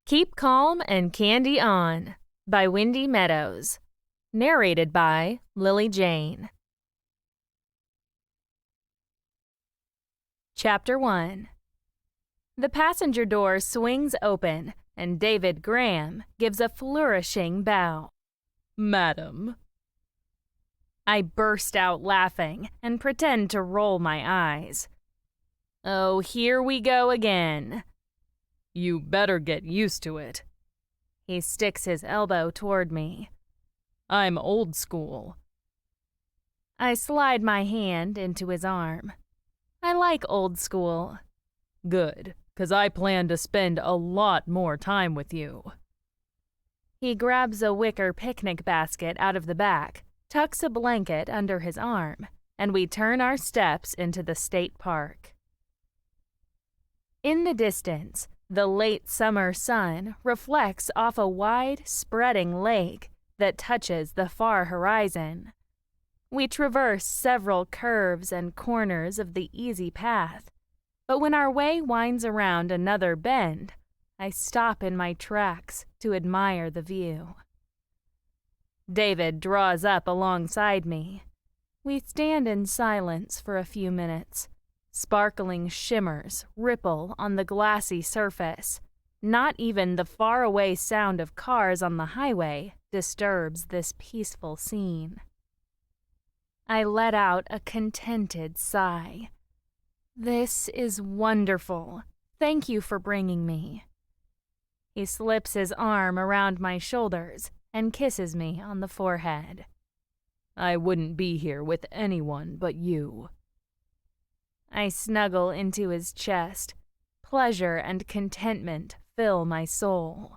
Keep Calm and Candy On by Wendy Meadows. Narrated by Lily Jane. Chapter 1. The passenger door swings open, and David Graham gives a flourishing bow. "Madam." I burst out laughing and pretend to roll my eyes. Oh, here we go again. "You better get used to it." He sticks his elbow toward me. "I'm old school." I slide my hand into his arm. I like old school. "Good, 'cause I plan to spend a lot more time with you." He grabs a wicker picnic basket out of the back, tucks a blanket under his arm, and we turn our steps into the state park. In the distance, the late summer sun reflects off a wide, spreading lake that touches the far horizon. We traverse several curves and corners of the easy path, but when our way winds around another bend, I stop in my tracks to admire the view. David draws up alongside me. We stand in silence for a few minutes. Sparkling shimmers ripple on the glassy surface. Not even the faraway sound of cars on the highway disturbs this peaceful scene. I let out a contented sigh. This is wonderful. Thank you for bringing me. He slips his arm around my shoulders and kisses me on the forehead. "I wouldn't be here with anyone but you." I snuggle into his chest. Pleasure and contentment fill my soul.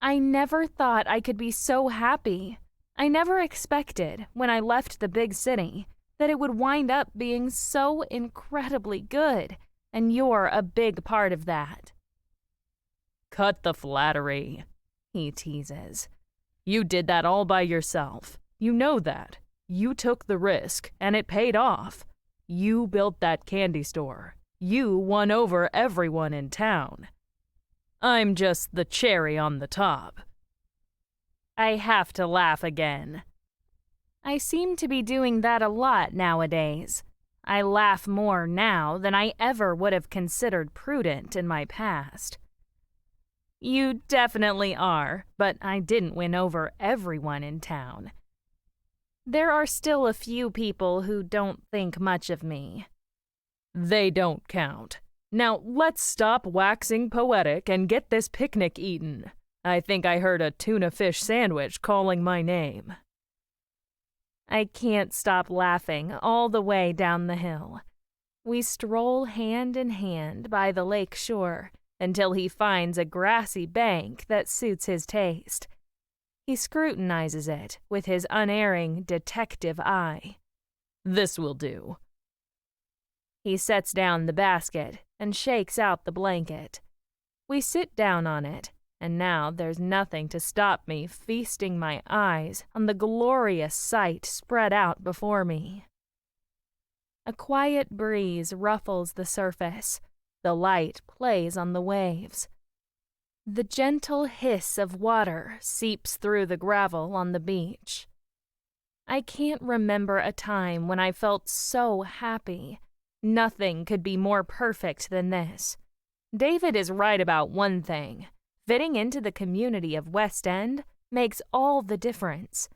I never thought I could be so happy. I never expected, when I left the big city, that it would wind up being so incredibly good, and you're a big part of that. "Cut the flattery," he teases. "You did that all by yourself. You know that. You took the risk, and it paid off. You built that candy store. You won over everyone in town. I'm just the cherry on the top." I have to laugh again. I seem to be doing that a lot nowadays. I laugh more now than I ever would have considered prudent in my past. You definitely are, but I didn't win over everyone in town. There are still a few people who don't think much of me. They don't count. Now let's stop waxing poetic and get this picnic eaten. I think I heard a tuna fish sandwich calling my name. I can't stop laughing all the way down the hill. We stroll hand in hand by the lake shore until he finds a grassy bank that suits his taste. He scrutinizes it with his unerring detective eye. "This will do." He sets down the basket and shakes out the blanket. We sit down on it, and now there's nothing to stop me feasting my eyes on the glorious sight spread out before me. A quiet breeze ruffles the surface. The light plays on the waves. The gentle hiss of water seeps through the gravel on the beach. I can't remember a time when I felt so happy. Nothing could be more perfect than this. David is right about one thing. Fitting into the community of West End makes all the difference.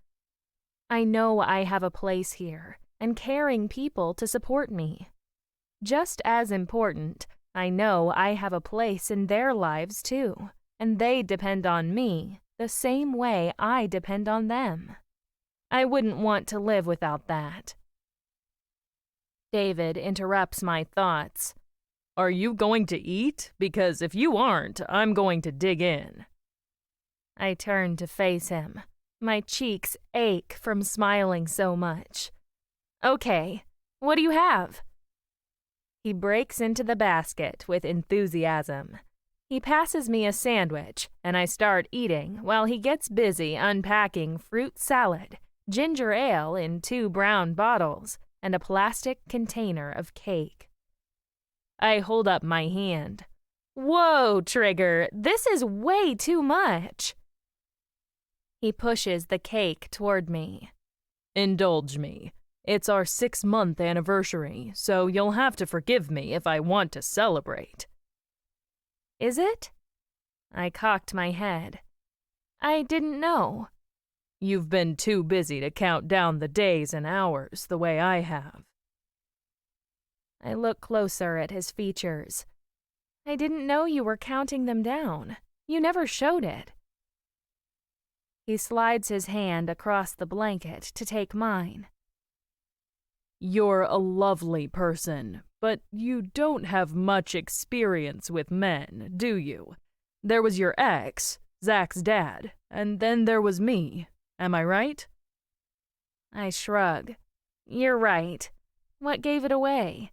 I know I have a place here and caring people to support me. Just as important, I know I have a place in their lives too, and they depend on me the same way I depend on them. I wouldn't want to live without that. David interrupts my thoughts. "Are you going to eat? Because if you aren't, I'm going to dig in." I turn to face him. My cheeks ache from smiling so much. "Okay, what do you have?" He breaks into the basket with enthusiasm. He passes me a sandwich, and I start eating while he gets busy unpacking fruit salad, ginger ale in 2 brown bottles, and a plastic container of cake. I hold up my hand. Whoa, Trigger, this is way too much. He pushes the cake toward me. Indulge me. It's our 6-month anniversary, so you'll have to forgive me if I want to celebrate. Is it? I cocked my head. I didn't know. You've been too busy to count down the days and hours the way I have. I look closer at his features. I didn't know you were counting them down. You never showed it. He slides his hand across the blanket to take mine. You're a lovely person, but you don't have much experience with men, do you? There was your ex, Zach's dad, and then there was me. Am I right? I shrug. You're right. What gave it away?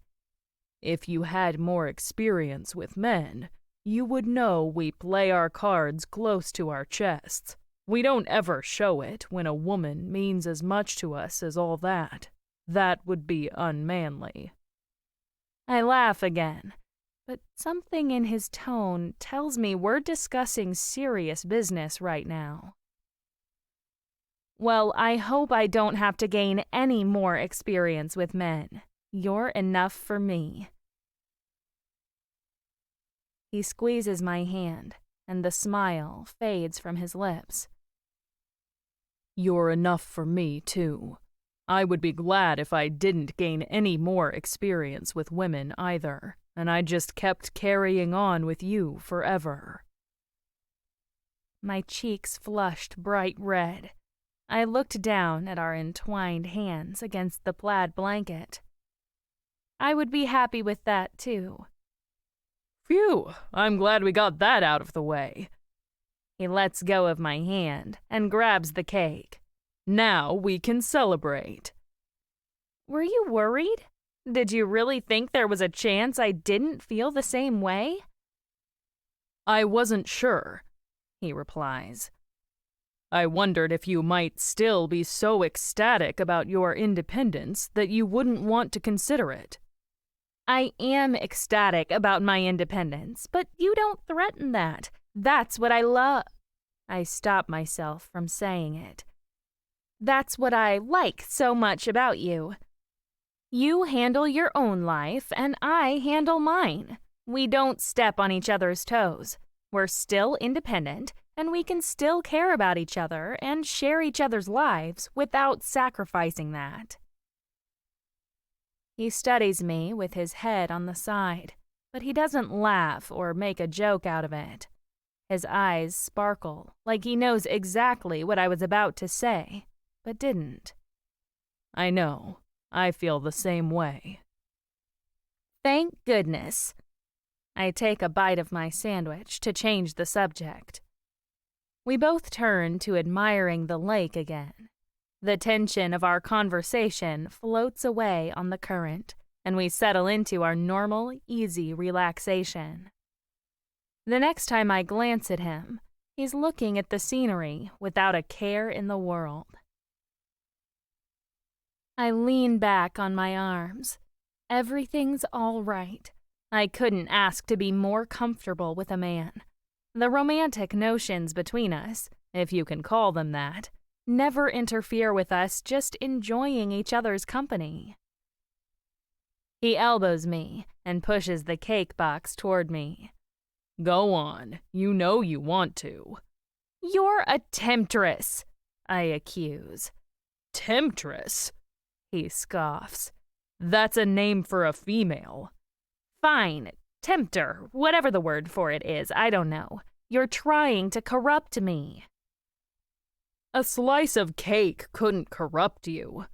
If you had more experience with men, you would know we play our cards close to our chests. We don't ever show it when a woman means as much to us as all that. That would be unmanly. I laugh again, but something in his tone tells me we're discussing serious business right now. Well, I hope I don't have to gain any more experience with men. You're enough for me. He squeezes my hand, and the smile fades from his lips. You're enough for me, too. I would be glad if I didn't gain any more experience with women either, and I just kept carrying on with you forever. My cheeks flushed bright red. I looked down at our entwined hands against the plaid blanket. I would be happy with that, too. Phew, I'm glad we got that out of the way. He lets go of my hand and grabs the cake. Now we can celebrate. Were you worried? Did you really think there was a chance I didn't feel the same way? I wasn't sure, he replies. I wondered if you might still be so ecstatic about your independence that you wouldn't want to consider it. I am ecstatic about my independence, but you don't threaten that. That's what I love. I stop myself from saying it. That's what I like so much about you. You handle your own life, and I handle mine. We don't step on each other's toes. We're still independent, and we can still care about each other and share each other's lives without sacrificing that. He studies me with his head on the side, but he doesn't laugh or make a joke out of it. His eyes sparkle like he knows exactly what I was about to say, but didn't. I know. I feel the same way. Thank goodness. I take a bite of my sandwich to change the subject. We both turn to admiring the lake again. The tension of our conversation floats away on the current, and we settle into our normal, easy relaxation. The next time I glance at him, he's looking at the scenery without a care in the world. I lean back on my arms. Everything's all right. I couldn't ask to be more comfortable with a man. The romantic notions between us, if you can call them that, never interfere with us just enjoying each other's company. He elbows me and pushes the cake box toward me. Go on. You know you want to. You're a temptress, I accuse. Temptress? He scoffs. That's a name for a female. Fine. Tempter, whatever the word for it is, I don't know. You're trying to corrupt me. A slice of cake couldn't corrupt you.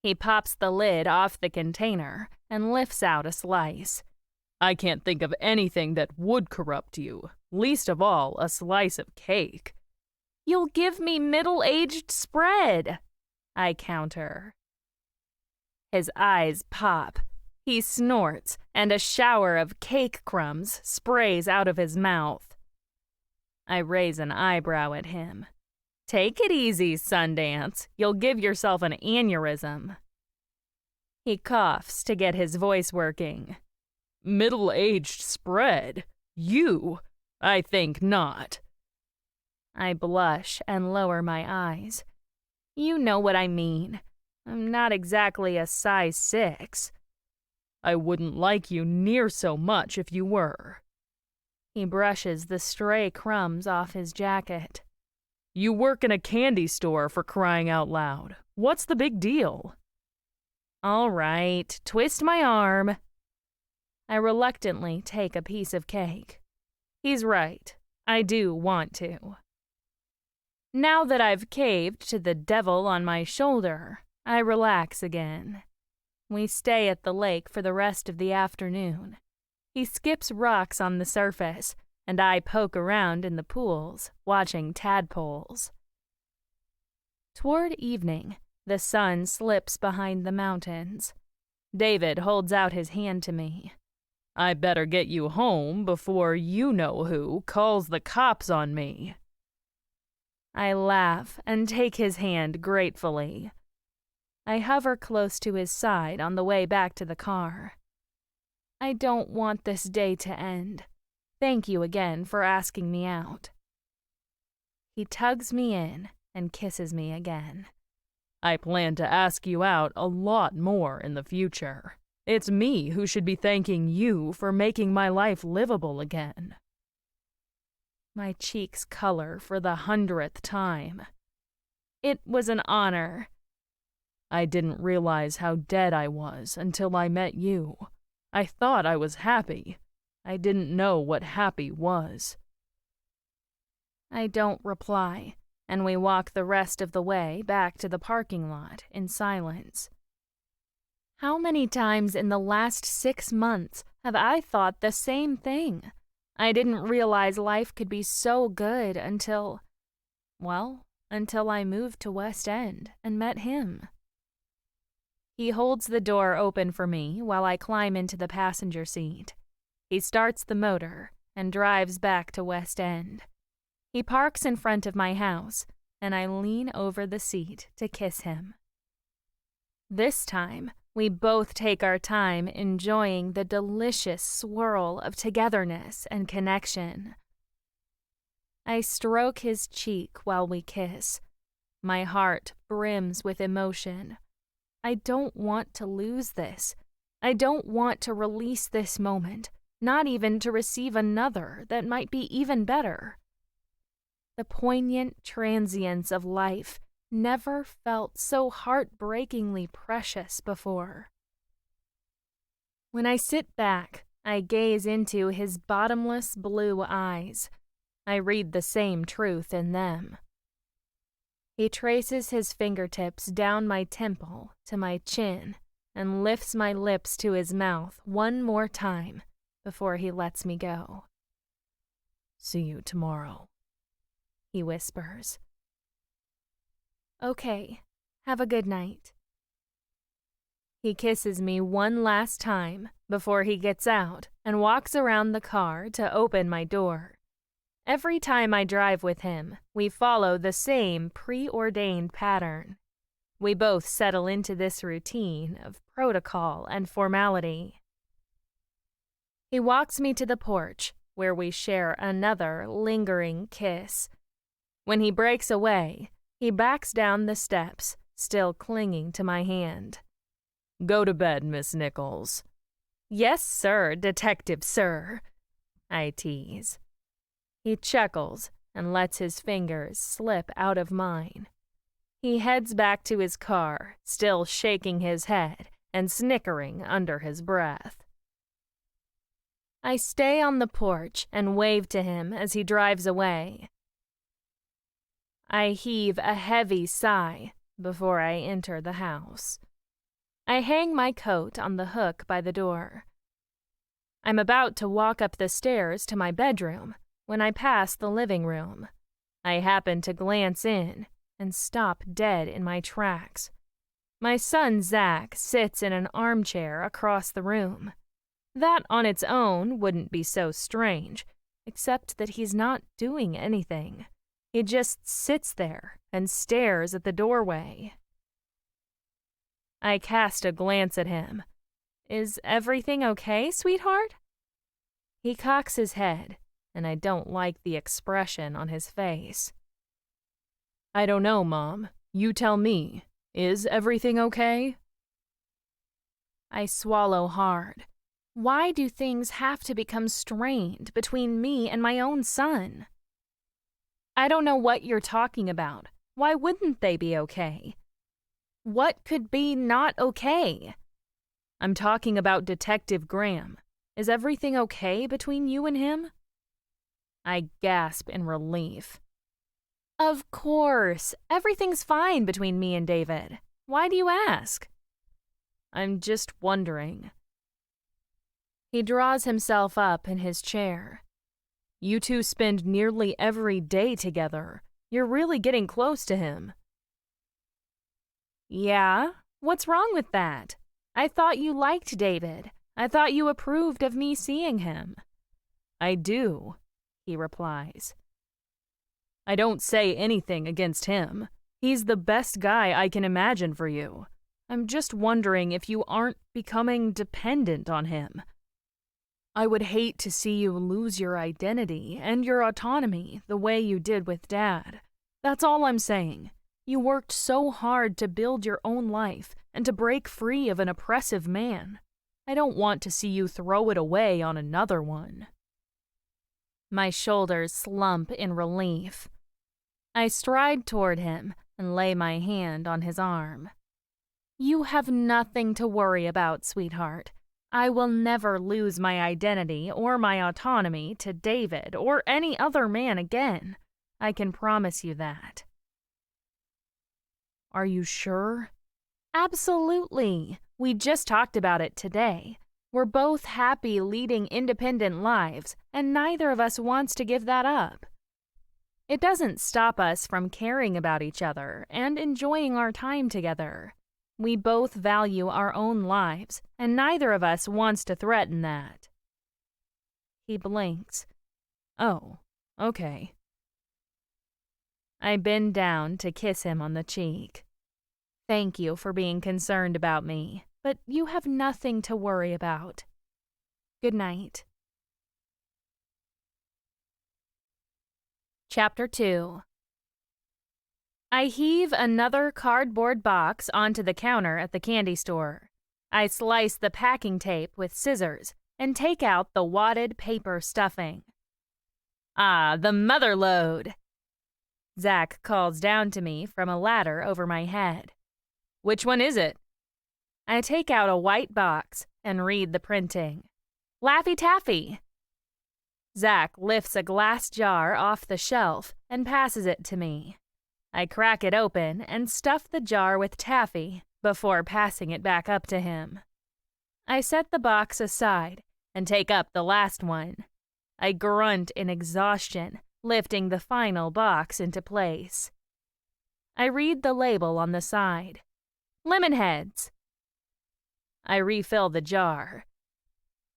He pops the lid off the container and lifts out a slice. I can't think of anything that would corrupt you, least of all a slice of cake. You'll give me middle-aged spread, I counter. His eyes pop. He snorts, and a shower of cake crumbs sprays out of his mouth. I raise an eyebrow at him. Take it easy, Sundance. You'll give yourself an aneurysm. He coughs to get his voice working. Middle-aged spread? You? I think not. I blush and lower my eyes. You know what I mean. I'm not exactly a size 6. I wouldn't like you near so much if you were. He brushes the stray crumbs off his jacket. You work in a candy store, for crying out loud. What's the big deal? All right, twist my arm. I reluctantly take a piece of cake. He's right. I do want to. Now that I've caved to the devil on my shoulder, I relax again. We stay at the lake for the rest of the afternoon. He skips rocks on the surface, and I poke around in the pools, watching tadpoles. Toward evening, the sun slips behind the mountains. David holds out his hand to me. I better get you home before you-know-who calls the cops on me. I laugh and take his hand gratefully. I hover close to his side on the way back to the car. I don't want this day to end. Thank you again for asking me out. He tugs me in and kisses me again. I plan to ask you out a lot more in the future. It's me who should be thanking you for making my life livable again. My cheeks color for the 100th time. It was an honor. I didn't realize how dead I was until I met you. I thought I was happy. I didn't know what happy was. I don't reply, and we walk the rest of the way back to the parking lot in silence. How many times in the last 6 months have I thought the same thing? I didn't realize life could be so good until I moved to West End and met him. He holds the door open for me while I climb into the passenger seat. He starts the motor and drives back to West End. He parks in front of my house, and I lean over the seat to kiss him. This time, we both take our time enjoying the delicious swirl of togetherness and connection. I stroke his cheek while we kiss. My heart brims with emotion. I don't want to lose this. I don't want to release this moment, not even to receive another that might be even better. The poignant transience of life never felt so heartbreakingly precious before. When I sit back, I gaze into his bottomless blue eyes. I read the same truth in them. He traces his fingertips down my temple to my chin and lifts my lips to his mouth one more time before he lets me go. See you tomorrow, he whispers. Okay, have a good night. He kisses me one last time before he gets out and walks around the car to open my door. Every time I drive with him, we follow the same preordained pattern. We both settle into this routine of protocol and formality. He walks me to the porch, where we share another lingering kiss. When he breaks away, he backs down the steps, still clinging to my hand. Go to bed, Miss Nichols. Yes, sir, Detective Sir, I tease. He chuckles and lets his fingers slip out of mine. He heads back to his car, still shaking his head and snickering under his breath. I stay on the porch and wave to him as he drives away. I heave a heavy sigh before I enter the house. I hang my coat on the hook by the door. I'm about to walk up the stairs to my bedroom when I pass the living room. I happen to glance in and stop dead in my tracks. My son Zach sits in an armchair across the room. That on its own wouldn't be so strange, except that he's not doing anything. He just sits there and stares at the doorway. I cast a glance at him. Is everything okay, sweetheart? He cocks his head, and I don't like the expression on his face. I don't know, Mom. You tell me. Is everything okay? I swallow hard. Why do things have to become strained between me and my own son? I don't know what you're talking about. Why wouldn't they be okay? What could be not okay? I'm talking about Detective Graham. Is everything okay between you and him? I gasp in relief. Of course, everything's fine between me and David. Why do you ask? I'm just wondering. He draws himself up in his chair. You two spend nearly every day together. You're really getting close to him. Yeah? What's wrong with that? I thought you liked David. I thought you approved of me seeing him. I do, he replies. I don't say anything against him. He's the best guy I can imagine for you. I'm just wondering if you aren't becoming dependent on him. I would hate to see you lose your identity and your autonomy the way you did with Dad. That's all I'm saying. You worked so hard to build your own life and to break free of an oppressive man. I don't want to see you throw it away on another one. My shoulders slump in relief. I stride toward him and lay my hand on his arm. You have nothing to worry about, sweetheart. I will never lose my identity or my autonomy to David or any other man again. I can promise you that. Are you sure? Absolutely. We just talked about it today. We're both happy leading independent lives, and neither of us wants to give that up. It doesn't stop us from caring about each other and enjoying our time together. We both value our own lives, and neither of us wants to threaten that. He blinks. Oh, okay. I bend down to kiss him on the cheek. Thank you for being concerned about me, but you have nothing to worry about. Good night. Chapter 2. I heave another cardboard box onto the counter at the candy store. I slice the packing tape with scissors and take out the wadded paper stuffing. Ah, the mother lode! Zach calls down to me from a ladder over my head. Which one is it? I take out a white box and read the printing. Laffy Taffy! Zach lifts a glass jar off the shelf and passes it to me. I crack it open and stuff the jar with taffy before passing it back up to him. I set the box aside and take up the last one. I grunt in exhaustion, lifting the final box into place. I read the label on the side. Lemonheads. I refill the jar.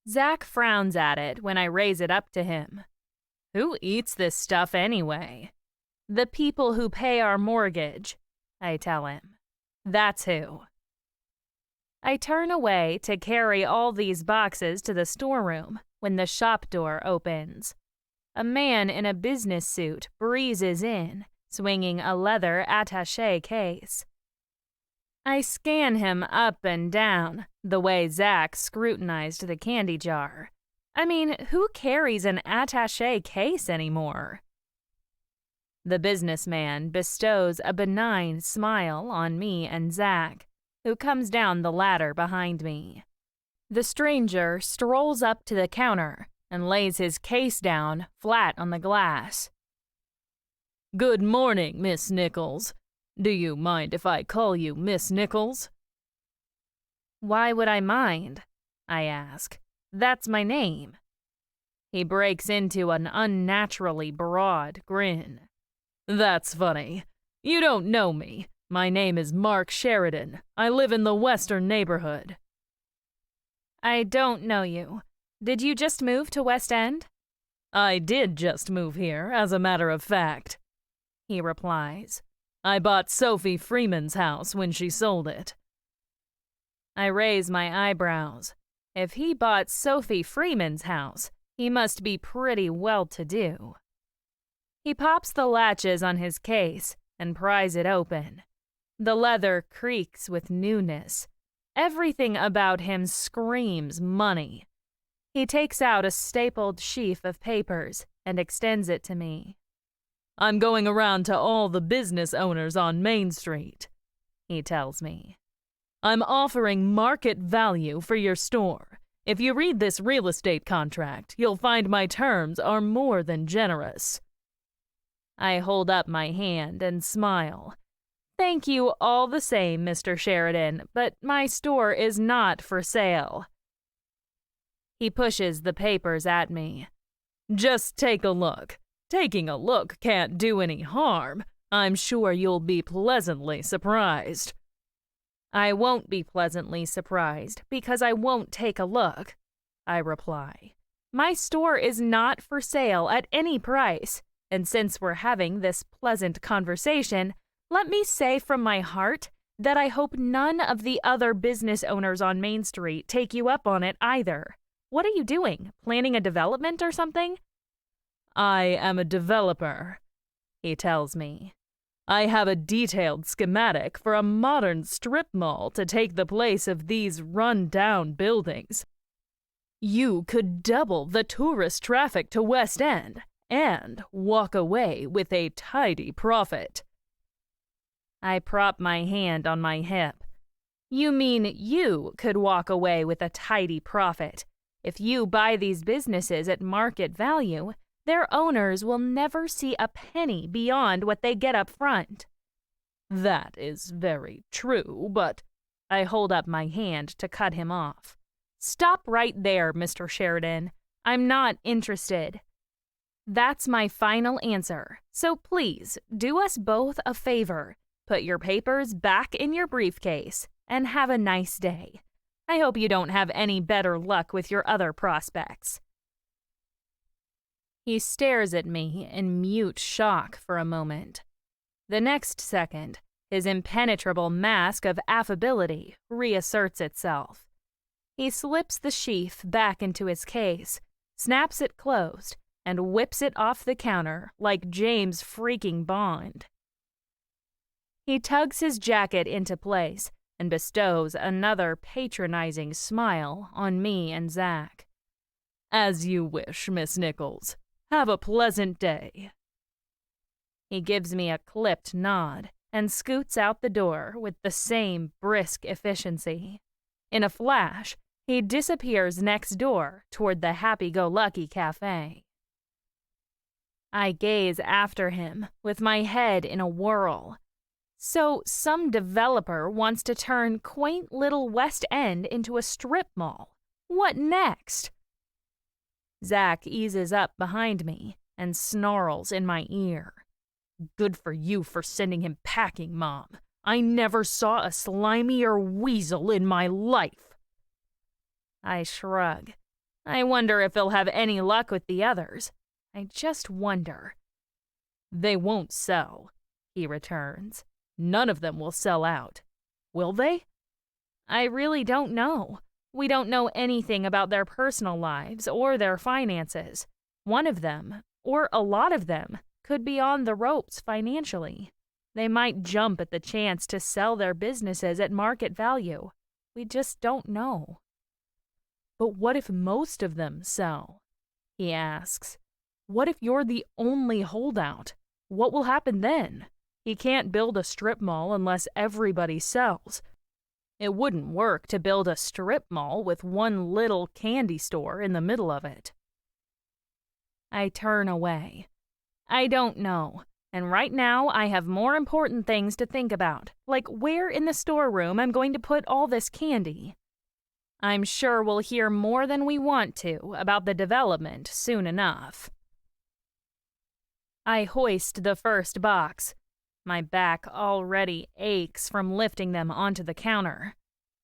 Zach frowns at it when I raise it up to him. Who eats this stuff anyway? The people who pay our mortgage, I tell him. That's who. I turn away to carry all these boxes to the storeroom when the shop door opens. A man in a business suit breezes in, swinging a leather attaché case. I scan him up and down, the way Zach scrutinized the candy jar. I mean, who carries an attaché case anymore? The businessman bestows a benign smile on me and Zach, who comes down the ladder behind me. The stranger strolls up to the counter and lays his case down flat on the glass. Good morning, Miss Nichols. Do you mind if I call you Miss Nichols? Why would I mind? I ask. That's my name. He breaks into an unnaturally broad grin. That's funny. You don't know me. My name is Mark Sheridan. I live in the Western neighborhood. I don't know you. Did you just move to West End? I did just move here, as a matter of fact, he replies. I bought Sophie Freeman's house when she sold it. I raise my eyebrows. If he bought Sophie Freeman's house, He must be pretty well-to-do. He pops the latches on his case and pries it open. The leather creaks with newness. Everything about him screams money. He takes out a stapled sheaf of papers and extends it to me. "I'm going around to all the business owners on Main Street," he tells me. "I'm offering market value for your store. If you read this real estate contract, you'll find my terms are more than generous." I hold up my hand and smile. "Thank you all the same, Mr. Sheridan, but my store is not for sale." He pushes the papers at me. "Just take a look. Taking a look can't do any harm. I'm sure you'll be pleasantly surprised." "I won't be pleasantly surprised because I won't take a look," I reply. "My store is not for sale at any price, and since we're having this pleasant conversation, let me say from my heart that I hope none of the other business owners on Main Street take you up on it either. What are you doing? Planning a development or something?" "I am a developer," he tells me. "I have a detailed schematic for a modern strip mall to take the place of these run-down buildings. You could double the tourist traffic to West End and walk away with a tidy profit." I prop my hand on my hip. "You mean you could walk away with a tidy profit? If you buy these businesses at market value, their owners will never see a penny beyond what they get up front." "That is very true, but—" I hold up my hand to cut him off. "Stop right there, Mr. Sheridan. I'm not interested. That's my final answer. So please, do us both a favor. Put your papers back in your briefcase and have a nice day. I hope you don't have any better luck with your other prospects." He stares at me in mute shock for a moment. The next second, his impenetrable mask of affability reasserts itself. He slips the sheath back into its case, snaps it closed, and whips it off the counter like James freaking Bond. He tugs his jacket into place and bestows another patronizing smile on me and Zach. "As you wish, Miss Nichols. Have a pleasant day." He gives me a clipped nod and scoots out the door with the same brisk efficiency. In a flash, he disappears next door toward the happy-go-lucky cafe. I gaze after him with my head in a whirl. So some developer wants to turn quaint little West End into a strip mall. What next? Zach eases up behind me and snarls in my ear. "Good for you for sending him packing, Mom. I never saw a slimier weasel in my life." I shrug. I wonder if he'll have any luck with the others. I just wonder. "They won't sell," he returns. "None of them will sell out. Will they?" I really don't know. We don't know anything about their personal lives or their finances. One of them, or a lot of them, could be on the ropes financially. They might jump at the chance to sell their businesses at market value. We just don't know. "But what if most of them sell?" he asks. "What if you're the only holdout? What will happen then? He can't build a strip mall unless everybody sells. It wouldn't work to build a strip mall with one little candy store in the middle of it." I turn away. I don't know, and right now I have more important things to think about, like where in the storeroom I'm going to put all this candy. I'm sure we'll hear more than we want to about the development soon enough. I hoist the first box. My back already aches from lifting them onto the counter.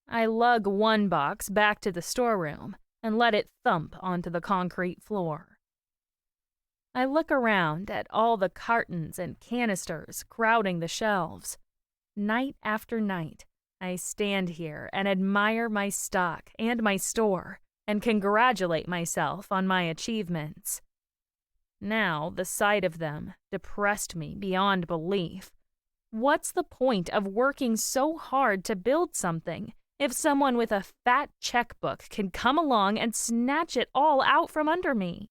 I lug one box back to the storeroom and let it thump onto the concrete floor. I look around at all the cartons and canisters crowding the shelves. Night after night, I stand here and admire my stock and my store, and congratulate myself on my achievements. Now the sight of them depressed me beyond belief. What's the point of working so hard to build something if someone with a fat checkbook can come along and snatch it all out from under me?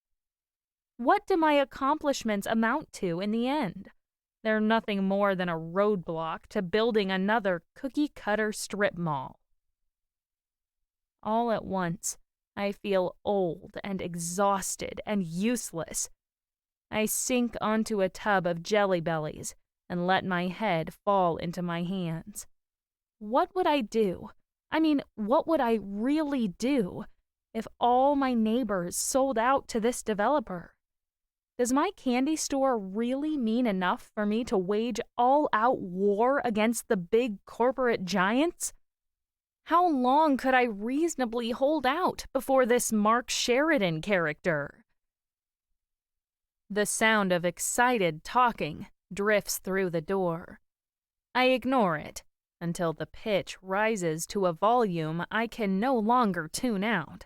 What do my accomplishments amount to in the end? They're nothing more than a roadblock to building another cookie-cutter strip mall. All at once, I feel old and exhausted and useless. I sink onto a tub of Jelly Bellies and let my head fall into my hands. What would I do? What would I really do if all my neighbors sold out to this developer? Does my candy store really mean enough for me to wage all-out war against the big corporate giants? How long could I reasonably hold out before this Mark Sheridan character? The sound of excited talking drifts through the door. I ignore it until the pitch rises to a volume I can no longer tune out.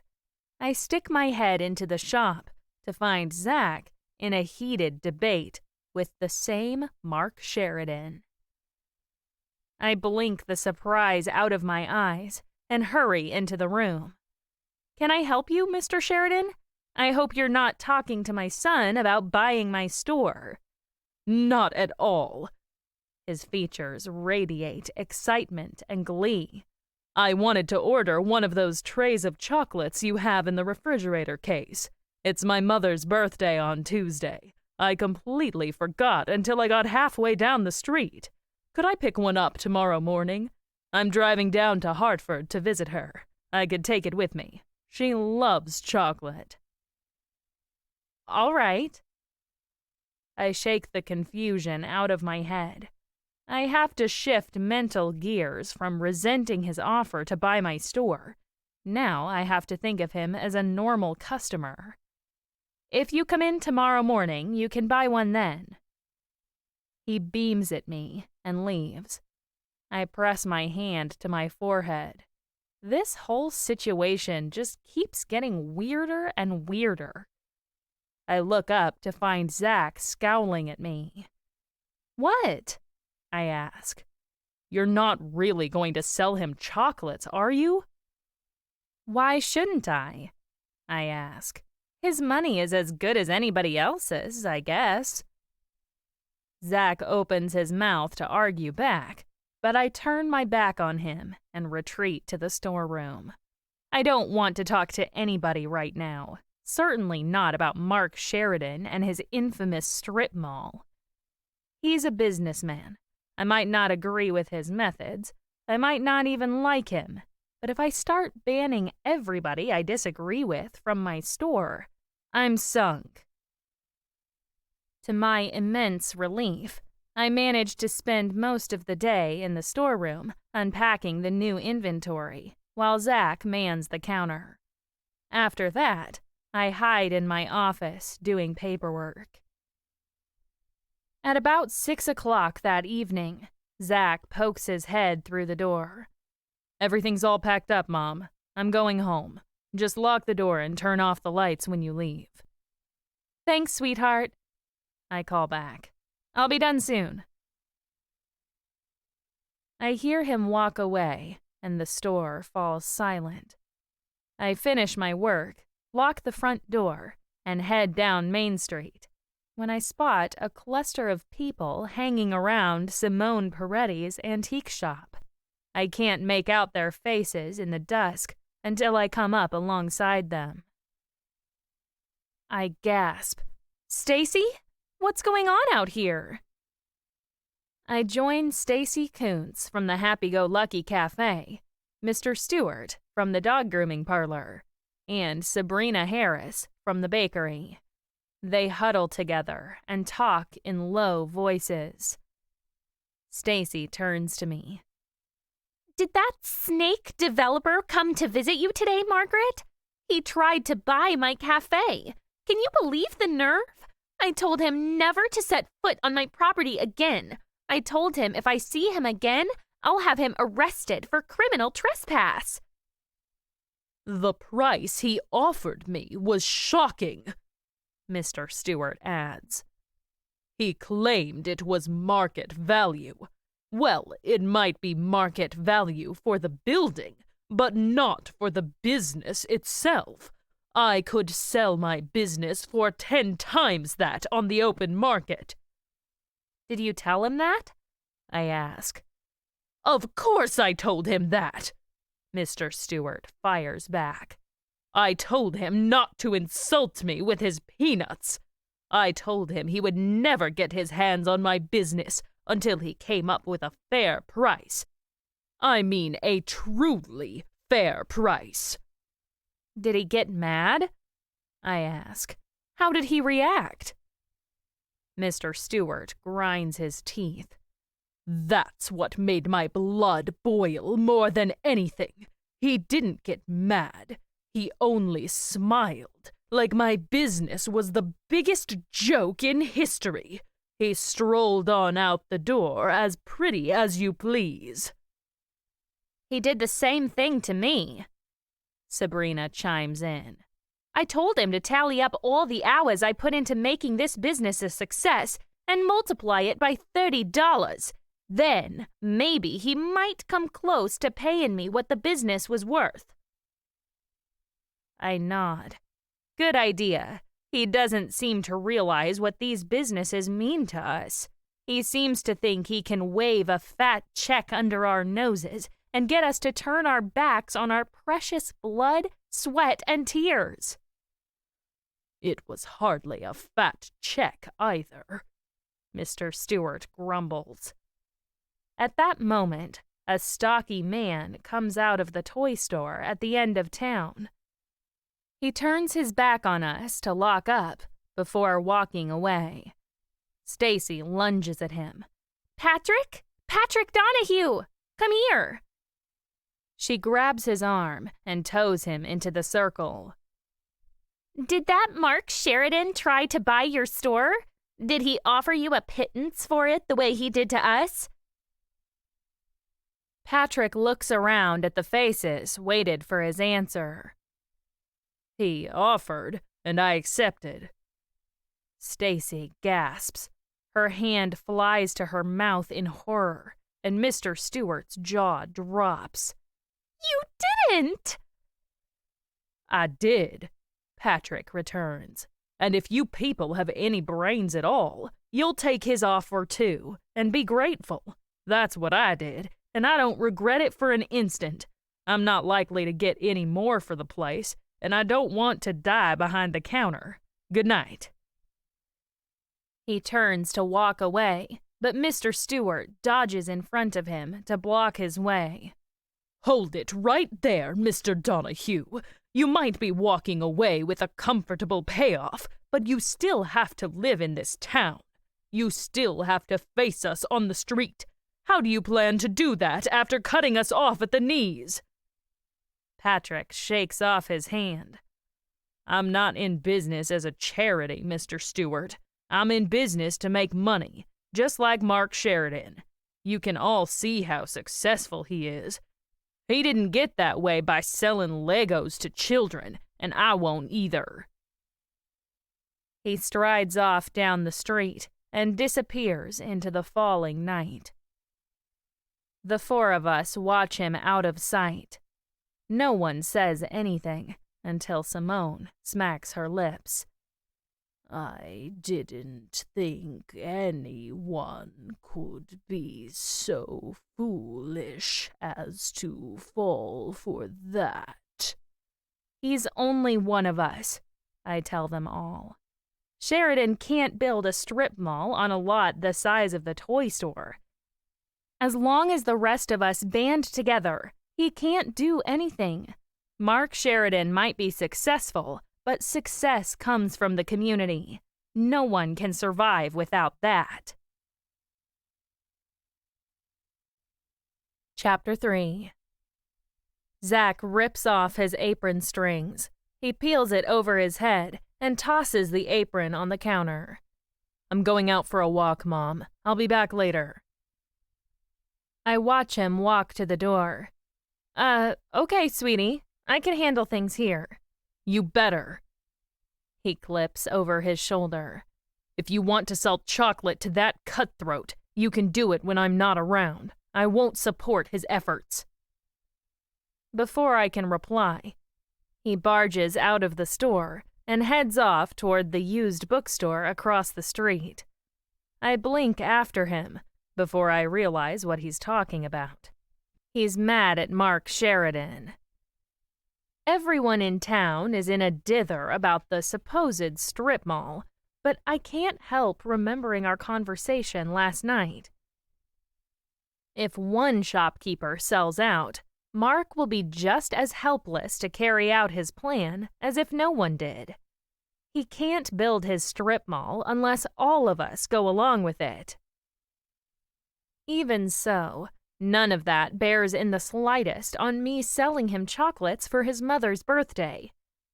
I stick my head into the shop to find Zach in a heated debate with the same Mark Sheridan. I blink the surprise out of my eyes and hurry into the room. "Can I help you, Mr. Sheridan? I hope you're not talking to my son about buying my store." "Not at all." His features radiate excitement and glee. "I wanted to order one of those trays of chocolates you have in the refrigerator case. It's my mother's birthday on Tuesday. I completely forgot until I got halfway down the street. Could I pick one up tomorrow morning? I'm driving down to Hartford to visit her. I could take it with me. She loves chocolate." "All right." I shake the confusion out of my head. I have to shift mental gears from resenting his offer to buy my store. Now I have to think of him as a normal customer. "If you come in tomorrow morning, you can buy one then." He beams at me and leaves. I press my hand to my forehead. This whole situation just keeps getting weirder and weirder. I look up to find Zach scowling at me. "What?" I ask. "You're not really going to sell him chocolates, are you?" "Why shouldn't I?" I ask. "His money is as good as anybody else's, I guess." Zach opens his mouth to argue back, but I turn my back on him and retreat to the storeroom. I don't want to talk to anybody right now, certainly not about Mark Sheridan and his infamous strip mall. He's a businessman. I might not agree with his methods. I might not even like him. But if I start banning everybody I disagree with from my store, I'm sunk. To my immense relief, I managed to spend most of the day in the storeroom unpacking the new inventory, while Zach mans the counter. After that, I hide in my office doing paperwork. At about 6 o'clock that evening, Zach pokes his head through the door. "Everything's all packed up, Mom. I'm going home. Just lock the door and turn off the lights when you leave." "Thanks, sweetheart," I call back. "I'll be done soon." I hear him walk away, and the store falls silent. I finish my work, lock the front door, and head down Main Street, when I spot a cluster of people hanging around Simone Peretti's antique shop. I can't make out their faces in the dusk until I come up alongside them. I gasp. "Stacy? What's going on out here?" I join Stacy Kuntz from the Happy-Go-Lucky Cafe, Mr. Stewart from the dog grooming parlor, and Sabrina Harris from the bakery. They huddle together and talk in low voices. Stacy turns to me. "Did that snake developer come to visit you today, Margaret? He tried to buy my cafe. Can you believe the nerve? I told him never to set foot on my property again. I told him if I see him again, I'll have him arrested for criminal trespass." The price he offered me was shocking, Mr. Stewart adds. He claimed it was market value. Well, it might be market value for the building, but not for the business itself. I could sell my business for 10 times that on the open market. Did you tell him that? I ask. Of course I told him that, Mr. Stewart fires back. I told him not to insult me with his peanuts. I told him he would never get his hands on my business until he came up with a fair price. I mean a truly fair price. Did he get mad? I ask. How did he react? Mr. Stewart grinds his teeth. That's what made my blood boil more than anything. He didn't get mad. He only smiled, like my business was the biggest joke in history. He strolled on out the door as pretty as you please. He did the same thing to me, Sabrina chimes in. I told him to tally up all the hours I put into making this business a success and multiply it by $30. Then, maybe he might come close to paying me what the business was worth. I nod. Good idea. He doesn't seem to realize what these businesses mean to us. He seems to think he can wave a fat check under our noses and get us to turn our backs on our precious blood, sweat, and tears. It was hardly a fat check either, Mr. Stewart grumbles. At that moment, a stocky man comes out of the toy store at the end of town. He turns his back on us to lock up before walking away. Stacy lunges at him. Patrick? Patrick Donahue! Come here! She grabs his arm and tows him into the circle. Did that Mark Sheridan try to buy your store? Did he offer you a pittance for it the way he did to us? Patrick looks around at the faces, waited for his answer. He offered, and I accepted. Stacy gasps. Her hand flies to her mouth in horror, and Mr. Stewart's jaw drops. You didn't! I did, Patrick returns. And if you people have any brains at all, you'll take his offer too, and be grateful. That's what I did, and I don't regret it for an instant. I'm not likely to get any more for the place, and I don't want to die behind the counter. Good night. He turns to walk away, but Mr. Stewart dodges in front of him to block his way. Hold it right there, Mr. Donahue. You might be walking away with a comfortable payoff, but you still have to live in this town. You still have to face us on the street. How do you plan to do that after cutting us off at the knees? Patrick shakes off his hand. I'm not in business as a charity, Mr. Stewart. I'm in business to make money, just like Mark Sheridan. You can all see how successful he is. He didn't get that way by selling Legos to children, and I won't either. He strides off down the street and disappears into the falling night. The four of us watch him out of sight. No one says anything until Simone smacks her lips. I didn't think anyone could be so foolish as to fall for that. He's only one of us, I tell them all. Sheridan can't build a strip mall on a lot the size of the toy store. As long as the rest of us band together, he can't do anything. Mark Sheridan might be successful, but success comes from the community. No one can survive without that. Chapter 3. Zach rips off his apron strings. He peels it over his head and tosses the apron on the counter. I'm going out for a walk, Mom. I'll be back later. I watch him walk to the door. Okay, sweetie. I can handle things here. You better. He clips over his shoulder. If you want to sell chocolate to that cutthroat, you can do it when I'm not around. I won't support his efforts. Before I can reply, he barges out of the store and heads off toward the used bookstore across the street. I blink after him before I realize what he's talking about. He's mad at Mark Sheridan. Everyone in town is in a dither about the supposed strip mall, but I can't help remembering our conversation last night. If one shopkeeper sells out, Mark will be just as helpless to carry out his plan as if no one did. He can't build his strip mall unless all of us go along with it. Even so, none of that bears in the slightest on me selling him chocolates for his mother's birthday.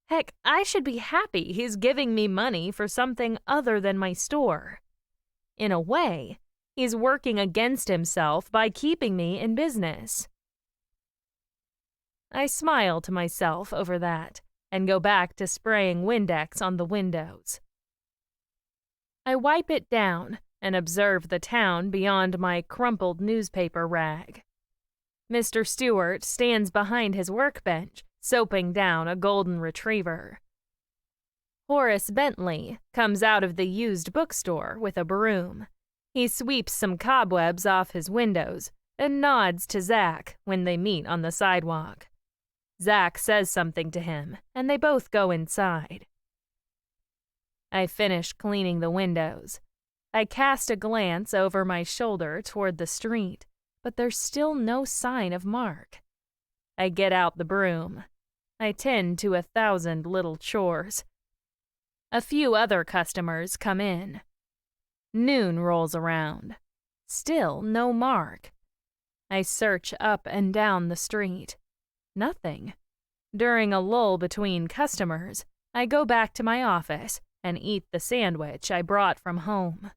Heck, I should be happy he's giving me money for something other than my store. In a way, he's working against himself by keeping me in business. I smile to myself over that and go back to spraying Windex on the windows. I wipe it down and observe the town beyond my crumpled newspaper rag. Mr. Stewart stands behind his workbench, soaping down a golden retriever. Horace Bentley comes out of the used bookstore with a broom. He sweeps some cobwebs off his windows and nods to Zach when they meet on the sidewalk. Zach says something to him, and they both go inside. I finish cleaning the windows. I cast a glance over my shoulder toward the street, but there's still no sign of Mark. I get out the broom. I tend to 1,000 little chores. A few other customers come in. Noon rolls around. Still no Mark. I search up and down the street. Nothing. During a lull between customers, I go back to my office and eat the sandwich I brought from home.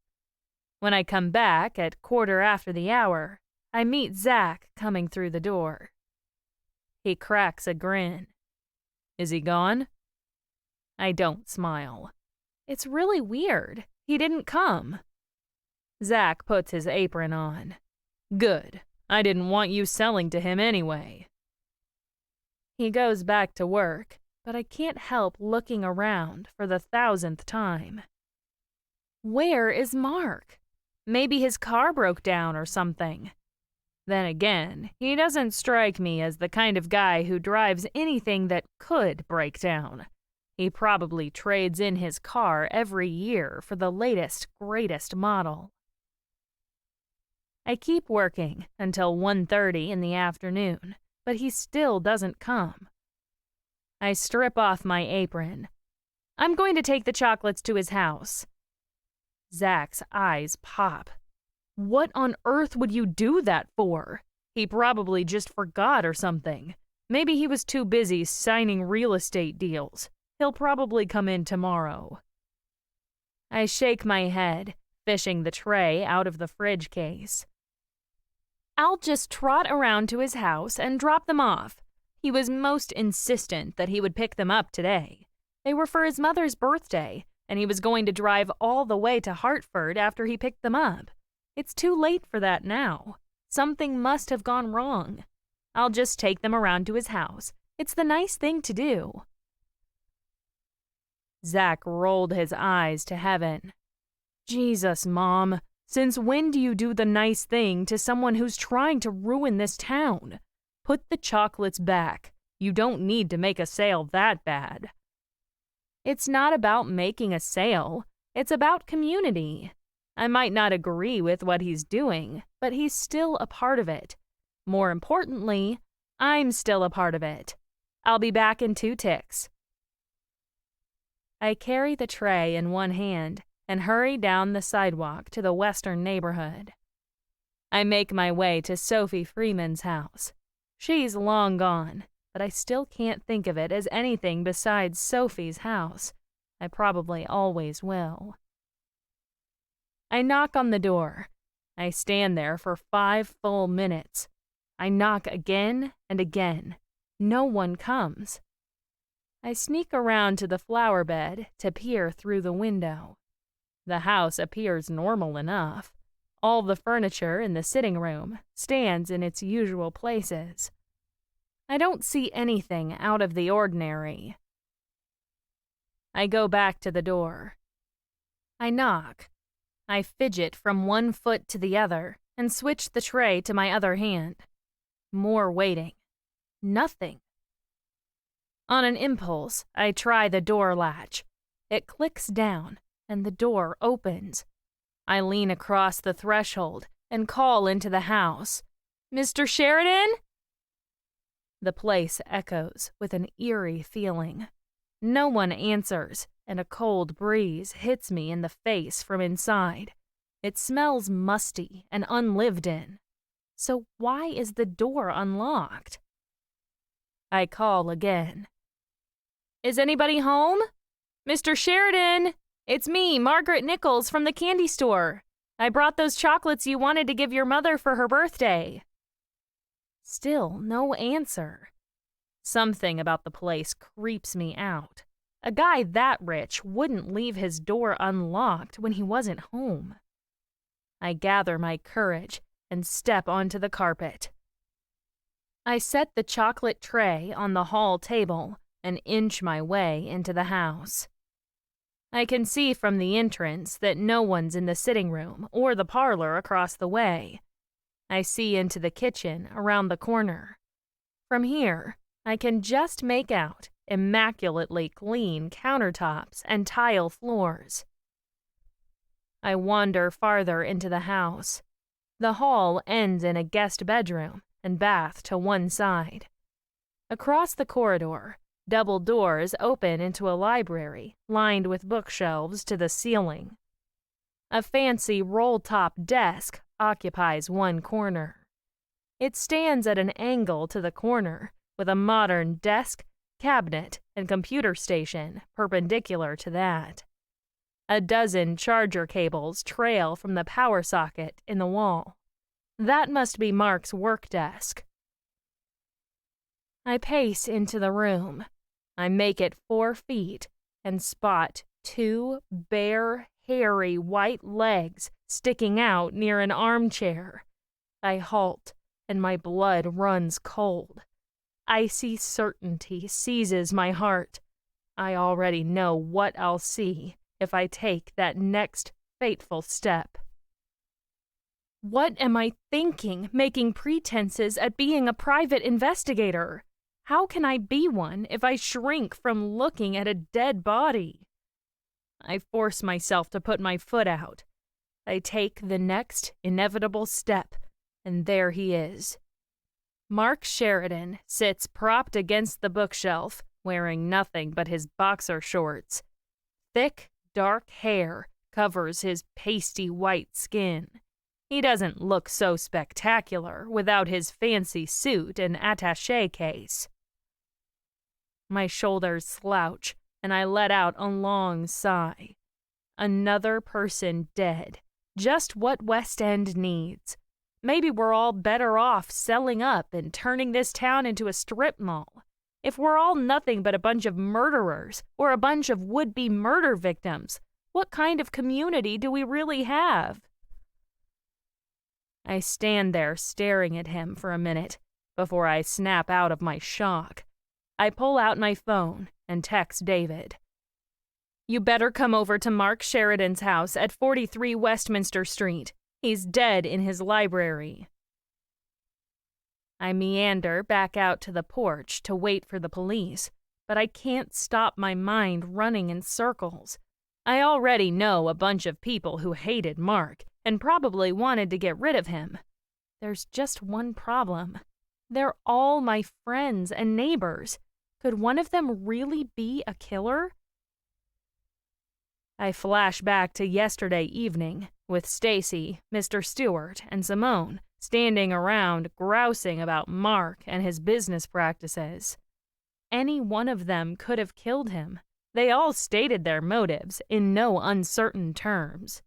When I come back at 1/4 the hour, I meet Zach coming through the door. He cracks a grin. Is he gone? I don't smile. It's really weird. He didn't come. Zach puts his apron on. Good. I didn't want you selling to him anyway. He goes back to work, but I can't help looking around for the 1,000th time. Where is Mark? Maybe his car broke down or something. Then again, he doesn't strike me as the kind of guy who drives anything that could break down. He probably trades in his car every year for the latest, greatest model. I keep working until 1:30 in the afternoon, but he still doesn't come. I strip off my apron. I'm going to take the chocolates to his house. Zach's eyes pop. What on earth would you do that for? He probably just forgot or something. Maybe he was too busy signing real estate deals. He'll probably come in tomorrow. I shake my head, fishing the tray out of the fridge case. I'll just trot around to his house and drop them off. He was most insistent that he would pick them up today. They were for his mother's birthday, and he was going to drive all the way to Hartford after he picked them up. It's too late for that now. Something must have gone wrong. I'll just take them around to his house. It's the nice thing to do. Zach rolled his eyes to heaven. Jesus, Mom. Since when do you do the nice thing to someone who's trying to ruin this town? Put the chocolates back. You don't need to make a sale that bad. It's not about making a sale. It's about community. I might not agree with what he's doing, but he's still a part of it. More importantly, I'm still a part of it. I'll be back in 2 ticks. I carry the tray in one hand and hurry down the sidewalk to the western neighborhood. I make my way to Sophie Freeman's house. She's long gone, but I still can't think of it as anything besides Sophie's house. I probably always will. I knock on the door. I stand there for 5 full minutes. I knock again and again. No one comes. I sneak around to the flower bed to peer through the window. The house appears normal enough. All the furniture in the sitting room stands in its usual places. I don't see anything out of the ordinary. I go back to the door. I knock. I fidget from one foot to the other and switch the tray to my other hand. More waiting. Nothing. On an impulse, I try the door latch. It clicks down, and the door opens. I lean across the threshold and call into the house, "Mr. Sheridan?" The place echoes with an eerie feeling. No one answers, and a cold breeze hits me in the face from inside. It smells musty and unlived in. So why is the door unlocked? I call again. "Is anybody home? Mr. Sheridan, it's me, Margaret Nichols from the candy store. I brought those chocolates you wanted to give your mother for her birthday." Still no answer. Something about the place creeps me out. A guy that rich wouldn't leave his door unlocked when he wasn't home. I gather my courage and step onto the carpet. I set the chocolate tray on the hall table and inch my way into the house. I can see from the entrance that no one's in the sitting room or the parlor across the way. I see into the kitchen around the corner. From here, I can just make out immaculately clean countertops and tile floors. I wander farther into the house. The hall ends in a guest bedroom and bath to one side. Across the corridor, double doors open into a library lined with bookshelves to the ceiling. A fancy roll-top desk occupies one corner. It stands at an angle to the corner, with a modern desk, cabinet, and computer station perpendicular to that. A dozen charger cables trail from the power socket in the wall. That must be Mark's work desk. I pace into the room. I make it 4 feet and spot 2 bare, hairy white legs sticking out near an armchair. I halt, and my blood runs cold. Icy certainty seizes my heart. I already know what I'll see if I take that next fateful step. What am I thinking, making pretenses at being a private investigator? How can I be one if I shrink from looking at a dead body? I force myself to put my foot out. I take the next inevitable step, and there he is. Mark Sheridan sits propped against the bookshelf, wearing nothing but his boxer shorts. Thick, dark hair covers his pasty white skin. He doesn't look so spectacular without his fancy suit and attaché case. My shoulders slouch, and I let out a long sigh. Another person dead. Just what West End needs. Maybe we're all better off selling up and turning this town into a strip mall. If we're all nothing but a bunch of murderers or a bunch of would-be murder victims, what kind of community do we really have? I stand there staring at him for a minute before I snap out of my shock. I pull out my phone and text David. "You better come over to Mark Sheridan's house at 43 Westminster Street. He's dead in his library." I meander back out to the porch to wait for the police, but I can't stop my mind running in circles. I already know a bunch of people who hated Mark and probably wanted to get rid of him. There's just one problem. They're all my friends and neighbors. Could one of them really be a killer? I flash back to yesterday evening with Stacy, Mr. Stewart, and Simone standing around grousing about Mark and his business practices. Any one of them could have killed him. They all stated their motives in no uncertain terms.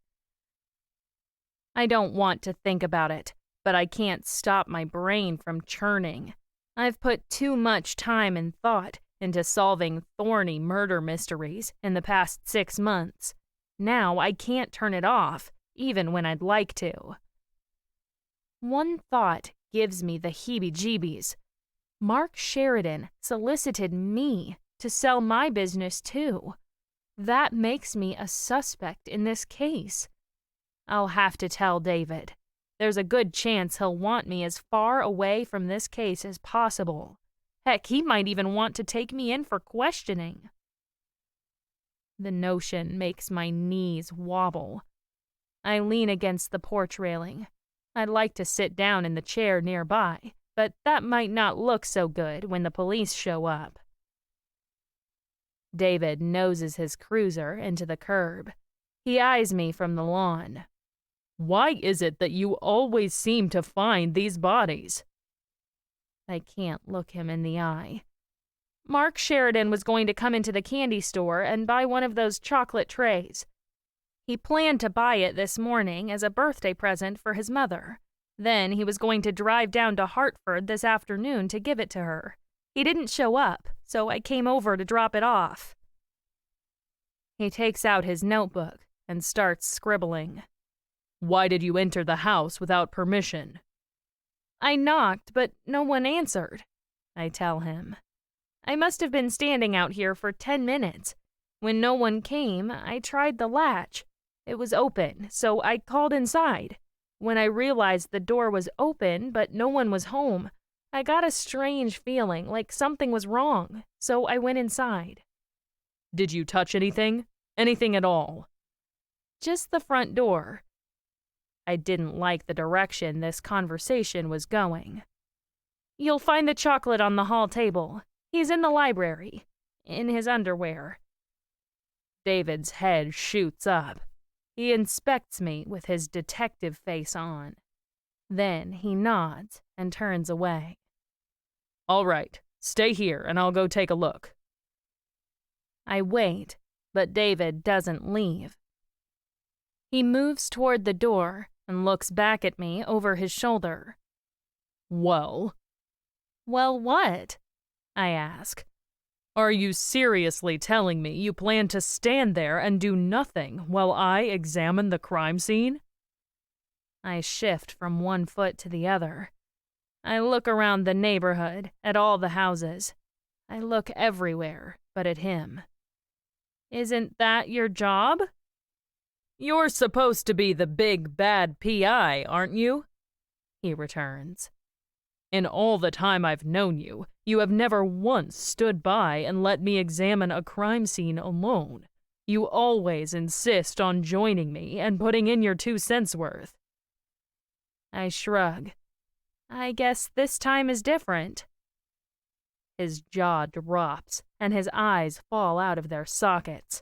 I don't want to think about it, but I can't stop my brain from churning. I've put too much time and thought into solving thorny murder mysteries in the past 6 months. Now I can't turn it off, even when I'd like to. One thought gives me the heebie-jeebies. Mark Sheridan solicited me to sell my business too. That makes me a suspect in this case. I'll have to tell David. There's a good chance he'll want me as far away from this case as possible. Heck, he might even want to take me in for questioning. The notion makes my knees wobble. I lean against the porch railing. I'd like to sit down in the chair nearby, but that might not look so good when the police show up. David noses his cruiser into the curb. He eyes me from the lawn. Why is it that you always seem to find these bodies? I can't look him in the eye. Mark Sheridan was going to come into the candy store and buy one of those chocolate trays. He planned to buy it this morning as a birthday present for his mother. Then he was going to drive down to Hartford this afternoon to give it to her. He didn't show up, so I came over to drop it off. He takes out his notebook and starts scribbling. Why did you enter the house without permission? I knocked, but no one answered, I tell him. I must have been standing out here for 10 minutes. When no one came, I tried the latch. It was open, so I called inside. When I realized the door was open, but no one was home, I got a strange feeling like something was wrong, so I went inside. Did you touch anything? Anything at all? Just the front door. I didn't like the direction this conversation was going. You'll find the chocolate on the hall table. He's in the library, in his underwear. David's head shoots up. He inspects me with his detective face on. Then he nods and turns away. All right, stay here and I'll go take a look. I wait, but David doesn't leave. He moves toward the door and looks back at me over his shoulder. Well? Well, what? I ask. Are you seriously telling me you plan to stand there and do nothing while I examine the crime scene? I shift from one foot to the other. I look around the neighborhood, at all the houses. I look everywhere but at him. Isn't that your job? You're supposed to be the big bad PI, aren't you? He returns. In all the time I've known you, you have never once stood by and let me examine a crime scene alone. You always insist on joining me and putting in your 2 cents worth. I shrug. I guess this time is different. His jaw drops and his eyes fall out of their sockets.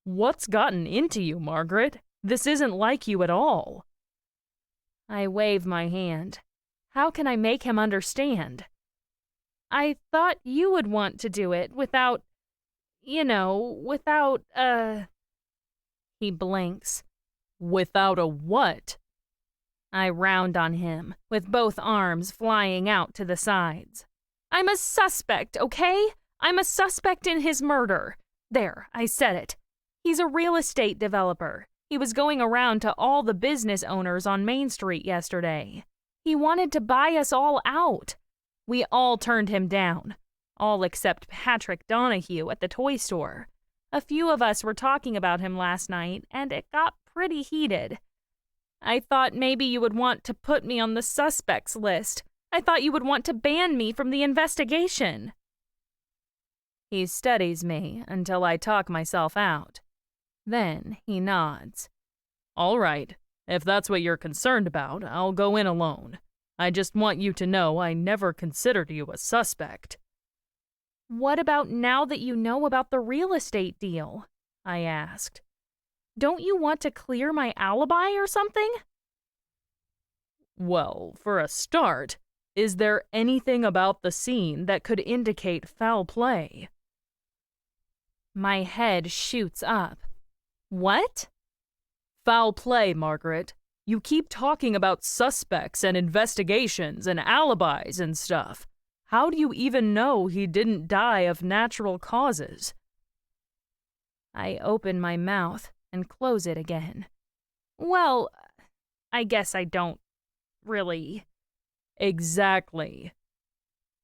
What's gotten into you, Margaret? This isn't like you at all. I wave my hand. How can I make him understand? I thought you would want to do it without, He blinks. Without a what? I round on him, with both arms flying out to the sides. I'm a suspect, okay? I'm a suspect in his murder. There, I said it. He's a real estate developer. He was going around to all the business owners on Main Street yesterday. He wanted to buy us all out. We all turned him down. All except Patrick Donahue at the toy store. A few of us were talking about him last night, and it got pretty heated. I thought maybe you would want to put me on the suspects list. I thought you would want to ban me from the investigation. He studies me until I talk myself out. Then he nods. All right. If that's what you're concerned about, I'll go in alone. I just want you to know I never considered you a suspect. What about now that you know about the real estate deal? I asked. Don't you want to clear my alibi or something? Well, for a start, is there anything about the scene that could indicate foul play? My head shoots up. What? Foul play, Margaret. You keep talking about suspects and investigations and alibis and stuff. How do you even know he didn't die of natural causes? I open my mouth and close it again. Well, I guess I don't really. Exactly.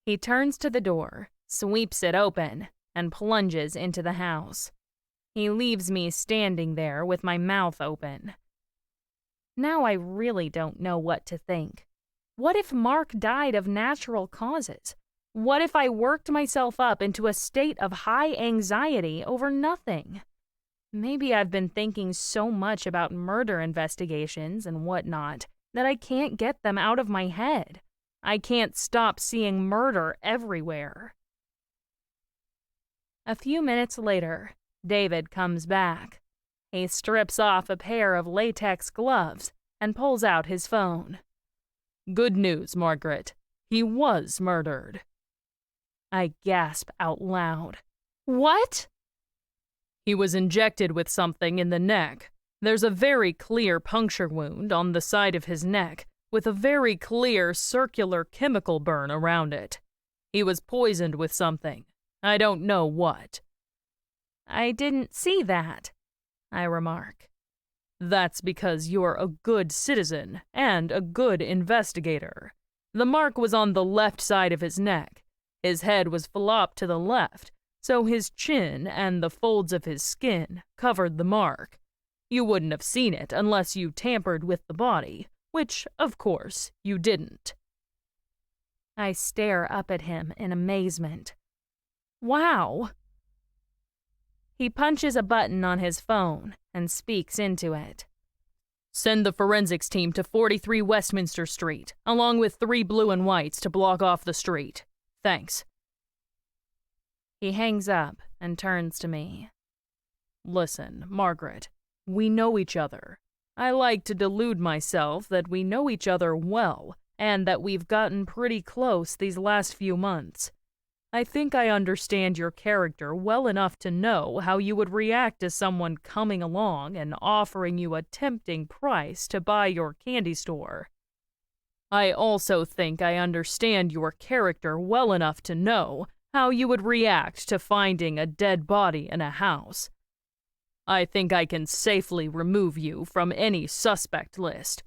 He turns to the door, sweeps it open, and plunges into the house. He leaves me standing there with my mouth open. Now I really don't know what to think. What if Mark died of natural causes? What if I worked myself up into a state of high anxiety over nothing? Maybe I've been thinking so much about murder investigations and whatnot that I can't get them out of my head. I can't stop seeing murder everywhere. A few minutes later, David comes back. He strips off a pair of latex gloves and pulls out his phone. Good news, Margaret. He was murdered. I gasp out loud. What? He was injected with something in the neck. There's a very clear puncture wound on the side of his neck, with a very clear circular chemical burn around it. He was poisoned with something. I don't know what. I didn't see that, I remark. That's because you're a good citizen and a good investigator. The mark was on the left side of his neck. His head was flopped to the left, so his chin and the folds of his skin covered the mark. You wouldn't have seen it unless you tampered with the body, which, of course, you didn't. I stare up at him in amazement. Wow! He punches a button on his phone and speaks into it. Send the forensics team to 43 Westminster Street, along with 3 blue and whites to block off the street. Thanks. He hangs up and turns to me. Listen, Margaret, we know each other. I like to delude myself that we know each other well and that we've gotten pretty close these last few months. I think I understand your character well enough to know how you would react to someone coming along and offering you a tempting price to buy your candy store. I also think I understand your character well enough to know how you would react to finding a dead body in a house. I think I can safely remove you from any suspect list.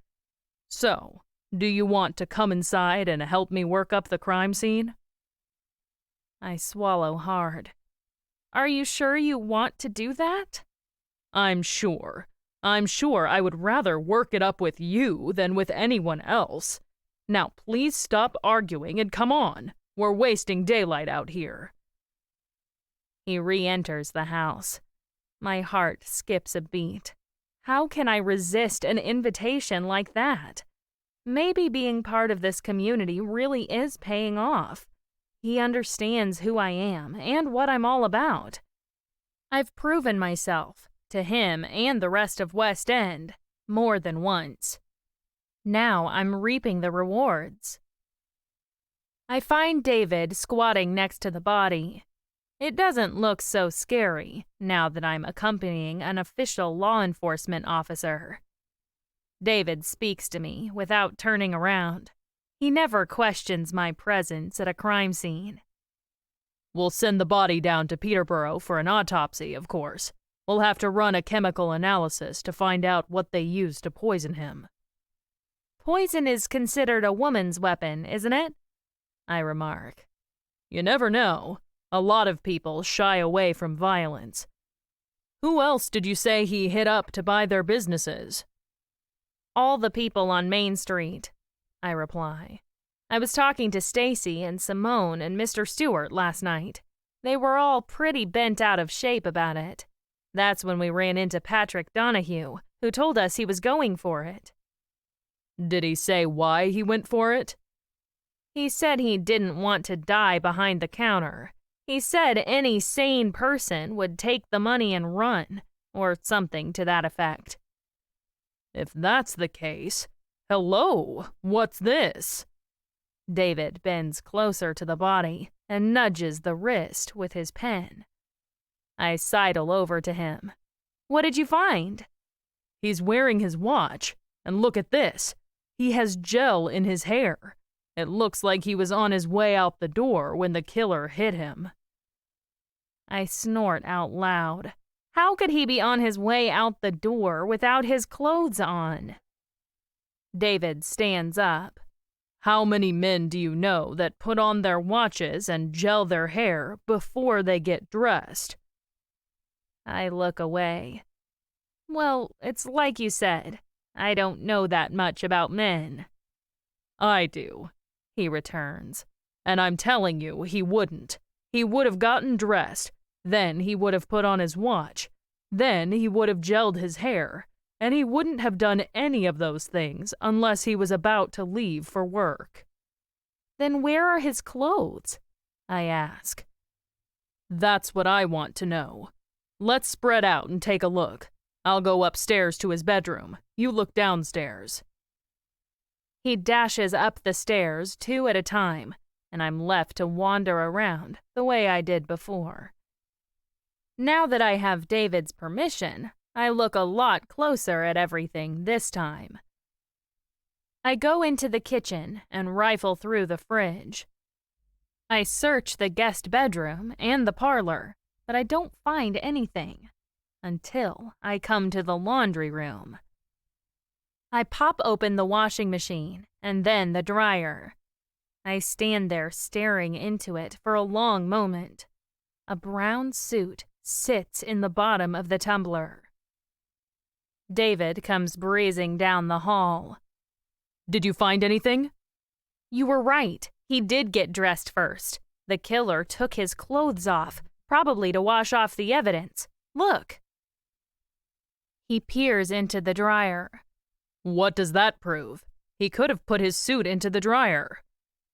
So, do you want to come inside and help me work up the crime scene? I swallow hard. Are you sure you want to do that? I'm sure. I'm sure I would rather work it up with you than with anyone else. Now please stop arguing and come on. We're wasting daylight out here. He re-enters the house. My heart skips a beat. How can I resist an invitation like that? Maybe being part of this community really is paying off. He understands who I am and what I'm all about. I've proven myself, to him and the rest of West End, more than once. Now I'm reaping the rewards. I find David squatting next to the body. It doesn't look so scary now that I'm accompanying an official law enforcement officer. David speaks to me without turning around. He never questions my presence at a crime scene. We'll send the body down to Peterborough for an autopsy, of course. We'll have to run a chemical analysis to find out what they used to poison him. Poison is considered a woman's weapon, isn't it? I remark. You never know. A lot of people shy away from violence. Who else did you say he hit up to buy their businesses? All the people on Main Street, I reply. I was talking to Stacy and Simone and Mr. Stewart last night. They were all pretty bent out of shape about it. That's when we ran into Patrick Donahue, who told us he was going for it. Did he say why he went for it? He said he didn't want to die behind the counter. He said any sane person would take the money and run, or something to that effect. If that's the case, hello, what's this? David bends closer to the body and nudges the wrist with his pen. I sidle over to him. What did you find? He's wearing his watch, and look at this. He has gel in his hair. It looks like he was on his way out the door when the killer hit him." I snort out loud. How could he be on his way out the door without his clothes on? David stands up. "How many men do you know that put on their watches and gel their hair before they get dressed?" I look away. Well, it's like you said. I don't know that much about men. "I do," he returns. "And I'm telling you, he wouldn't. He would have gotten dressed. Then he would have put on his watch. Then he would have gelled his hair. And he wouldn't have done any of those things unless he was about to leave for work." Then where are his clothes? I ask. "That's what I want to know. Let's spread out and take a look. I'll go upstairs to his bedroom. You look downstairs." He dashes up the stairs 2 at a time, and I'm left to wander around the way I did before. Now that I have David's permission, I look a lot closer at everything this time. I go into the kitchen and rifle through the fridge. I search the guest bedroom and the parlor, but I don't find anything until I come to the laundry room. I pop open the washing machine and then the dryer. I stand there staring into it for a long moment. A brown suit sits in the bottom of the tumbler. David comes breezing down the hall. "Did you find anything?" You were right. He did get dressed first. The killer took his clothes off, probably to wash off the evidence. Look. He peers into the dryer. "What does that prove? He could have put his suit into the dryer."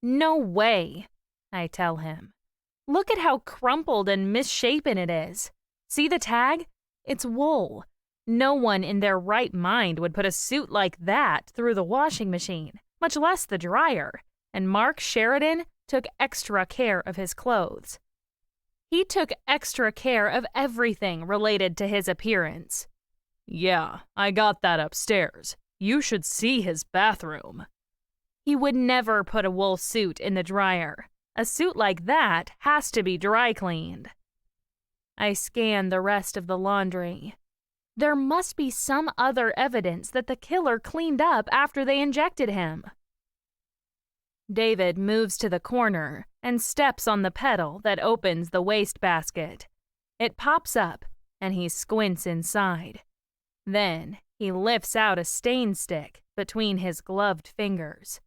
No way, I tell him. Look at how crumpled and misshapen it is. See the tag? It's wool. No one in their right mind would put a suit like that through the washing machine, much less the dryer. And Mark Sheridan took extra care of his clothes. He took extra care of everything related to his appearance. "Yeah, I got that upstairs. You should see his bathroom." He would never put a wool suit in the dryer. A suit like that has to be dry cleaned. I scan the rest of the laundry. There must be some other evidence that the killer cleaned up after they injected him. David moves to the corner and steps on the pedal that opens the wastebasket. It pops up, and he squints inside. Then he lifts out a stain stick between his gloved fingers.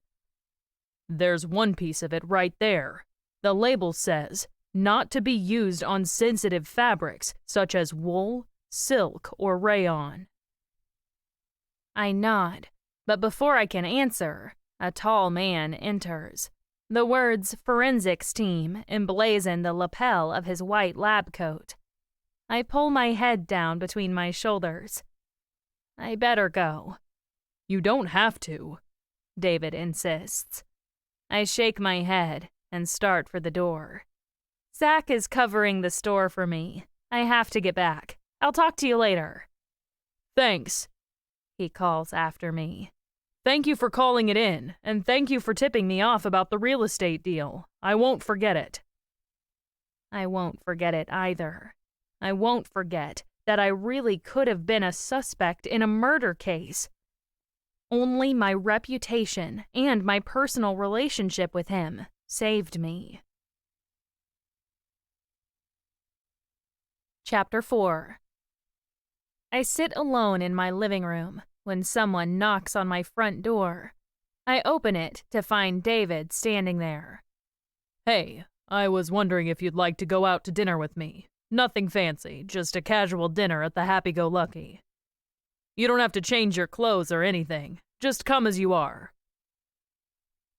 "There's one piece of it right there. The label says, 'Not to be used on sensitive fabrics such as wool, silk, or rayon.'" I nod, but before I can answer, a tall man enters. The words "Forensics Team" emblazon the lapel of his white lab coat. I pull my head down between my shoulders. I better go. "You don't have to," David insists. I shake my head and start for the door. Zach is covering the store for me. I have to get back. I'll talk to you later. "Thanks," he calls after me. "Thank you for calling it in, and thank you for tipping me off about the real estate deal. I won't forget it." I won't forget it either. I won't forget that I really could have been a suspect in a murder case. Only my reputation and my personal relationship with him saved me. Chapter 4. I sit alone in my living room when someone knocks on my front door. I open it to find David standing there. "Hey, I was wondering if you'd like to go out to dinner with me. Nothing fancy, just a casual dinner at the Happy-Go-Lucky. You don't have to change your clothes or anything. Just come as you are."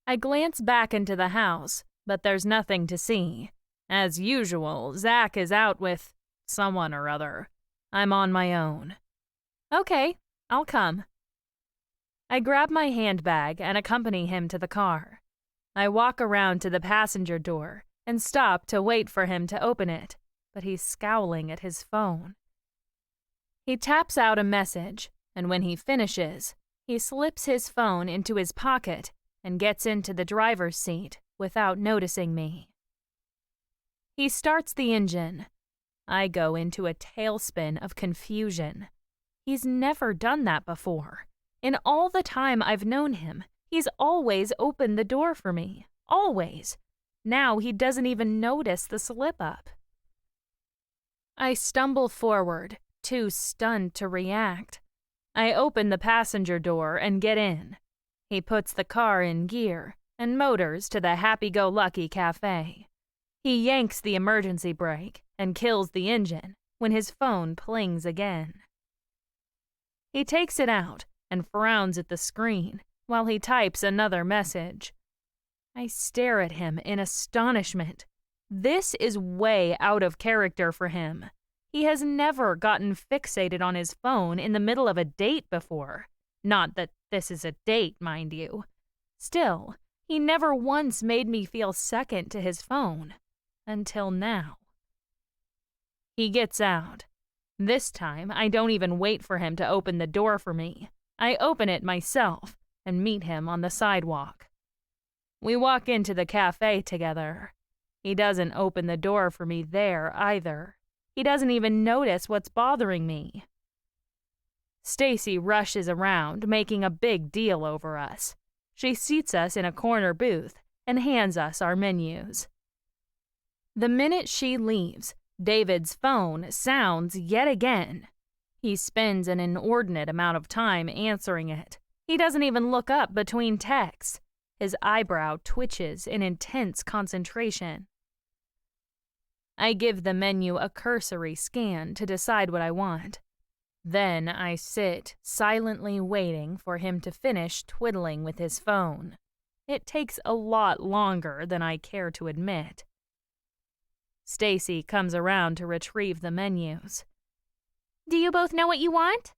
I glance back into the house, but there's nothing to see. As usual, Zach is out with someone or other. I'm on my own. Okay, I'll come. I grab my handbag and accompany him to the car. I walk around to the passenger door and stop to wait for him to open it, but he's scowling at his phone. He taps out a message, and when he finishes, he slips his phone into his pocket and gets into the driver's seat without noticing me. He starts the engine. I go into a tailspin of confusion. He's never done that before. In all the time I've known him, he's always opened the door for me. Always. Now he doesn't even notice the slip-up. I stumble forward, too stunned to react. I open the passenger door and get in. He puts the car in gear and motors to the happy-go-lucky cafe. He yanks the emergency brake and kills the engine when his phone plings again. He takes it out and frowns at the screen while he types another message. I stare at him in astonishment. This is way out of character for him. He has never gotten fixated on his phone in the middle of a date before. Not that this is a date, mind you. Still, he never once made me feel second to his phone. Until now. He gets out. This time, I don't even wait for him to open the door for me. I open it myself and meet him on the sidewalk. We walk into the cafe together. He doesn't open the door for me there either. He doesn't even notice what's bothering me. Stacy rushes around, making a big deal over us. She seats us in a corner booth and hands us our menus. The minute she leaves, David's phone sounds yet again. He spends an inordinate amount of time answering it. He doesn't even look up between texts. His eyebrow twitches in intense concentration. I give the menu a cursory scan to decide what I want. Then I sit, silently waiting for him to finish twiddling with his phone. It takes a lot longer than I care to admit. Stacy comes around to retrieve the menus. Do you both know what you want?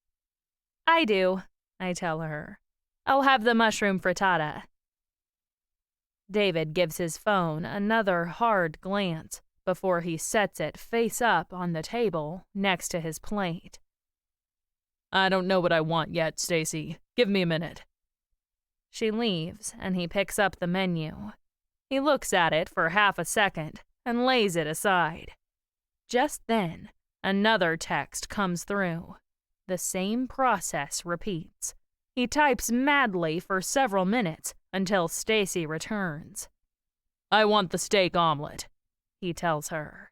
I do, I tell her. I'll have the mushroom frittata. David gives his phone another hard glance before he sets it face up on the table next to his plate. I don't know what I want yet, Stacy. Give me a minute. She leaves, and he picks up the menu. He looks at it for half a second and lays it aside. Just then, another text comes through. The same process repeats. He types madly for several minutes until Stacy returns. I want the steak omelet, he tells her.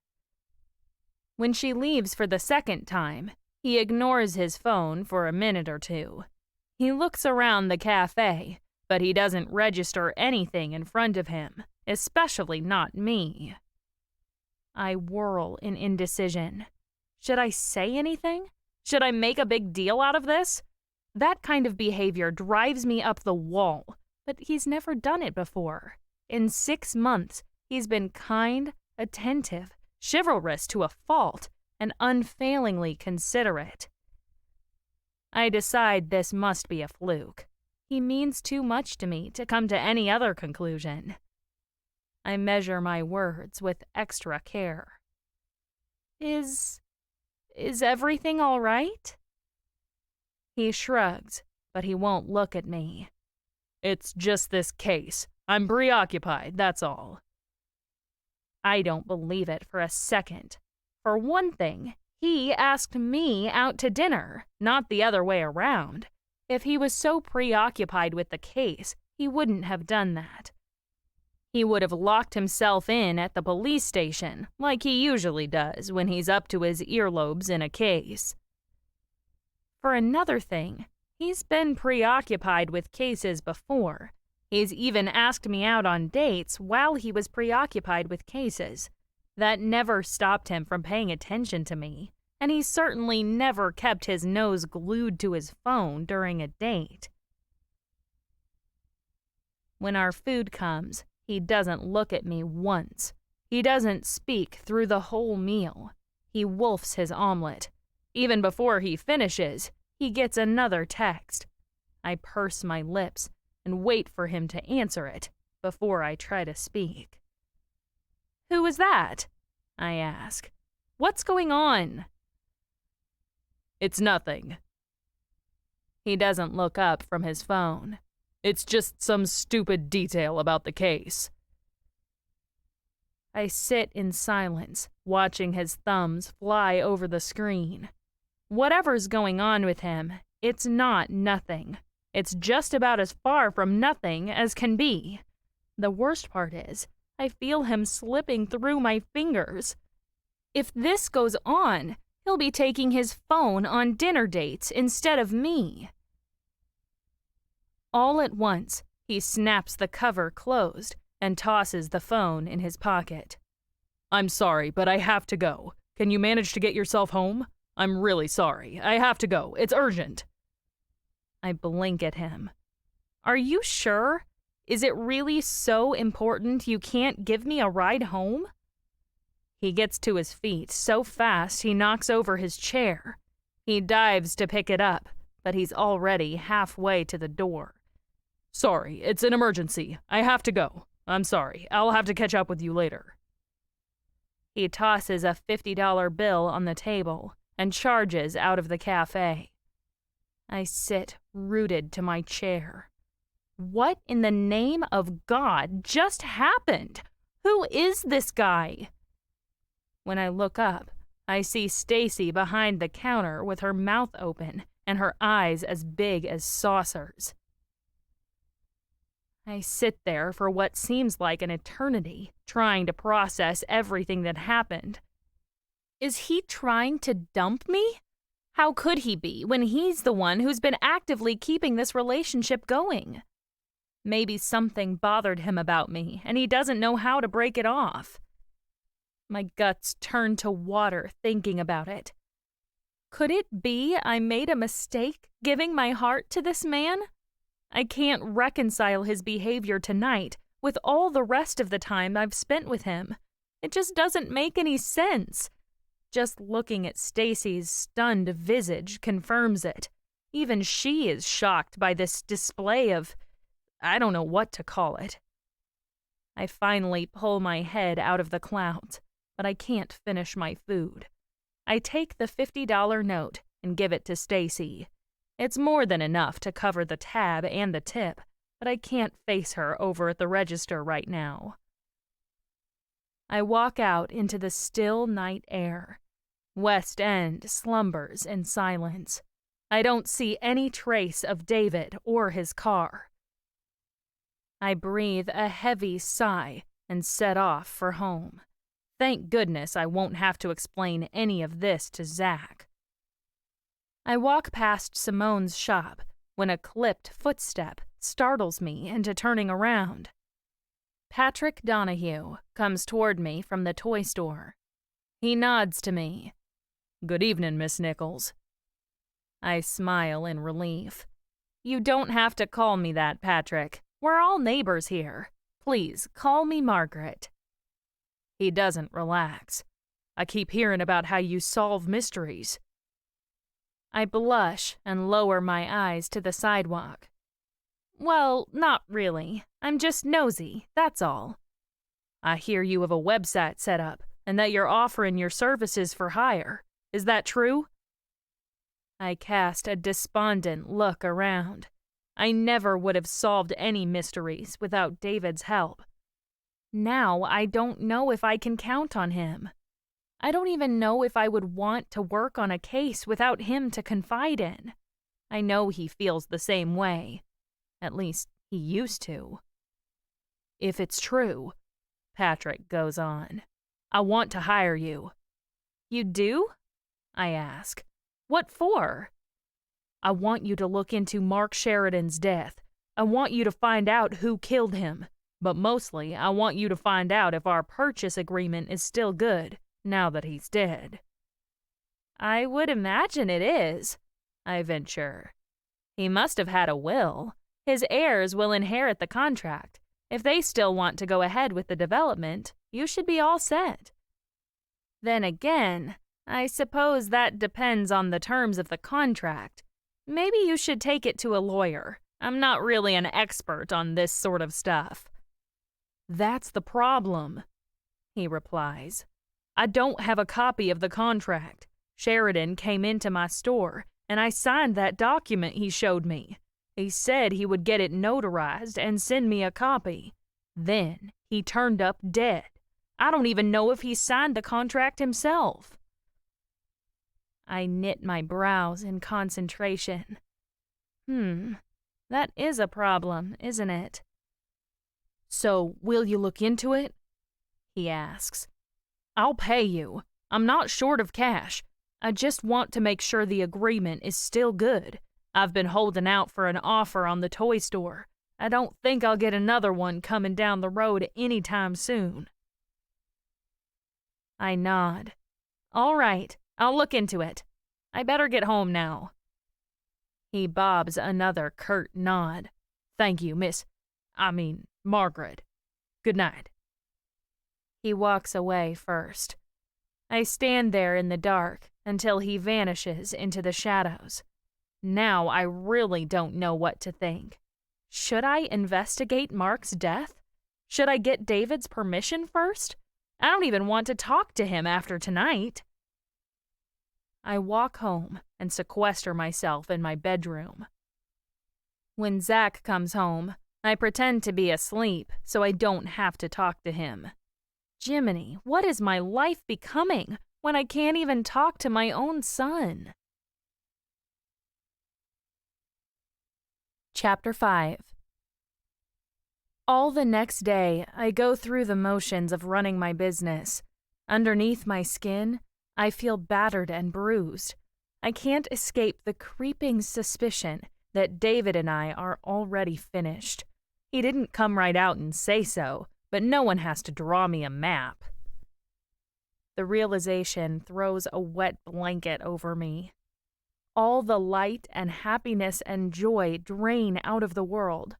When she leaves for the second time, he ignores his phone for a minute or two. He looks around the cafe, but he doesn't register anything in front of him, especially not me. I whirl in indecision. Should I say anything? Should I make a big deal out of this? That kind of behavior drives me up the wall, but he's never done it before. In 6 months, he's been kind, attentive, chivalrous to a fault, and unfailingly considerate. I decide this must be a fluke. He means too much to me to come to any other conclusion. I measure my words with extra care. Is everything all right? He shrugs, but he won't look at me. It's just this case. I'm preoccupied, that's all. I don't believe it for a second. For one thing, he asked me out to dinner, not the other way around. If he was so preoccupied with the case, he wouldn't have done that. He would have locked himself in at the police station, like he usually does when he's up to his earlobes in a case. For another thing, he's been preoccupied with cases before. He's even asked me out on dates while he was preoccupied with cases. That never stopped him from paying attention to me, and he certainly never kept his nose glued to his phone during a date. When our food comes, he doesn't look at me once. He doesn't speak through the whole meal. He wolfs his omelet. Even before he finishes, he gets another text. I purse my lips and wait for him to answer it before I try to speak. Who was that? I ask. What's going on? It's nothing. He doesn't look up from his phone. It's just some stupid detail about the case. I sit in silence, watching his thumbs fly over the screen. Whatever's going on with him, it's not nothing. It's just about as far from nothing as can be. The worst part is, I feel him slipping through my fingers. If this goes on, he'll be taking his phone on dinner dates instead of me. All at once, he snaps the cover closed and tosses the phone in his pocket. I'm sorry, but I have to go. Can you manage to get yourself home? I'm really sorry. I have to go. It's urgent. I blink at him. Are you sure? Is it really so important you can't give me a ride home? He gets to his feet so fast he knocks over his chair. He dives to pick it up, but he's already halfway to the door. Sorry, it's an emergency. I have to go. I'm sorry. I'll have to catch up with you later. He tosses a $50 bill on the table and charges out of the cafe. I sit rooted to my chair. What in the name of God just happened? Who is this guy? When I look up, I see Stacy behind the counter with her mouth open and her eyes as big as saucers. I sit there for what seems like an eternity, trying to process everything that happened. Is he trying to dump me? How could he be when he's the one who's been actively keeping this relationship going? Maybe something bothered him about me, and he doesn't know how to break it off. My guts turn to water thinking about it. Could it be I made a mistake giving my heart to this man? I can't reconcile his behavior tonight with all the rest of the time I've spent with him. It just doesn't make any sense. Just looking at Stacy's stunned visage confirms it. Even she is shocked by this display of, I don't know what to call it. I finally pull my head out of the clouds, but I can't finish my food. I take the $50 note and give it to Stacy. It's more than enough to cover the tab and the tip, but I can't face her over at the register right now. I walk out into the still night air. West End slumbers in silence. I don't see any trace of David or his car. I breathe a heavy sigh and set off for home. Thank goodness I won't have to explain any of this to Zach. I walk past Simone's shop when a clipped footstep startles me into turning around. Patrick Donahue comes toward me from the toy store. He nods to me. Good evening, Miss Nichols. I smile in relief. You don't have to call me that, Patrick. We're all neighbors here. Please, call me Margaret. He doesn't relax. I keep hearing about how you solve mysteries. I blush and lower my eyes to the sidewalk. Well, not really. I'm just nosy, that's all. I hear you have a website set up and that you're offering your services for hire. Is that true? I cast a despondent look around. I never would have solved any mysteries without David's help. Now I don't know if I can count on him. I don't even know if I would want to work on a case without him to confide in. I know he feels the same way. At least he used to. If it's true, Patrick goes on, I want to hire you. You do? I ask. What for? I want you to look into Mark Sheridan's death. I want you to find out who killed him. But mostly, I want you to find out if our purchase agreement is still good, now that he's dead. I would imagine it is, I venture. He must have had a will. His heirs will inherit the contract. If they still want to go ahead with the development, you should be all set. Then again, I suppose that depends on the terms of the contract. Maybe you should take it to a lawyer. I'm not really an expert on this sort of stuff. That's the problem, he replies. I don't have a copy of the contract. Sheridan came into my store, and I signed that document he showed me. He said he would get it notarized and send me a copy. Then he turned up dead. I don't even know if he signed the contract himself." I knit my brows in concentration. That is a problem, isn't it? "So, will you look into it?" he asks. "I'll pay you. I'm not short of cash. I just want to make sure the agreement is still good. I've been holding out for an offer on the toy store. I don't think I'll get another one coming down the road anytime soon." I nod. "All right, I'll look into it. I better get home now." He bobs another curt nod. "Thank you, Margaret. Good night." He walks away first. I stand there in the dark until he vanishes into the shadows. Now I really don't know what to think. Should I investigate Mark's death? Should I get David's permission first? I don't even want to talk to him after tonight. I walk home and sequester myself in my bedroom. When Zach comes home, I pretend to be asleep so I don't have to talk to him. Jiminy, what is my life becoming when I can't even talk to my own son? Chapter 5. All the next day, I go through the motions of running my business. Underneath my skin, I feel battered and bruised. I can't escape the creeping suspicion that David and I are already finished. He didn't come right out and say so, but no one has to draw me a map. The realization throws a wet blanket over me. All the light and happiness and joy drain out of the world.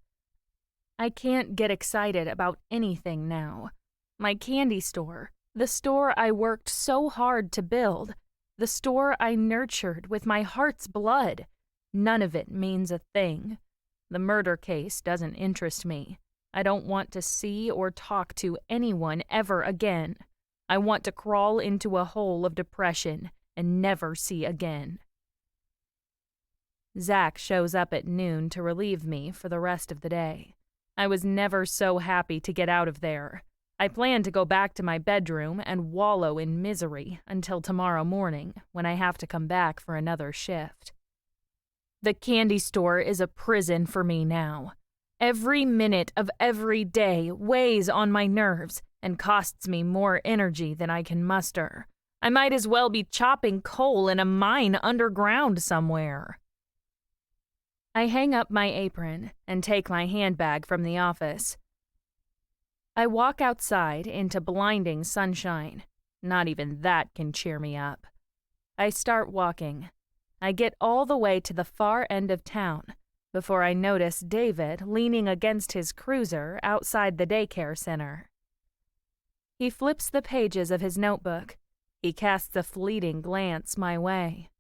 I can't get excited about anything now. My candy store, the store I worked so hard to build, the store I nurtured with my heart's blood, none of it means a thing. The murder case doesn't interest me. I don't want to see or talk to anyone ever again. I want to crawl into a hole of depression and never see again. Zach shows up at noon to relieve me for the rest of the day. I was never so happy to get out of there. I plan to go back to my bedroom and wallow in misery until tomorrow morning when I have to come back for another shift. The candy store is a prison for me now. Every minute of every day weighs on my nerves and costs me more energy than I can muster. I might as well be chopping coal in a mine underground somewhere. I hang up my apron and take my handbag from the office. I walk outside into blinding sunshine. Not even that can cheer me up. I start walking. I get all the way to the far end of town before I notice David leaning against his cruiser outside the daycare center. He flips the pages of his notebook. He casts a fleeting glance my way.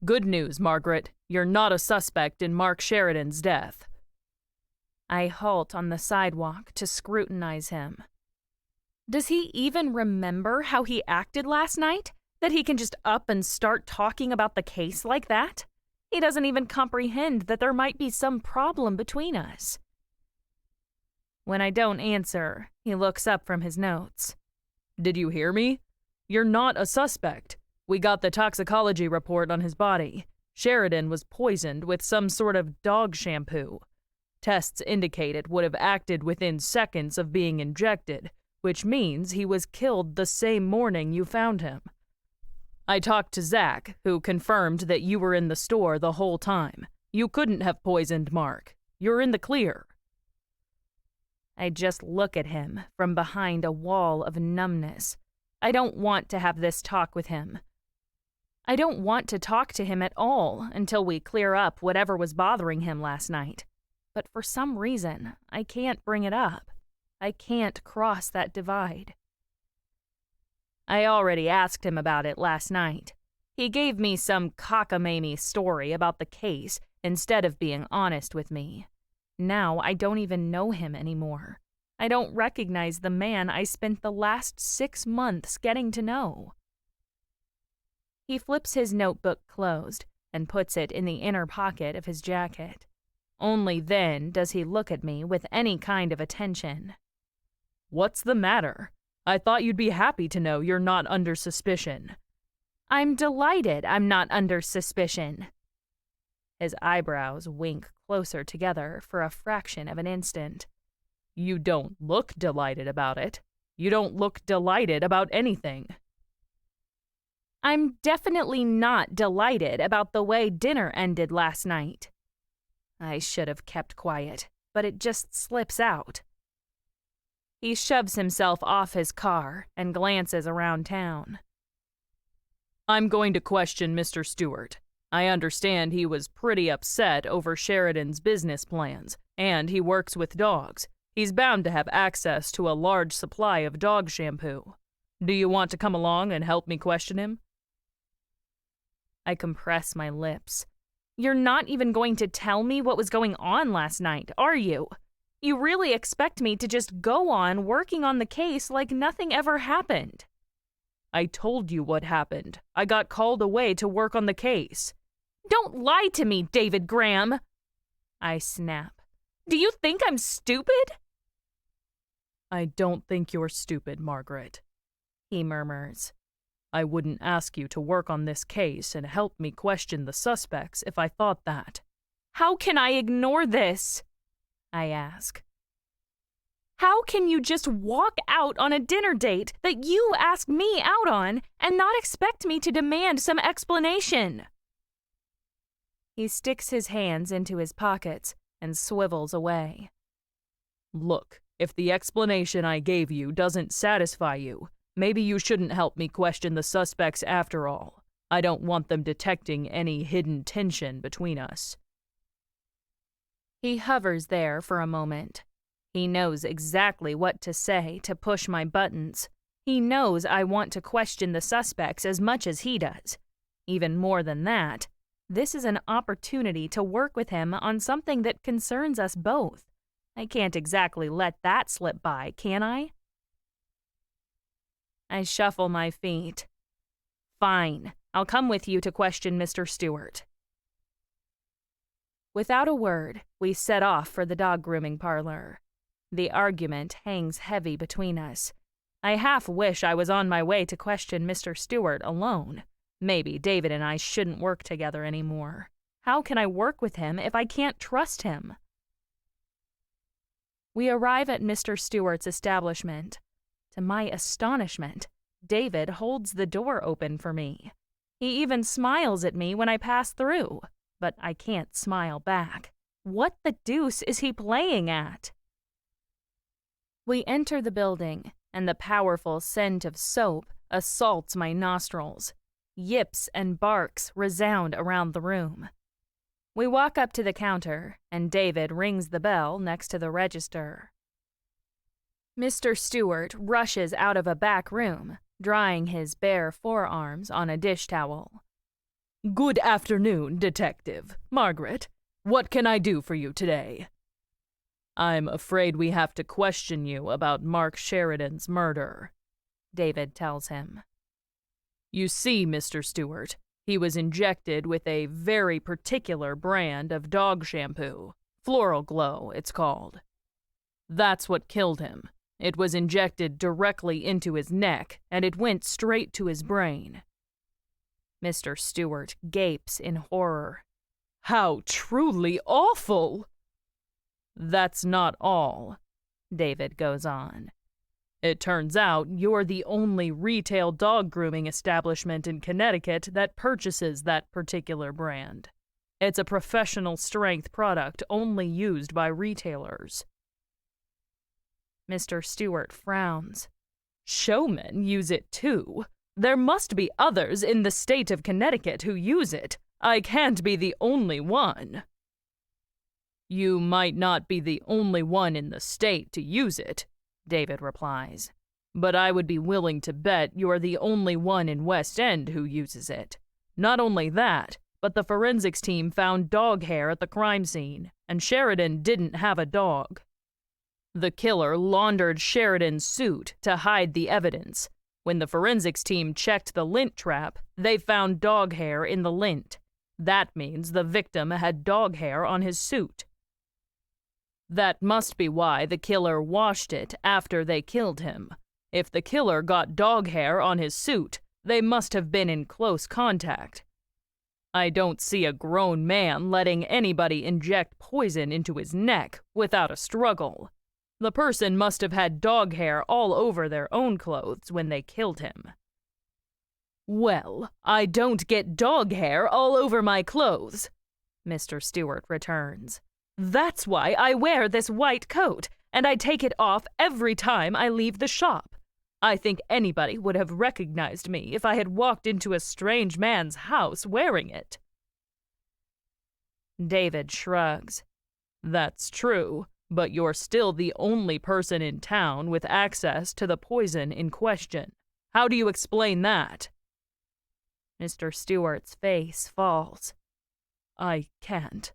"Good news, Margaret. You're not a suspect in Mark Sheridan's death." I halt on the sidewalk to scrutinize him. Does he even remember how he acted last night? That he can just up and start talking about the case like that? He doesn't even comprehend that there might be some problem between us. When I don't answer, he looks up from his notes. "Did you hear me? You're not a suspect. We got the toxicology report on his body. Sheridan was poisoned with some sort of dog shampoo. Tests indicate it would have acted within seconds of being injected, which means he was killed the same morning you found him. I talked to Zach, who confirmed that you were in the store the whole time. You couldn't have poisoned Mark. You're in the clear." I just look at him from behind a wall of numbness. I don't want to have this talk with him. I don't want to talk to him at all until we clear up whatever was bothering him last night. But for some reason, I can't bring it up. I can't cross that divide. I already asked him about it last night. He gave me some cockamamie story about the case instead of being honest with me. Now I don't even know him anymore. I don't recognize the man I spent the last 6 months getting to know. He flips his notebook closed and puts it in the inner pocket of his jacket. Only then does he look at me with any kind of attention. "What's the matter? I thought you'd be happy to know you're not under suspicion." "I'm delighted I'm not under suspicion." His eyebrows wink closer together for a fraction of an instant. "You don't look delighted about it. You don't look delighted about anything." "I'm definitely not delighted about the way dinner ended last night." I should have kept quiet, but it just slips out. He shoves himself off his car and glances around town. "I'm going to question Mr. Stewart. I understand he was pretty upset over Sheridan's business plans, and he works with dogs. He's bound to have access to a large supply of dog shampoo. Do you want to come along and help me question him?" I compress my lips. You're not even going to tell me what was going on last night, are you? You really expect me to just go on working on the case like nothing ever happened? "I told you what happened. I got called away to work on the case." "Don't lie to me, David Graham!" I snap. "Do you think I'm stupid?" "I don't think you're stupid, Margaret," he murmurs. "I wouldn't ask you to work on this case and help me question the suspects if I thought that." "How can I ignore this?" I ask. "How can you just walk out on a dinner date that you asked me out on and not expect me to demand some explanation?" He sticks his hands into his pockets and swivels away. "Look, if the explanation I gave you doesn't satisfy you, maybe you shouldn't help me question the suspects after all. I don't want them detecting any hidden tension between us." He hovers there for a moment. He knows exactly what to say to push my buttons. He knows I want to question the suspects as much as he does. Even more than that, this is an opportunity to work with him on something that concerns us both. I can't exactly let that slip by, can I? I shuffle my feet. "Fine, I'll come with you to question Mr. Stewart." Without a word, we set off for the dog grooming parlor. The argument hangs heavy between us. I half wish I was on my way to question Mr. Stewart alone. Maybe David and I shouldn't work together anymore. How can I work with him if I can't trust him? We arrive at Mr. Stewart's establishment. To my astonishment, David holds the door open for me. He even smiles at me when I pass through, but I can't smile back. What the deuce is he playing at? We enter the building, and the powerful scent of soap assaults my nostrils. Yips and barks resound around the room. We walk up to the counter, and David rings the bell next to the register. Mr. Stewart rushes out of a back room, drying his bare forearms on a dish towel. "Good afternoon, Detective. Margaret, what can I do for you today?" "I'm afraid we have to question you about Mark Sheridan's murder," David tells him. "You see, Mr. Stewart, he was injected with a very particular brand of dog shampoo. Floral Glow, it's called. That's what killed him. It was injected directly into his neck, and it went straight to his brain." Mr. Stewart gapes in horror. "How truly awful!" "That's not all," David goes on. "It turns out you're the only retail dog grooming establishment in Connecticut that purchases that particular brand. It's a professional strength product only used by retailers." Mr. Stewart frowns. "Showmen use it too. There must be others in the state of Connecticut who use it. I can't be the only one." "You might not be the only one in the state to use it," David replies, "but I would be willing to bet you're the only one in West End who uses it. Not only that, but the forensics team found dog hair at the crime scene, and Sheridan didn't have a dog. The killer laundered Sheridan's suit to hide the evidence. When the forensics team checked the lint trap, they found dog hair in the lint. That means the victim had dog hair on his suit. That must be why the killer washed it after they killed him. If the killer got dog hair on his suit, they must have been in close contact. I don't see a grown man letting anybody inject poison into his neck without a struggle. The person must have had dog hair all over their own clothes when they killed him. Well, I don't get dog hair all over my clothes, Mr. Stewart returns. That's why I wear this white coat, and I take it off every time I leave the shop. I think anybody would have recognized me if I had walked into a strange man's house wearing it. David shrugs. That's true, but you're still the only person in town with access to the poison in question. How do you explain that? Mr. Stewart's face falls. I can't.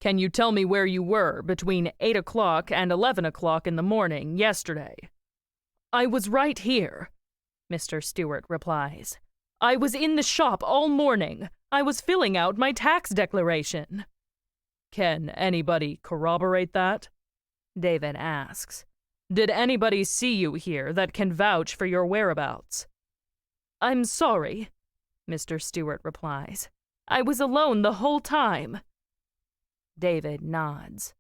Can you tell me where you were between 8 o'clock and 11 o'clock in the morning yesterday? I was right here, Mr. Stewart replies. I was in the shop all morning. I was filling out my tax declaration. Can anybody corroborate that? David asks. Did anybody see you here that can vouch for your whereabouts? I'm sorry, Mr. Stewart replies. I was alone the whole time. David nods.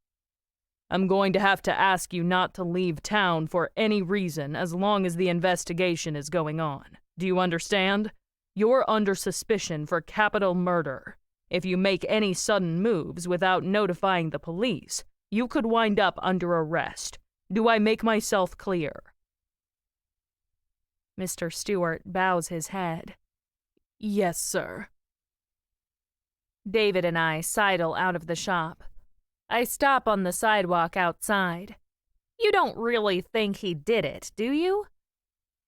I'm going to have to ask you not to leave town for any reason as long as the investigation is going on. Do you understand? You're under suspicion for capital murder. If you make any sudden moves without notifying the police, you could wind up under arrest. Do I make myself clear? Mr. Stewart bows his head. Yes, sir. David and I sidle out of the shop. I stop on the sidewalk outside. You don't really think he did it, do you?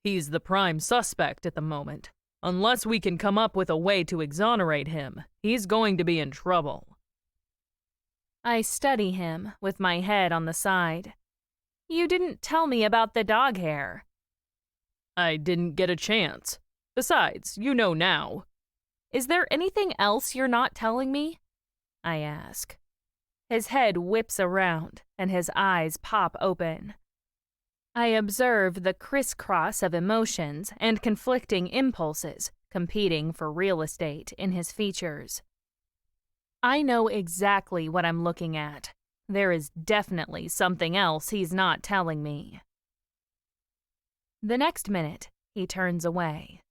He's the prime suspect at the moment. Unless we can come up with a way to exonerate him, he's going to be in trouble. I study him, with my head on the side. You didn't tell me about the dog hair. I didn't get a chance. Besides, you know now. Is there anything else you're not telling me? I ask. His head whips around, and his eyes pop open. I observe the crisscross of emotions and conflicting impulses competing for real estate in his features. I know exactly what I'm looking at. There is definitely something else he's not telling me. The next minute, he turns away.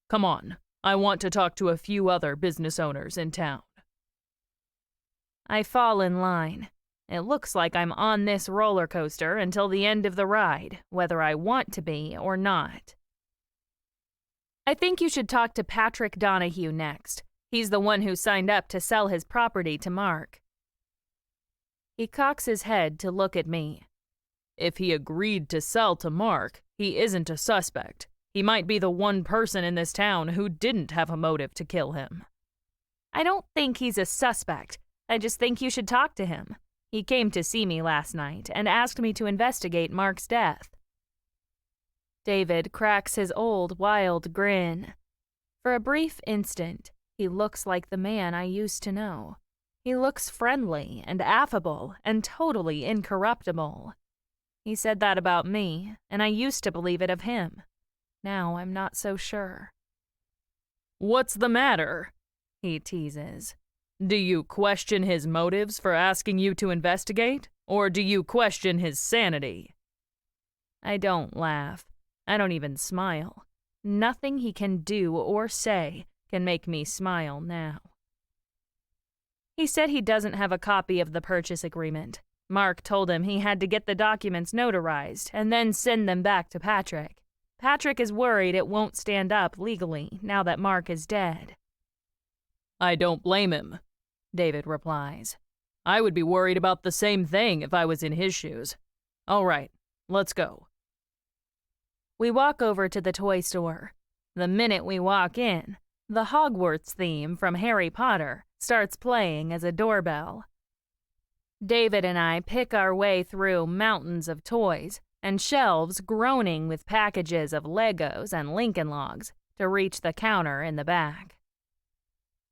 Come on, I want to talk to a few other business owners in town. I fall in line. It looks like I'm on this roller coaster until the end of the ride, whether I want to be or not. I think you should talk to Patrick Donahue next. He's the one who signed up to sell his property to Mark. He cocks his head to look at me. If he agreed to sell to Mark, he isn't a suspect. He might be the one person in this town who didn't have a motive to kill him. I don't think he's a suspect. I just think you should talk to him. He came to see me last night and asked me to investigate Mark's death. David cracks his old, wild grin. For a brief instant, he looks like the man I used to know. He looks friendly and affable and totally incorruptible. He said that about me, and I used to believe it of him. Now I'm not so sure. What's the matter? He teases. Do you question his motives for asking you to investigate, or do you question his sanity? I don't laugh. I don't even smile. Nothing he can do or say can make me smile now. He said he doesn't have a copy of the purchase agreement. Mark told him he had to get the documents notarized and then send them back to Patrick. Patrick is worried it won't stand up legally now that Mark is dead. I don't blame him, David replies. I would be worried about the same thing if I was in his shoes. All right, let's go. We walk over to the toy store. The minute we walk in, the Hogwarts theme from Harry Potter starts playing as a doorbell. David and I pick our way through mountains of toys and shelves groaning with packages of Legos and Lincoln Logs to reach the counter in the back.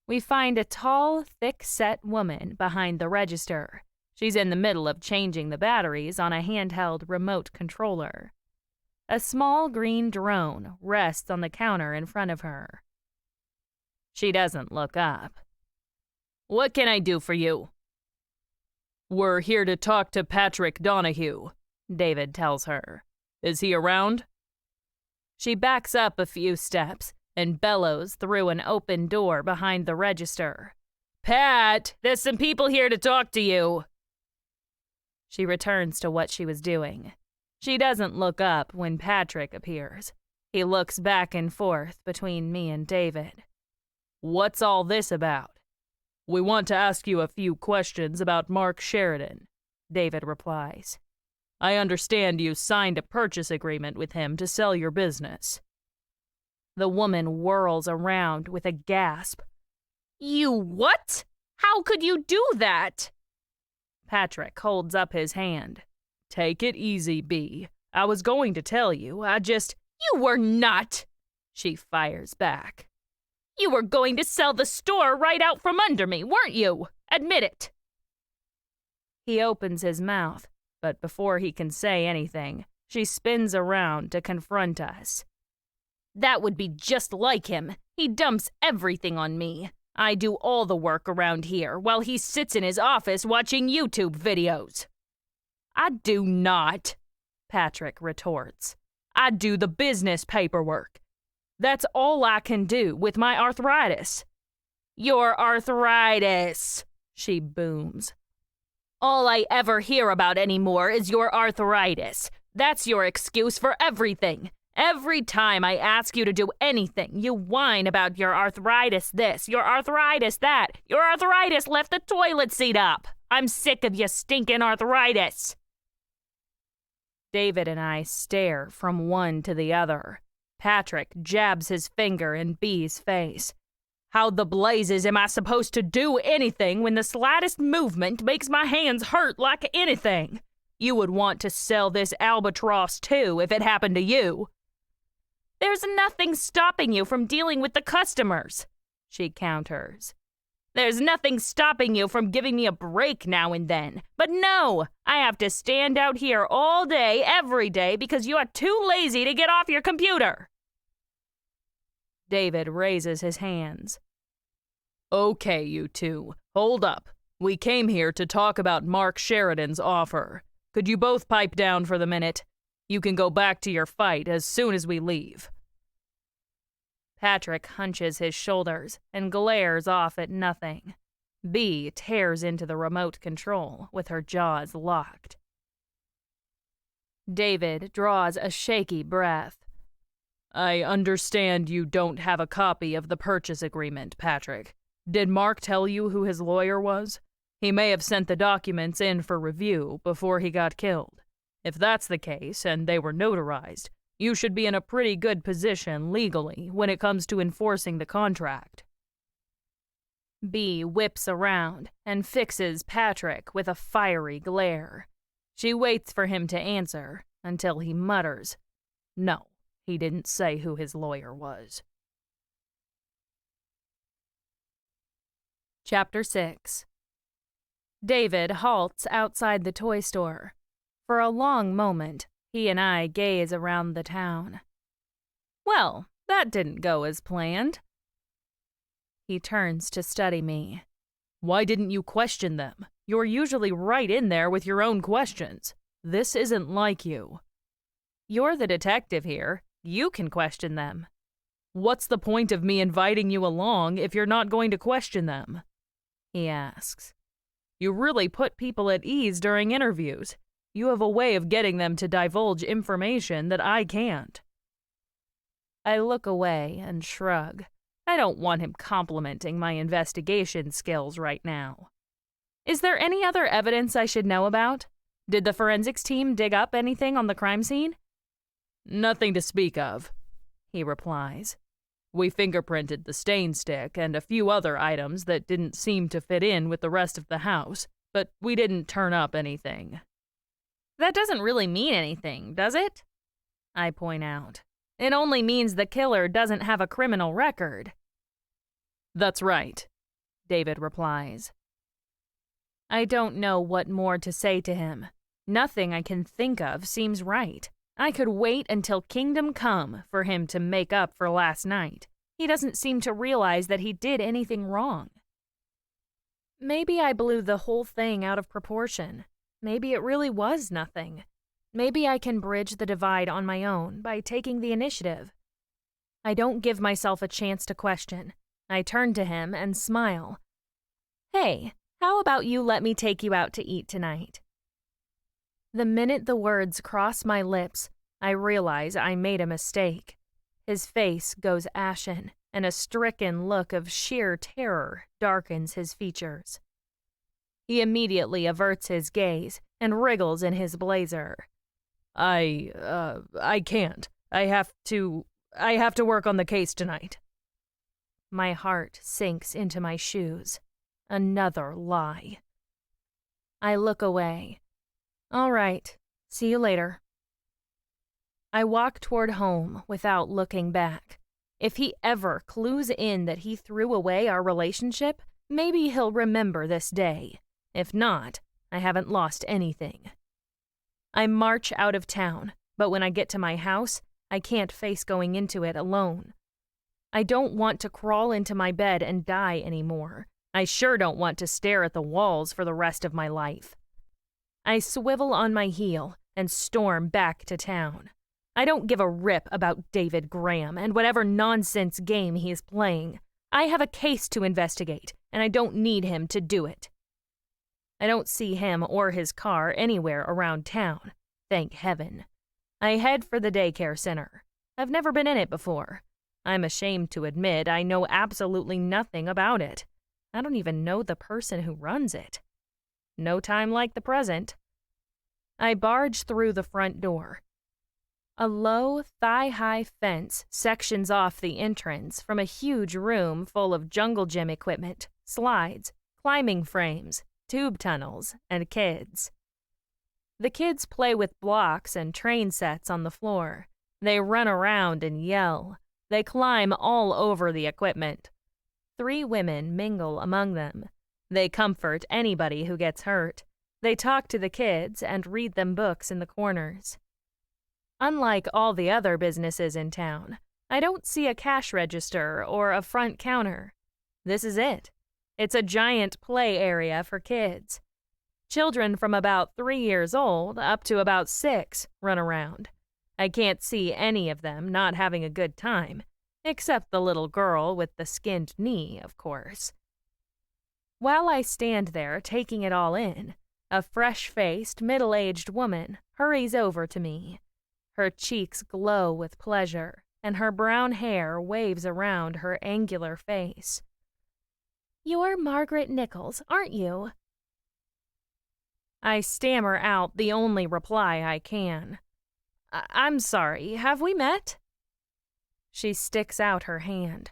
We find a tall, thick-set woman behind the register. She's in the middle of changing the batteries on a handheld remote controller. A small green drone rests on the counter in front of her. She doesn't look up. "What can I do for you?" "We're here to talk to Patrick Donahue," David tells her. "Is he around?" She backs up a few steps and bellows through an open door behind the register. "Pat, there's some people here to talk to you." She returns to what she was doing. She doesn't look up when Patrick appears. He looks back and forth between me and David. "What's all this about?" "We want to ask you a few questions about Mark Sheridan," David replies. "I understand you signed a purchase agreement with him to sell your business." The woman whirls around with a gasp. "You what? How could you do that?" Patrick holds up his hand. "Take it easy, B. I was going to tell you, You were not!" She fires back. "You were going to sell the store right out from under me, weren't you? Admit it." He opens his mouth, but before he can say anything, she spins around to confront us. "That would be just like him. He dumps everything on me. I do all the work around here while he sits in his office watching YouTube videos." "I do not," Patrick retorts. "I do the business paperwork. That's all I can do with my arthritis." "Your arthritis," she booms. "All I ever hear about anymore is your arthritis. That's your excuse for everything. Every time I ask you to do anything, you whine about your arthritis this, your arthritis that. Your arthritis left the toilet seat up. I'm sick of your stinking arthritis." David and I stare from one to the other. Patrick jabs his finger in B's face. "How the blazes am I supposed to do anything when the slightest movement makes my hands hurt like anything? You would want to sell this albatross too if it happened to you." "There's nothing stopping you from dealing with the customers," she counters. "There's nothing stopping you from giving me a break now and then. But no, I have to stand out here all day, every day, because you are too lazy to get off your computer." David raises his hands. "Okay, you two, hold up. We came here to talk about Mark Sheridan's offer. Could you both pipe down for the minute? You can go back to your fight as soon as we leave." Patrick hunches his shoulders and glares off at nothing. B tears into the remote control with her jaws locked. David draws a shaky breath. "I understand you don't have a copy of the purchase agreement, Patrick. Did Mark tell you who his lawyer was? He may have sent the documents in for review before he got killed. If that's the case, and they were notarized, you should be in a pretty good position legally when it comes to enforcing the contract." B whips around and fixes Patrick with a fiery glare. She waits for him to answer until he mutters, "No, he didn't say who his lawyer was." Chapter 6. David halts outside the toy store. For a long moment, he and I gaze around the town. "Well, that didn't go as planned." He turns to study me. "Why didn't you question them? You're usually right in there with your own questions. This isn't like you." "You're the detective here. You can question them." "What's the point of me inviting you along if you're not going to question them?" he asks. "You really put people at ease during interviews. You have a way of getting them to divulge information that I can't." I look away and shrug. I don't want him complimenting my investigation skills right now. "Is there any other evidence I should know about? Did the forensics team dig up anything on the crime scene?" "Nothing to speak of," he replies. "We fingerprinted the stain stick and a few other items that didn't seem to fit in with the rest of the house, but we didn't turn up anything." "That doesn't really mean anything, does it?" I point out. "It only means the killer doesn't have a criminal record." "That's right. David replies. I don't know what more to say to him. Nothing I can think of seems right. I could wait until Kingdom Come for him to make up for last night. He doesn't seem to realize that he did anything wrong. Maybe I blew the whole thing out of proportion. Maybe it really was nothing. Maybe I can bridge the divide on my own by taking the initiative. I don't give myself a chance to question. I turn to him and smile. Hey, how about you let me take you out to eat tonight? The minute the words cross my lips, I realize I made a mistake. His face goes ashen, and a stricken look of sheer terror darkens his features. He immediately averts his gaze and wriggles in his blazer. I can't. I have to work on the case tonight. My heart sinks into my shoes. Another lie. I look away. All right. See you later. I walk toward home without looking back. If he ever clues in that he threw away our relationship, maybe he'll remember this day. If not, I haven't lost anything. I march out of town, but when I get to my house, I can't face going into it alone. I don't want to crawl into my bed and die anymore. I sure don't want to stare at the walls for the rest of my life. I swivel on my heel and storm back to town. I don't give a rip about David Graham and whatever nonsense game he is playing. I have a case to investigate, and I don't need him to do it. I don't see him or his car anywhere around town. Thank heaven. I head for the daycare center. I've never been in it before. I'm ashamed to admit I know absolutely nothing about it. I don't even know the person who runs it. No time like the present. I barge through the front door. A low, thigh-high fence sections off the entrance from a huge room full of jungle gym equipment, slides, climbing frames, tube tunnels, and kids. The kids play with blocks and train sets on the floor. They run around and yell. They climb all over the equipment. 3 women mingle among them. They comfort anybody who gets hurt. They talk to the kids and read them books in the corners. Unlike all the other businesses in town, I don't see a cash register or a front counter. This is it. It's a giant play area for kids. Children from about 3 years old up to about 6 run around. I can't see any of them not having a good time, except the little girl with the skinned knee, of course. While I stand there taking it all in, a fresh-faced, middle-aged woman hurries over to me. Her cheeks glow with pleasure, and her brown hair waves around her angular face. You're Margaret Nichols, aren't you? I stammer out the only reply I can. I'm sorry, have we met? She sticks out her hand.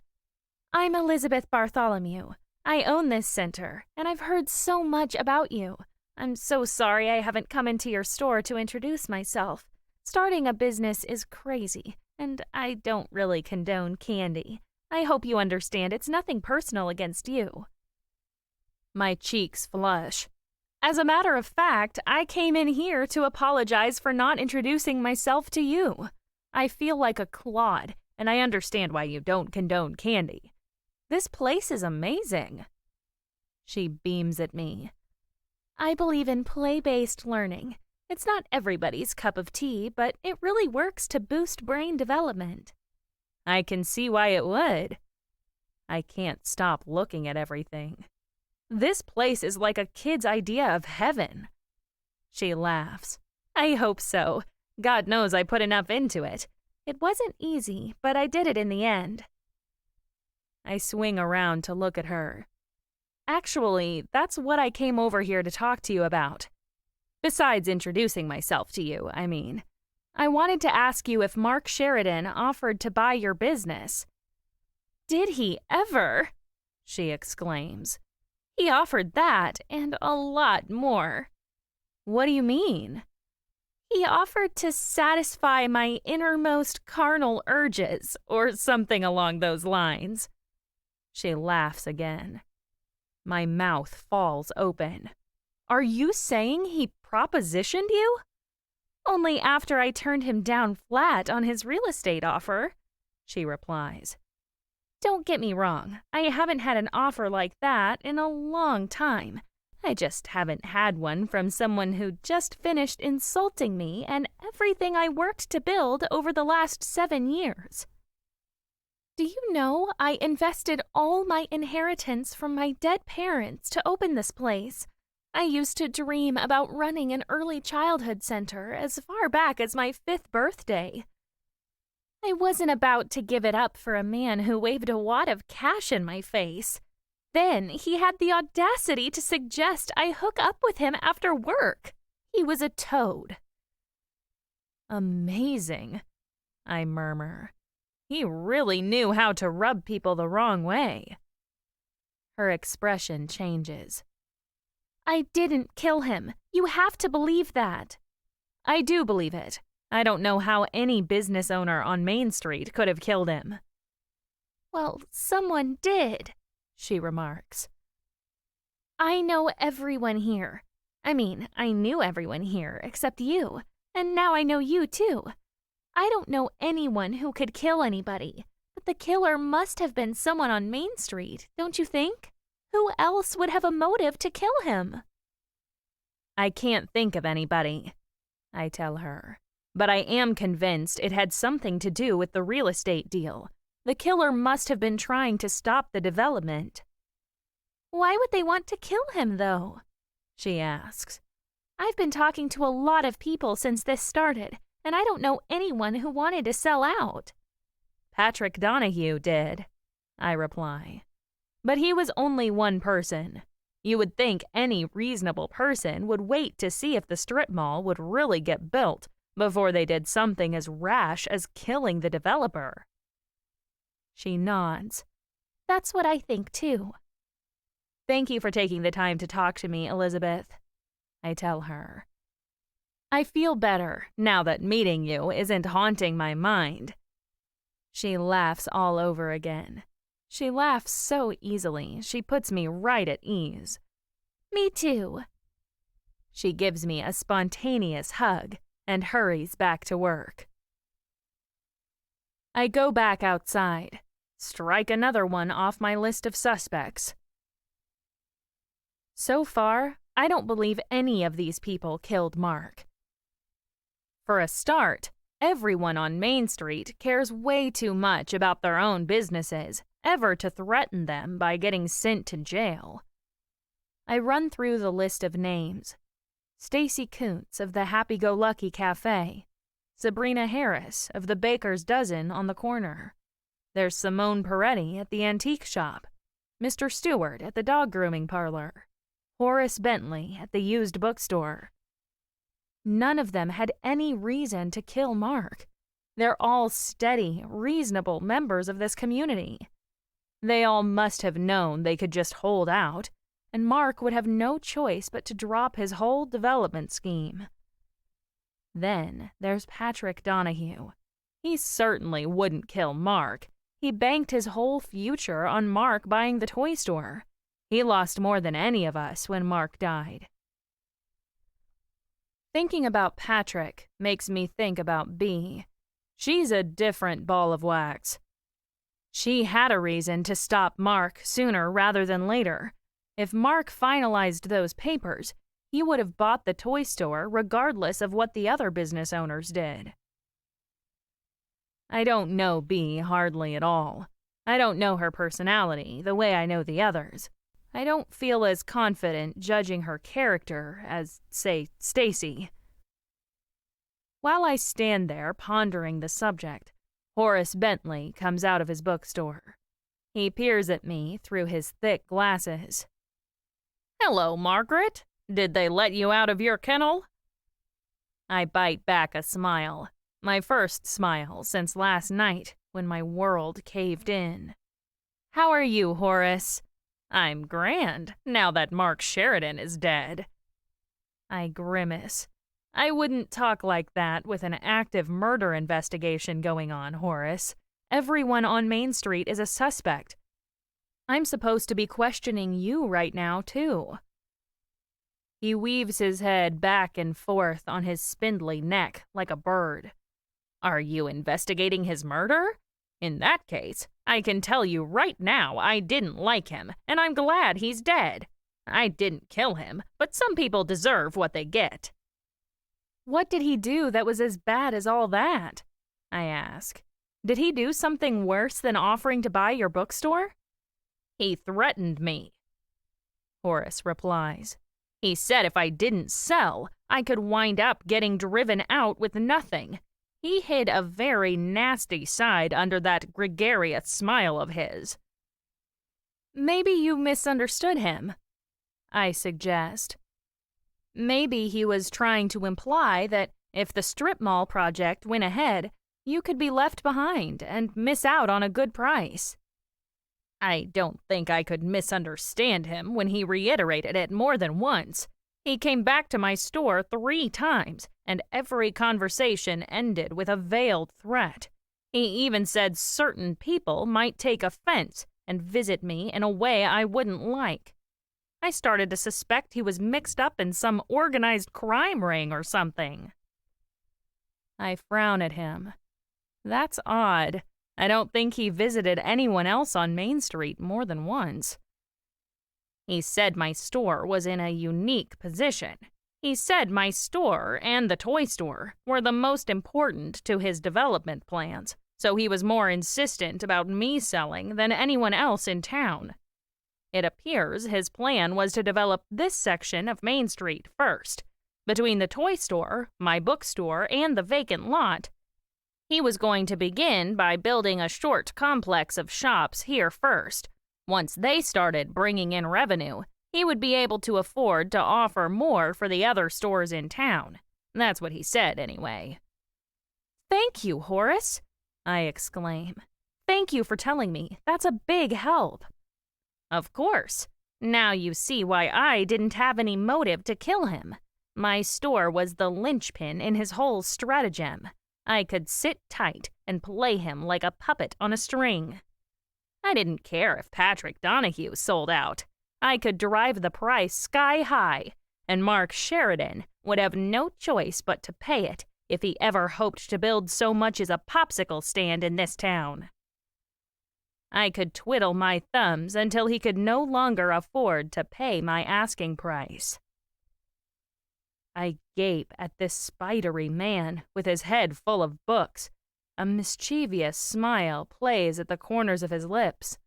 I'm Elizabeth Bartholomew. I own this center, and I've heard so much about you. I'm so sorry I haven't come into your store to introduce myself. Starting a business is crazy, and I don't really condone candy. I hope you understand it's nothing personal against you. My cheeks flush. As a matter of fact, I came in here to apologize for not introducing myself to you. I feel like a clod, and I understand why you don't condone candy. This place is amazing. She beams at me. I believe in play-based learning. It's not everybody's cup of tea, but it really works to boost brain development. I can see why it would. I can't stop looking at everything. This place is like a kid's idea of heaven. She laughs. I hope so. God knows I put enough into it. It wasn't easy, but I did it in the end. I swing around to look at her. Actually, that's what I came over here to talk to you about. Besides introducing myself to you, I mean. I wanted to ask you if Mark Sheridan offered to buy your business. Did he ever? She exclaims. He offered that and a lot more. What do you mean? He offered to satisfy my innermost carnal urges, or something along those lines. She laughs again. My mouth falls open. Are you saying he propositioned you? Only after I turned him down flat on his real estate offer, she replies. Don't get me wrong, I haven't had an offer like that in a long time. I just haven't had one from someone who just finished insulting me and everything I worked to build over the last 7 years. Do you know I invested all my inheritance from my dead parents to open this place? I used to dream about running an early childhood center as far back as my 5th birthday. I wasn't about to give it up for a man who waved a wad of cash in my face. Then he had the audacity to suggest I hook up with him after work. He was a toad. Amazing, I murmur. He really knew how to rub people the wrong way. Her expression changes. I didn't kill him. You have to believe that. I do believe it. I don't know how any business owner on Main Street could have killed him. Well, someone did, she remarks. I know everyone here. I knew everyone here except you, and now I know you too. I don't know anyone who could kill anybody, but the killer must have been someone on Main Street, don't you think? Who else would have a motive to kill him? I can't think of anybody, I tell her. But I am convinced it had something to do with the real estate deal. The killer must have been trying to stop the development. Why would they want to kill him, though? She asks. I've been talking to a lot of people since this started, and I don't know anyone who wanted to sell out. Patrick Donahue did, I reply. But he was only one person. You would think any reasonable person would wait to see if the strip mall would really get built before they did something as rash as killing the developer. She nods. That's what I think, too. Thank you for taking the time to talk to me, Elizabeth, I tell her. I feel better now that meeting you isn't haunting my mind. She laughs all over again. She laughs so easily, she puts me right at ease. Me too. She gives me a spontaneous hug and hurries back to work. I go back outside, strike another one off my list of suspects. So far, I don't believe any of these people killed Mark. For a start, everyone on Main Street cares way too much about their own businesses ever to threaten them by getting sent to jail. I run through the list of names. Stacy Kuntz of the Happy-Go-Lucky Cafe. Sabrina Harris of the Baker's Dozen on the corner. There's Simone Peretti at the antique shop. Mr. Stewart at the dog grooming parlor. Horace Bentley at the used bookstore. None of them had any reason to kill Mark. They're all steady, reasonable members of this community. They all must have known they could just hold out, and Mark would have no choice but to drop his whole development scheme. Then there's Patrick Donahue. He certainly wouldn't kill Mark. He banked his whole future on Mark buying the toy store. He lost more than any of us when Mark died. Thinking about Patrick makes me think about Bea. She's a different ball of wax. She had a reason to stop Mark sooner rather than later. If Mark finalized those papers, he would have bought the toy store regardless of what the other business owners did. I don't know Bea hardly at all. I don't know her personality the way I know the others. I don't feel as confident judging her character as, say, Stacy. While I stand there pondering the subject, Horace Bentley comes out of his bookstore. He peers at me through his thick glasses. "Hello, Margaret. Did they let you out of your kennel?" I bite back a smile, my first smile since last night when my world caved in. "How are you, Horace?" "I'm grand, now that Mark Sheridan is dead." I grimace. I wouldn't talk like that with an active murder investigation going on, Horace. Everyone on Main Street is a suspect. I'm supposed to be questioning you right now, too. He weaves his head back and forth on his spindly neck like a bird. Are you investigating his murder? In that case, I can tell you right now I didn't like him, and I'm glad he's dead. I didn't kill him, but some people deserve what they get. What did he do that was as bad as all that? I ask. Did he do something worse than offering to buy your bookstore? He threatened me, Horace replies. He said if I didn't sell, I could wind up getting driven out with nothing. He hid a very nasty side under that gregarious smile of his. Maybe you misunderstood him, I suggest. Maybe he was trying to imply that if the strip mall project went ahead, you could be left behind and miss out on a good price. I don't think I could misunderstand him when he reiterated it more than once. He came back to my store 3 times, and every conversation ended with a veiled threat. He even said certain people might take offense and visit me in a way I wouldn't like. I started to suspect he was mixed up in some organized crime ring or something. I frown at him. That's odd. I don't think he visited anyone else on Main Street more than once. He said my store was in a unique position. He said my store and the toy store were the most important to his development plans, so he was more insistent about me selling than anyone else in town. It appears his plan was to develop this section of Main Street first, between the toy store, my bookstore, and the vacant lot. He was going to begin by building a short complex of shops here first. Once they started bringing in revenue, he would be able to afford to offer more for the other stores in town. That's what he said, anyway. Thank you, Horace, I exclaim. Thank you for telling me. That's a big help. Of course. Now you see why I didn't have any motive to kill him. My store was the linchpin in his whole stratagem. I could sit tight and play him like a puppet on a string. I didn't care if Patrick Donahue sold out. I could drive the price sky high, and Mark Sheridan would have no choice but to pay it if he ever hoped to build so much as a popsicle stand in this town. I could twiddle my thumbs until he could no longer afford to pay my asking price. I gape at this spidery man with his head full of books. A mischievous smile plays at the corners of his lips.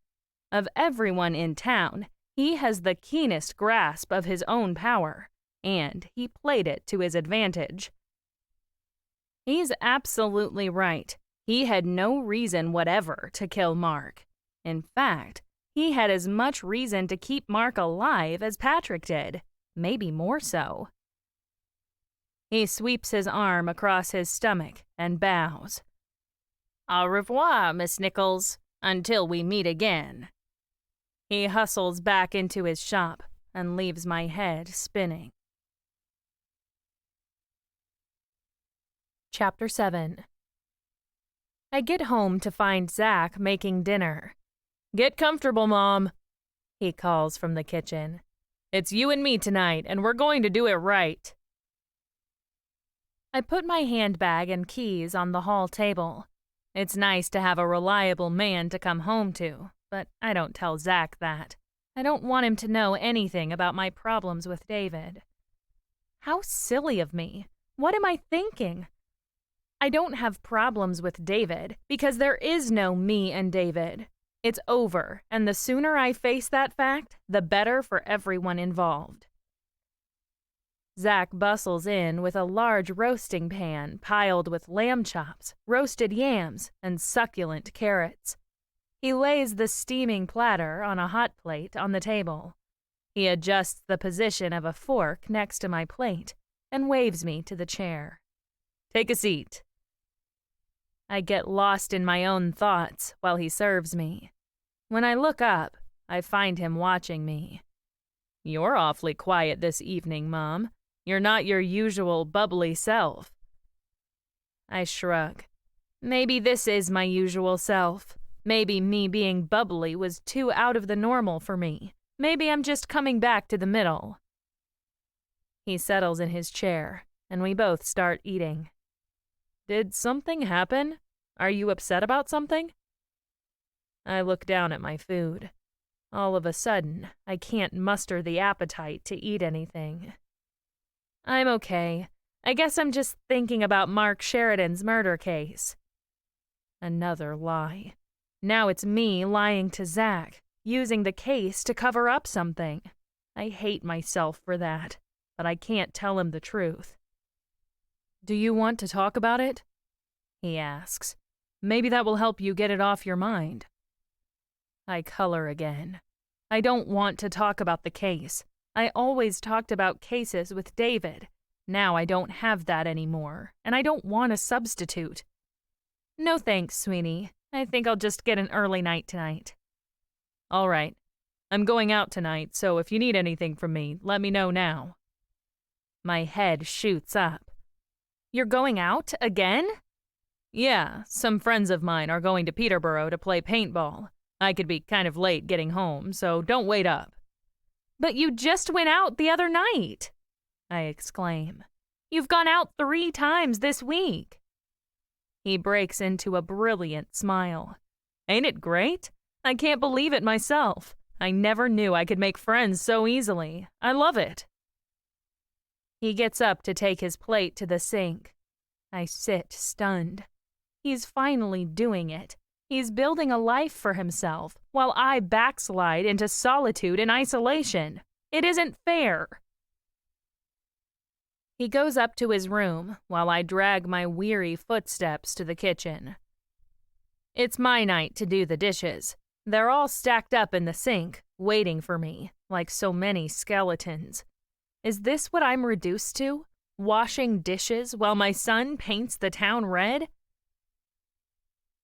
Of everyone in town, he has the keenest grasp of his own power, and he played it to his advantage. He's absolutely right. He had no reason whatever to kill Mark. In fact, he had as much reason to keep Mark alive as Patrick did, maybe more so. He sweeps his arm across his stomach and bows. Au revoir, Miss Nichols, until we meet again. He hustles back into his shop and leaves my head spinning. Chapter 7. I get home to find Zach making dinner. "Get comfortable, Mom," he calls from the kitchen. "It's you and me tonight, and we're going to do it right." I put my handbag and keys on the hall table. It's nice to have a reliable man to come home to, but I don't tell Zach that. I don't want him to know anything about my problems with David. How silly of me. What am I thinking? I don't have problems with David because there is no me and David. It's over, and the sooner I face that fact, the better for everyone involved. Zach bustles in with a large roasting pan piled with lamb chops, roasted yams, and succulent carrots. He lays the steaming platter on a hot plate on the table. He adjusts the position of a fork next to my plate and waves me to the chair. "Take a seat." I get lost in my own thoughts while he serves me. When I look up, I find him watching me. "You're awfully quiet this evening, Mom. You're not your usual bubbly self." I shrug. Maybe this is my usual self. Maybe me being bubbly was too out of the normal for me. Maybe I'm just coming back to the middle. He settles in his chair, and we both start eating. Did something happen? Are you upset about something? I look down at my food. All of a sudden, I can't muster the appetite to eat anything. I'm okay. I guess I'm just thinking about Mark Sheridan's murder case. Another lie. Now it's me lying to Zach, using the case to cover up something. I hate myself for that, but I can't tell him the truth. Do you want to talk about it? He asks. Maybe that will help you get it off your mind. I color again. I don't want to talk about the case. I always talked about cases with David. Now I don't have that anymore, and I don't want a substitute. No thanks, sweetie. I think I'll just get an early night tonight. All right. I'm going out tonight, so if you need anything from me, let me know now. My head shoots up. You're going out again? Yeah, some friends of mine are going to Peterborough to play paintball. I could be kind of late getting home, so don't wait up. But you just went out the other night, I exclaim. You've gone out 3 times this week. He breaks into a brilliant smile. Ain't it great? I can't believe it myself. I never knew I could make friends so easily. I love it. He gets up to take his plate to the sink. I sit stunned. He's finally doing it. He's building a life for himself, while I backslide into solitude and isolation. It isn't fair. He goes up to his room, while I drag my weary footsteps to the kitchen. It's my night to do the dishes. They're all stacked up in the sink, waiting for me, like so many skeletons. Is this what I'm reduced to? Washing dishes while my son paints the town red?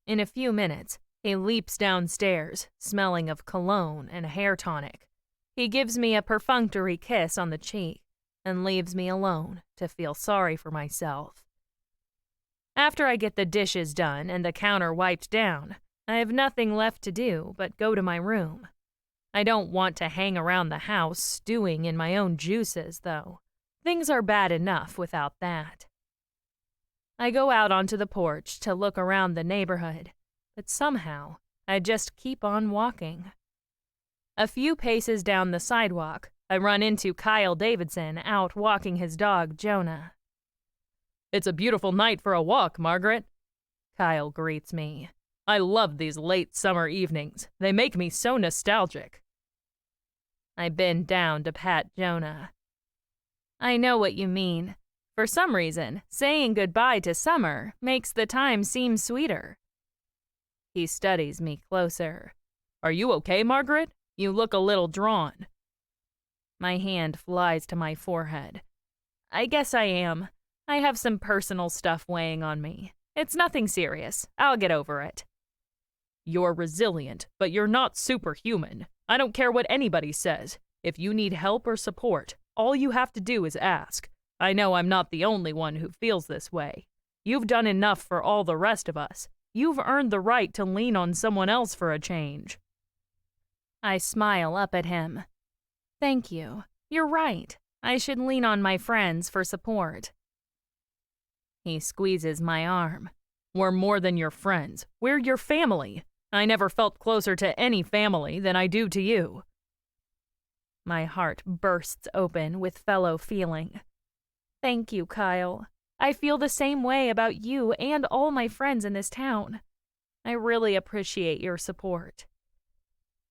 In a few minutes, he leaps downstairs, smelling of cologne and hair tonic. He gives me a perfunctory kiss on the cheek and leaves me alone to feel sorry for myself. After I get the dishes done and the counter wiped down, I have nothing left to do but go to my room. I don't want to hang around the house stewing in my own juices, though. Things are bad enough without that. I go out onto the porch to look around the neighborhood, but somehow I just keep on walking. A few paces down the sidewalk, I run into Kyle Davidson out walking his dog, Jonah. It's a beautiful night for a walk, Margaret. Kyle greets me. I love these late summer evenings. They make me so nostalgic. I bend down to pat Jonah. I know what you mean. For some reason, saying goodbye to summer makes the time seem sweeter. He studies me closer. Are you okay, Margaret? You look a little drawn. My hand flies to my forehead. I guess I am. I have some personal stuff weighing on me. It's nothing serious. I'll get over it. You're resilient, but you're not superhuman. I don't care what anybody says. If you need help or support, all you have to do is ask. I know I'm not the only one who feels this way. You've done enough for all the rest of us. You've earned the right to lean on someone else for a change. I smile up at him. Thank you. You're right. I should lean on my friends for support. He squeezes my arm. We're more than your friends. We're your family. I never felt closer to any family than I do to you. My heart bursts open with fellow feeling. Thank you, Kyle. I feel the same way about you and all my friends in this town. I really appreciate your support.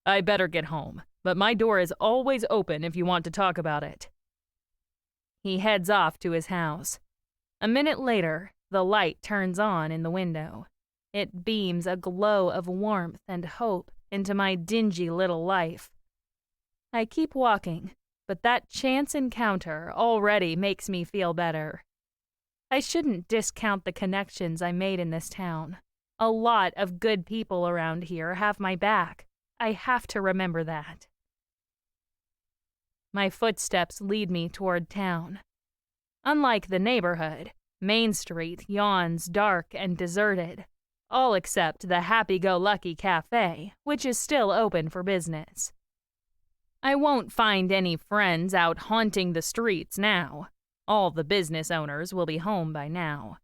I better get home, but my door is always open if you want to talk about it. He heads off to his house. A minute later, the light turns on in the window. It beams a glow of warmth and hope into my dingy little life. I keep walking, but that chance encounter already makes me feel better. I shouldn't discount the connections I made in this town. A lot of good people around here have my back. I have to remember that. My footsteps lead me toward town. Unlike the neighborhood, Main Street yawns dark and deserted. all except the happy-go-lucky cafe, which is still open for business. I won't find any friends out haunting the streets now. All the business owners will be home by now.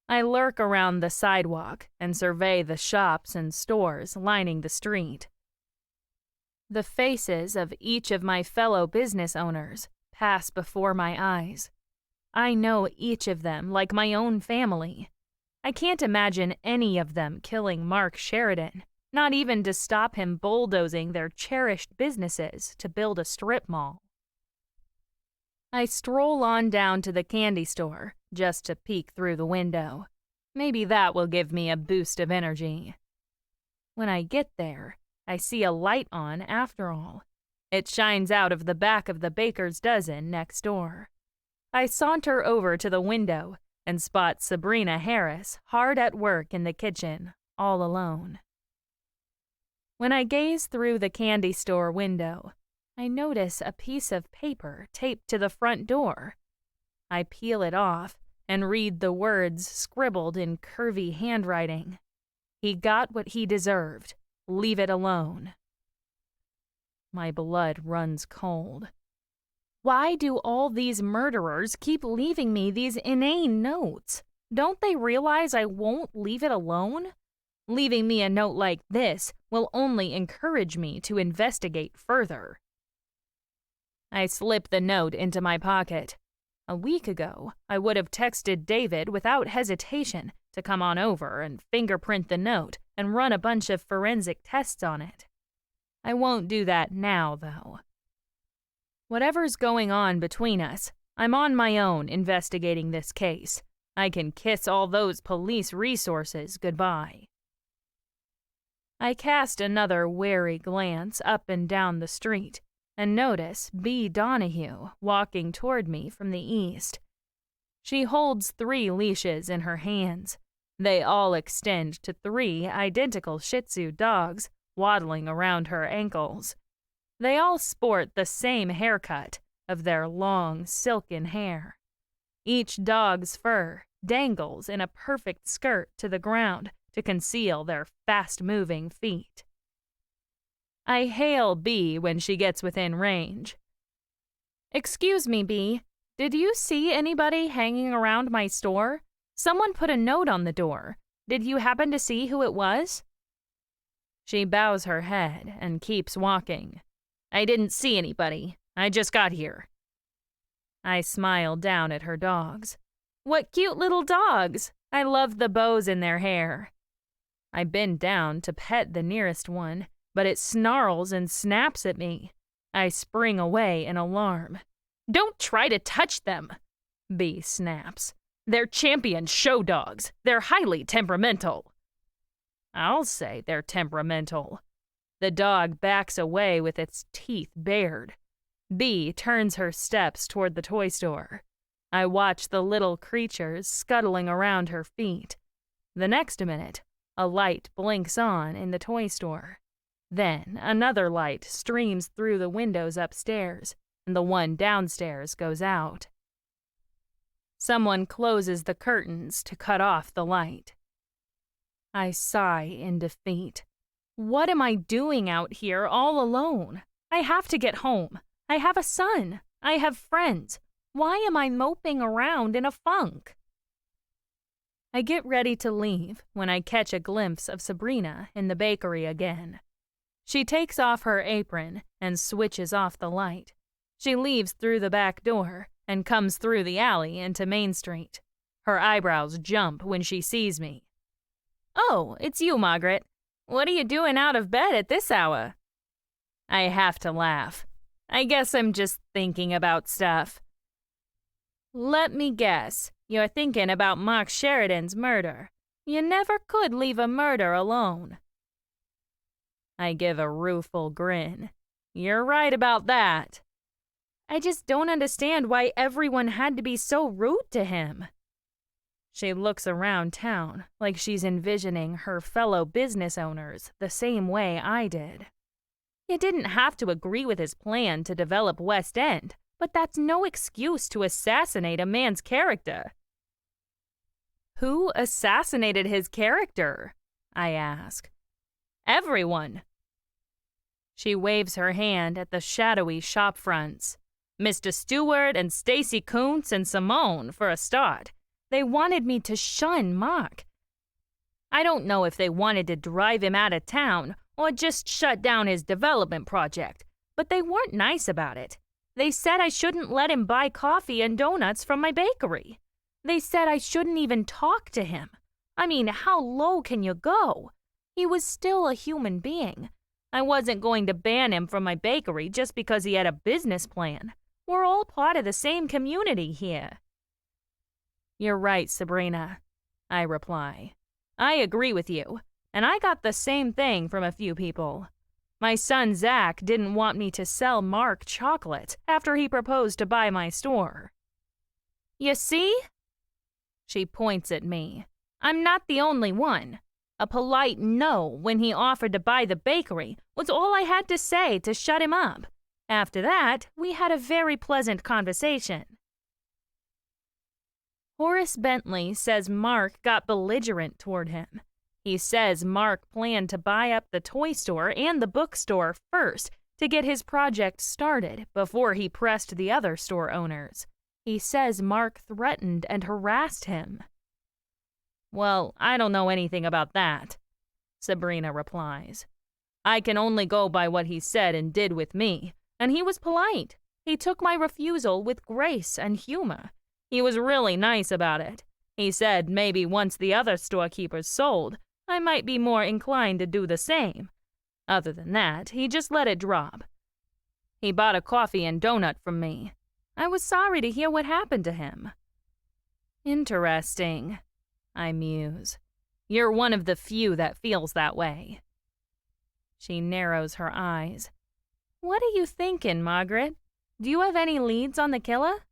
I lurk around the sidewalk and survey the shops and stores lining the street. The faces of each of my fellow business owners pass before my eyes. I know each of them like my own family. I can't imagine any of them killing Mark Sheridan, not even to stop him bulldozing their cherished businesses to build a strip mall. I stroll on down to the candy store just to peek through the window. Maybe that will give me a boost of energy. When I get there, I see a light on after all. It shines out of the back of the baker's dozen next door. I saunter over to the window and spot Sabrina Harris hard at work in the kitchen, all alone. When I gaze through the candy store window, I notice a piece of paper taped to the front door. I peel it off and read the words scribbled in curvy handwriting. He got what he deserved. Leave it alone. My blood runs cold. Why do all these murderers keep leaving me these inane notes? Don't they realize I won't leave it alone? Leaving me a note like this will only encourage me to investigate further. I slip the note into my pocket. A week ago, I would have texted David without hesitation to come on over and fingerprint the note and run a bunch of forensic tests on it. I won't do that now, though. Whatever's going on between us, I'm on my own investigating this case. I can kiss all those police resources goodbye. I cast another wary glance up and down the street and notice Bea Donahue walking toward me from the east. She holds 3 leashes in her hands. They all extend to 3 identical Shih Tzu dogs waddling around her ankles. They all sport the same haircut of their long, silken hair. Each dog's fur dangles in a perfect skirt to the ground to conceal their fast-moving feet. I hail Bea when she gets within range. "Excuse me, Bea, did you see anybody hanging around my store? Someone put a note on the door. Did you happen to see who it was?" She bows her head and keeps walking. "I didn't see anybody. I just got here." I smile down at her dogs. "What cute little dogs! I love the bows in their hair." I bend down to pet the nearest one, but it snarls and snaps at me. I spring away in alarm. "Don't try to touch them," Bea snaps. "They're champion show dogs. They're highly temperamental." I'll say they're temperamental. The dog backs away with its teeth bared. Bea turns her steps toward the toy store. I watch the little creatures scuttling around her feet. The next minute, a light blinks on in the toy store. Then another light streams through the windows upstairs, and the one downstairs goes out. Someone closes the curtains to cut off the light. I sigh in defeat. What am I doing out here all alone? I have to get home. I have a son. I have friends. Why am I moping around in a funk? I get ready to leave when I catch a glimpse of Sabrina in the bakery again. She takes off her apron and switches off the light. She leaves through the back door and comes through the alley into Main Street. Her eyebrows jump when she sees me. "Oh, it's you, Margaret. What are you doing out of bed at this hour?" I have to laugh. I guess I'm just thinking about stuff. "Let me guess. You're thinking about Mark Sheridan's murder. You never could leave a murder alone." I give a rueful grin. "You're right about that." "I just don't understand why everyone had to be so rude to him." She looks around town like she's envisioning her fellow business owners the same way I did. "You didn't have to agree with his plan to develop West End, but that's no excuse to assassinate a man's character." Who assassinated his character? I ask. Everyone. She waves her hand at the shadowy shop fronts. Mr. Stewart and Stacy Kuntz and Simone, for a start. They wanted me to shun Mark. I don't know if they wanted to drive him out of town or just shut down his development project, but they weren't nice about it. They said I shouldn't let him buy coffee and donuts from my bakery. They said I shouldn't even talk to him. I mean, how low can you go? He was still a human being. I wasn't going to ban him from my bakery just because he had a business plan. We're all part of the same community here. You're right, Sabrina, I reply. I agree with you, and I got the same thing from a few people. My son Zach didn't want me to sell Mark chocolate after he proposed to buy my store. You see? She points at me. I'm not the only one. A polite no when he offered to buy the bakery was all I had to say to shut him up. After that, we had a very pleasant conversation. Horace Bentley says Mark got belligerent toward him. He says Mark planned to buy up the toy store and the bookstore first to get his project started before he pressed the other store owners. He says Mark threatened and harassed him. Well, I don't know anything about that, Sabrina replies. I can only go by what he said and did with me, and he was polite. He took my refusal with grace and humor. He was really nice about it. He said maybe once the other storekeepers sold, I might be more inclined to do the same. Other than that, he just let it drop. He bought a coffee and donut from me. I was sorry to hear what happened to him. Interesting, I muse. You're one of the few that feels that way. She narrows her eyes. What are you thinking, Margaret? Do you have any leads on the killer?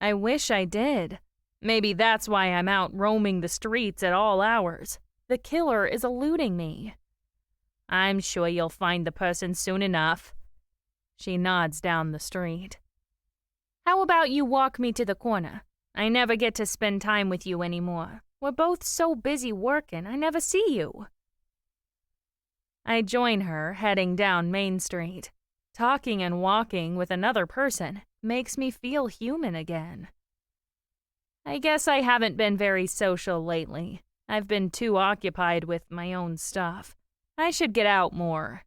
I wish I did. Maybe that's why I'm out roaming the streets at all hours. The killer is eluding me. I'm sure you'll find the person soon enough. She nods down the street. How about you walk me to the corner? I never get to spend time with you anymore. We're both so busy working, I never see you. I join her, heading down Main Street. Talking and walking with another person makes me feel human again. I guess I haven't been very social lately. I've been too occupied with my own stuff. I should get out more.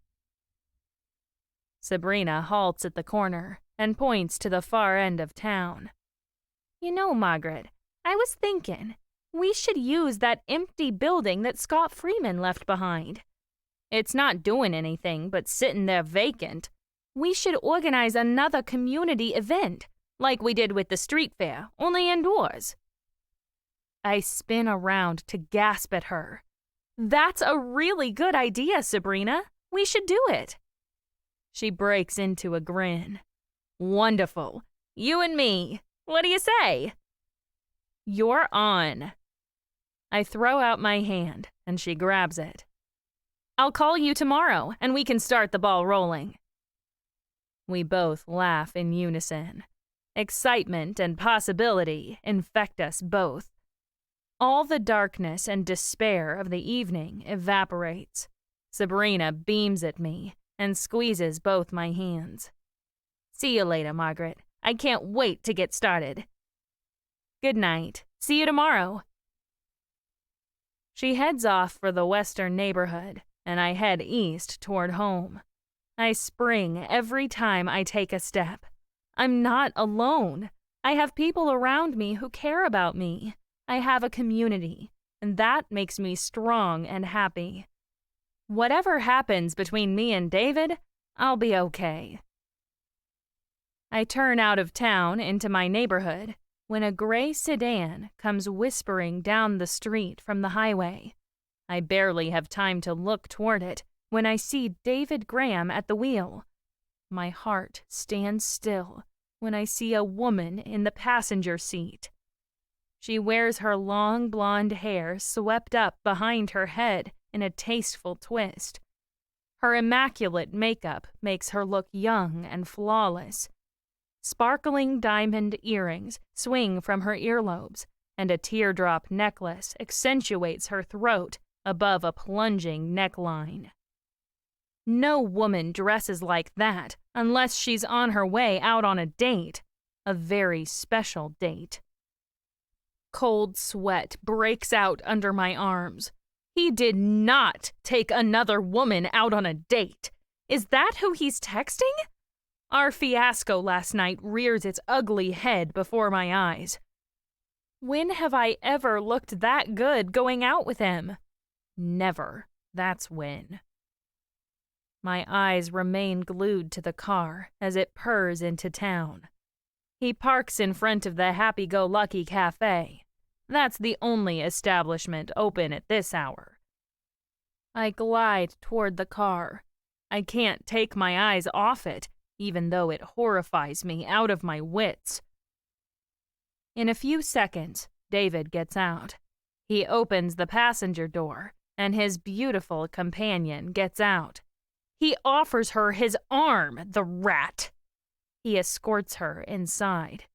Sabrina halts at the corner and points to the far end of town. You know, Margaret, I was thinking, we should use that empty building that Scott Freeman left behind. It's not doing anything but sitting there vacant. We should organize another community event, like we did with the street fair, only indoors. I spin around to gasp at her. That's a really good idea, Sabrina. We should do it. She breaks into a grin. Wonderful. You and me. What do you say? You're on. I throw out my hand, and she grabs it. I'll call you tomorrow, and we can start the ball rolling. We both laugh in unison. Excitement and possibility infect us both. All the darkness and despair of the evening evaporates. Sabrina beams at me and squeezes both my hands. See you later, Margaret. I can't wait to get started. Good night. See you tomorrow. She heads off for the western neighborhood, and I head east toward home. I spring every time I take a step. I'm not alone. I have people around me who care about me. I have a community, and that makes me strong and happy. Whatever happens between me and David, I'll be okay. I turn out of town into my neighborhood when a gray sedan comes whispering down the street from the highway. I barely have time to look toward it when I see David Graham at the wheel. My heart stands still when I see a woman in the passenger seat. She wears her long blonde hair swept up behind her head in a tasteful twist. Her immaculate makeup makes her look young and flawless. Sparkling diamond earrings swing from her earlobes, and a teardrop necklace accentuates her throat above a plunging neckline. No woman dresses like that unless she's on her way out on a date, a very special date. Cold sweat breaks out under my arms. He did not take another woman out on a date. Is that who he's texting? Our fiasco last night rears its ugly head before my eyes. When have I ever looked that good going out with him? Never. That's when. My eyes remain glued to the car as it purrs into town. He parks in front of the Happy-Go-Lucky Cafe. That's the only establishment open at this hour. I glide toward the car. I can't take my eyes off it, even though it horrifies me out of my wits. In a few seconds, David gets out. He opens the passenger door, and his beautiful companion gets out. He offers her his arm, the rat. He escorts her inside.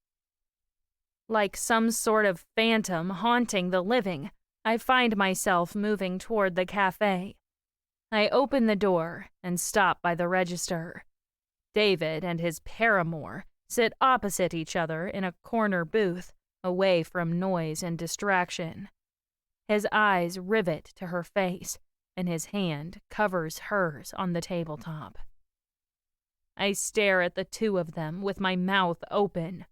Like some sort of phantom haunting the living, I find myself moving toward the cafe. I open the door and stop by the register. David and his paramour sit opposite each other in a corner booth, away from noise and distraction. His eyes rivet to her face, and his hand covers hers on the tabletop. I stare at the two of them with my mouth open.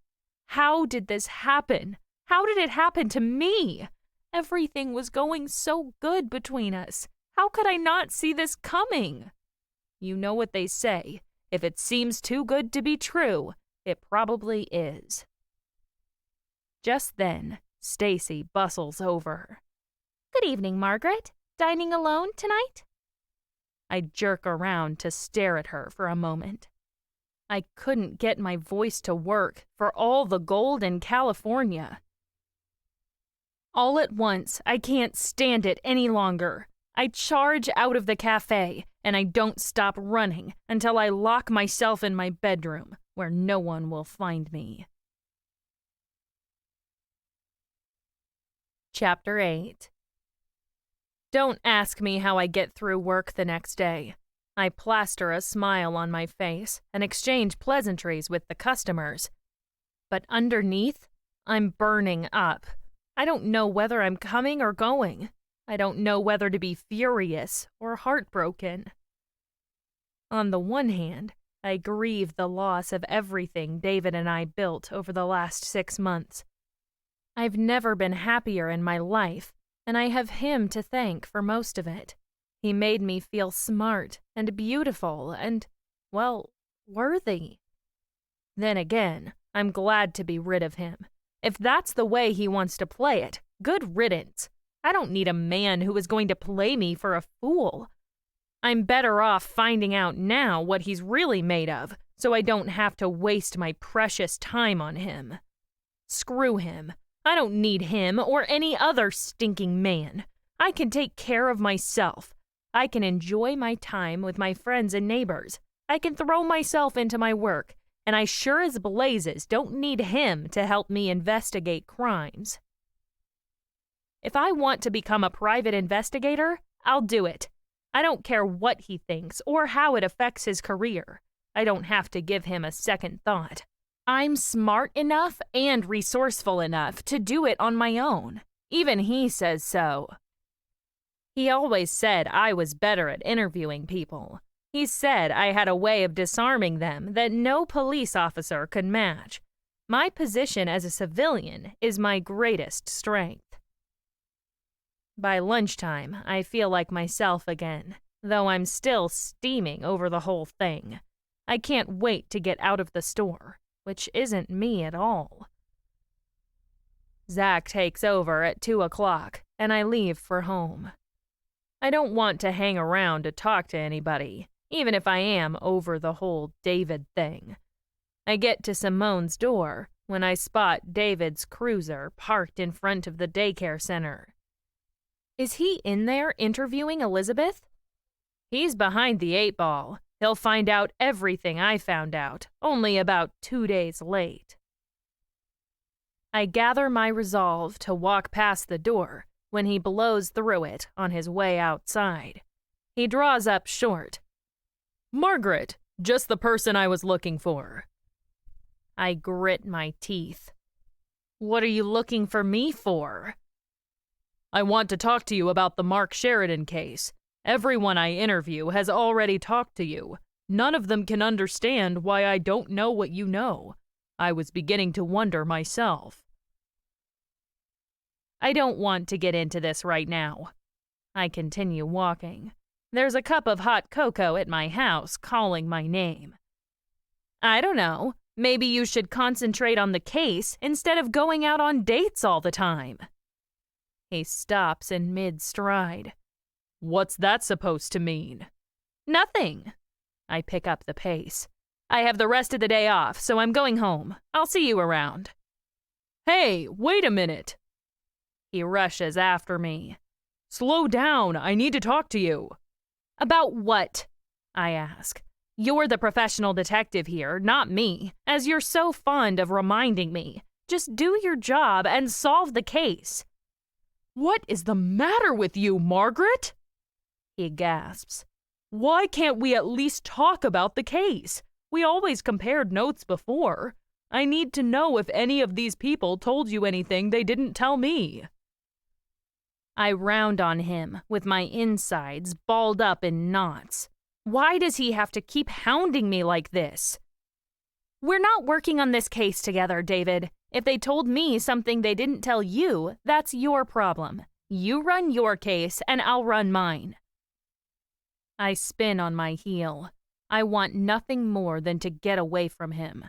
How did this happen? How did it happen to me? Everything was going so good between us. How could I not see this coming? You know what they say. If it seems too good to be true, it probably is. Just then, Stacy bustles over. Good evening, Margaret. Dining alone tonight? I jerk around to stare at her for a moment. I couldn't get my voice to work for all the gold in California. All at once, I can't stand it any longer. I charge out of the cafe, and I don't stop running until I lock myself in my bedroom, where no one will find me. Chapter 8. Don't ask me how I get through work the next day. I plaster a smile on my face and exchange pleasantries with the customers. But underneath, I'm burning up. I don't know whether I'm coming or going. I don't know whether to be furious or heartbroken. On the one hand, I grieve the loss of everything David and I built over the last 6 months. I've never been happier in my life, and I have him to thank for most of it. He made me feel smart and beautiful and, well, worthy. Then again, I'm glad to be rid of him. If that's the way he wants to play it, good riddance. I don't need a man who is going to play me for a fool. I'm better off finding out now what he's really made of, so I don't have to waste my precious time on him. Screw him. I don't need him or any other stinking man. I can take care of myself. I can enjoy my time with my friends and neighbors. I can throw myself into my work, and I sure as blazes don't need him to help me investigate crimes. If I want to become a private investigator, I'll do it. I don't care what he thinks or how it affects his career. I don't have to give him a second thought. I'm smart enough and resourceful enough to do it on my own. Even he says so. He always said I was better at interviewing people. He said I had a way of disarming them that no police officer could match. My position as a civilian is my greatest strength. By lunchtime, I feel like myself again, though I'm still steaming over the whole thing. I can't wait to get out of the store, which isn't me at all. Zach takes over at 2 o'clock, and I leave for home. I don't want to hang around to talk to anybody, even if I am over the whole David thing. I get to Simone's door when I spot David's cruiser parked in front of the daycare center. Is he in there interviewing Elizabeth? He's behind the 8 ball. He'll find out everything I found out, only about 2 days late. I gather my resolve to walk past the door when he blows through it on his way outside. He draws up short. Margaret, just the person I was looking for. I grit my teeth. What are you looking for me for? I want to talk to you about the Mark Sheridan case. Everyone I interview has already talked to you. None of them can understand why I don't know what you know. I was beginning to wonder myself. I don't want to get into this right now. I continue walking. There's a cup of hot cocoa at my house calling my name. I don't know. Maybe you should concentrate on the case instead of going out on dates all the time. He stops in mid-stride. What's that supposed to mean? Nothing. I pick up the pace. I have the rest of the day off, so I'm going home. I'll see you around. Hey, wait a minute. He rushes after me. Slow down, I need to talk to you. About what? I ask. You're the professional detective here, not me, as you're so fond of reminding me. Just do your job and solve the case. What is the matter with you, Margaret? He gasps. Why can't we at least talk about the case? We always compared notes before. I need to know if any of these people told you anything they didn't tell me. I round on him with my insides balled up in knots. Why does he have to keep hounding me like this? We're not working on this case together, David. If they told me something they didn't tell you, that's your problem. You run your case and I'll run mine. I spin on my heel. I want nothing more than to get away from him.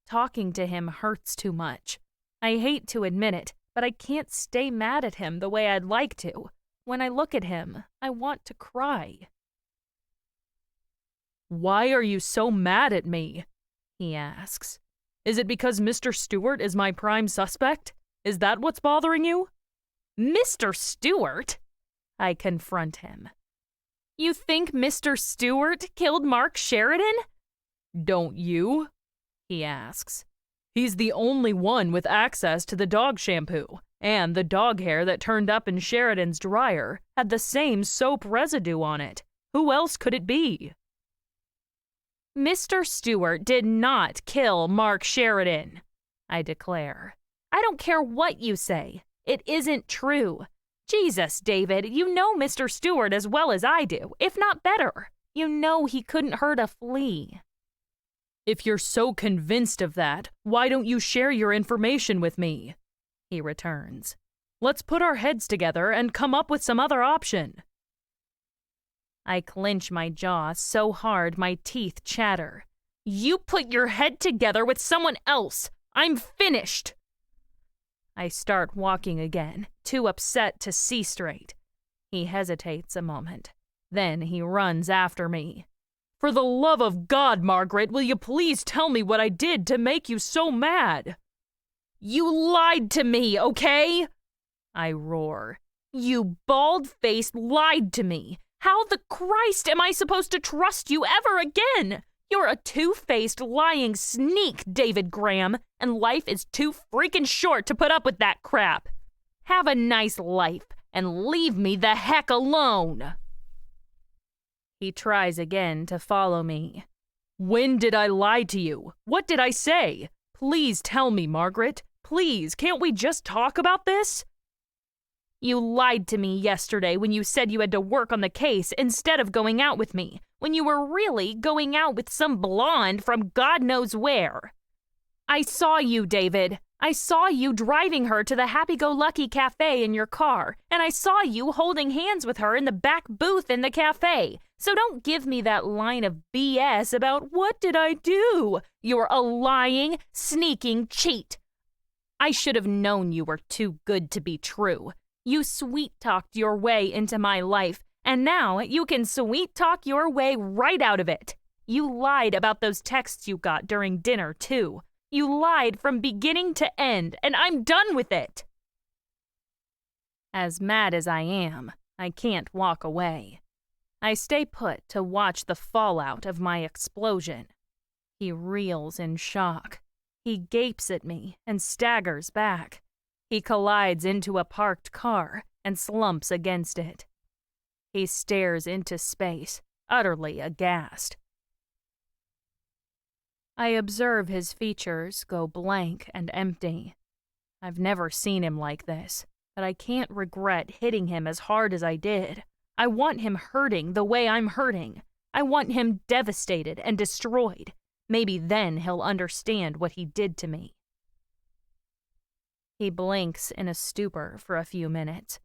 Talking to him hurts too much. I hate to admit it, but I can't stay mad at him the way I'd like to. When I look at him, I want to cry. Why are you so mad at me? He asks. Is it because Mr. Stewart is my prime suspect? Is that what's bothering you? Mr. Stewart? I confront him. You think Mr. Stewart killed Mark Sheridan? Don't you? He asks. He's the only one with access to the dog shampoo, and the dog hair that turned up in Sheridan's dryer had the same soap residue on it. Who else could it be? Mr. Stewart did not kill Mark Sheridan, I declare. I don't care what you say. It isn't true. Jesus, David, you know Mr. Stewart as well as I do, if not better. You know he couldn't hurt a flea. If you're so convinced of that, why don't you share your information with me? He returns. Let's put our heads together and come up with some other option. I clench my jaw so hard my teeth chatter. You put your head together with someone else. I'm finished. I start walking again, too upset to see straight. He hesitates a moment. Then he runs after me. For the love of God, Margaret, will you please tell me what I did to make you so mad? You lied to me, okay? I roar. You bald-faced lied to me. How the Christ am I supposed to trust you ever again? You're a two-faced lying sneak, David Graham, and life is too freaking short to put up with that crap. Have a nice life and leave me the heck alone. He tries again to follow me. When did I lie to you? What did I say? Please tell me, Margaret. Please, can't we just talk about this? You lied to me yesterday when you said you had to work on the case instead of going out with me, when you were really going out with some blonde from God knows where. I saw you, David. I saw you driving her to the Happy-Go-Lucky Cafe in your car, and I saw you holding hands with her in the back booth in the cafe. So don't give me that line of BS about what did I do? You're a lying, sneaking cheat. I should have known you were too good to be true. You sweet-talked your way into my life, and now you can sweet-talk your way right out of it. You lied about those texts you got during dinner, too. You lied from beginning to end, and I'm done with it. As mad as I am, I can't walk away. I stay put to watch the fallout of my explosion. He reels in shock. He gapes at me and staggers back. He collides into a parked car and slumps against it. He stares into space, utterly aghast. I observe his features go blank and empty. I've never seen him like this, but I can't regret hitting him as hard as I did. I want him hurting the way I'm hurting. I want him devastated and destroyed. Maybe then he'll understand what he did to me. He blinks in a stupor for a few minutes.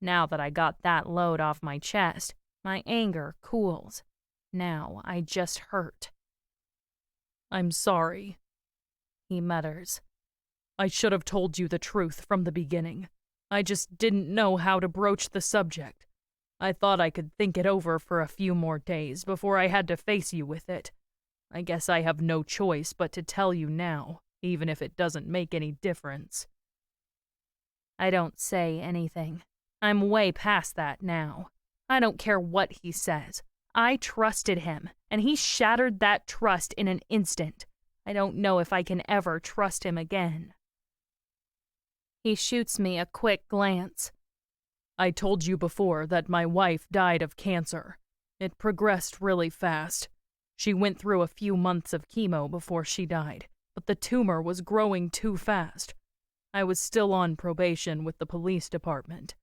Now that I got that load off my chest, my anger cools. Now I just hurt. "I'm sorry," he mutters. "I should have told you the truth from the beginning. I just didn't know how to broach the subject. I thought I could think it over for a few more days before I had to face you with it. I guess I have no choice but to tell you now, even if it doesn't make any difference." I don't say anything. I'm way past that now. I don't care what he says. I trusted him, and he shattered that trust in an instant. I don't know if I can ever trust him again. He shoots me a quick glance. "I told you before that my wife died of cancer. It progressed really fast. She went through a few months of chemo before she died, but the tumor was growing too fast. I was still on probation with the police department.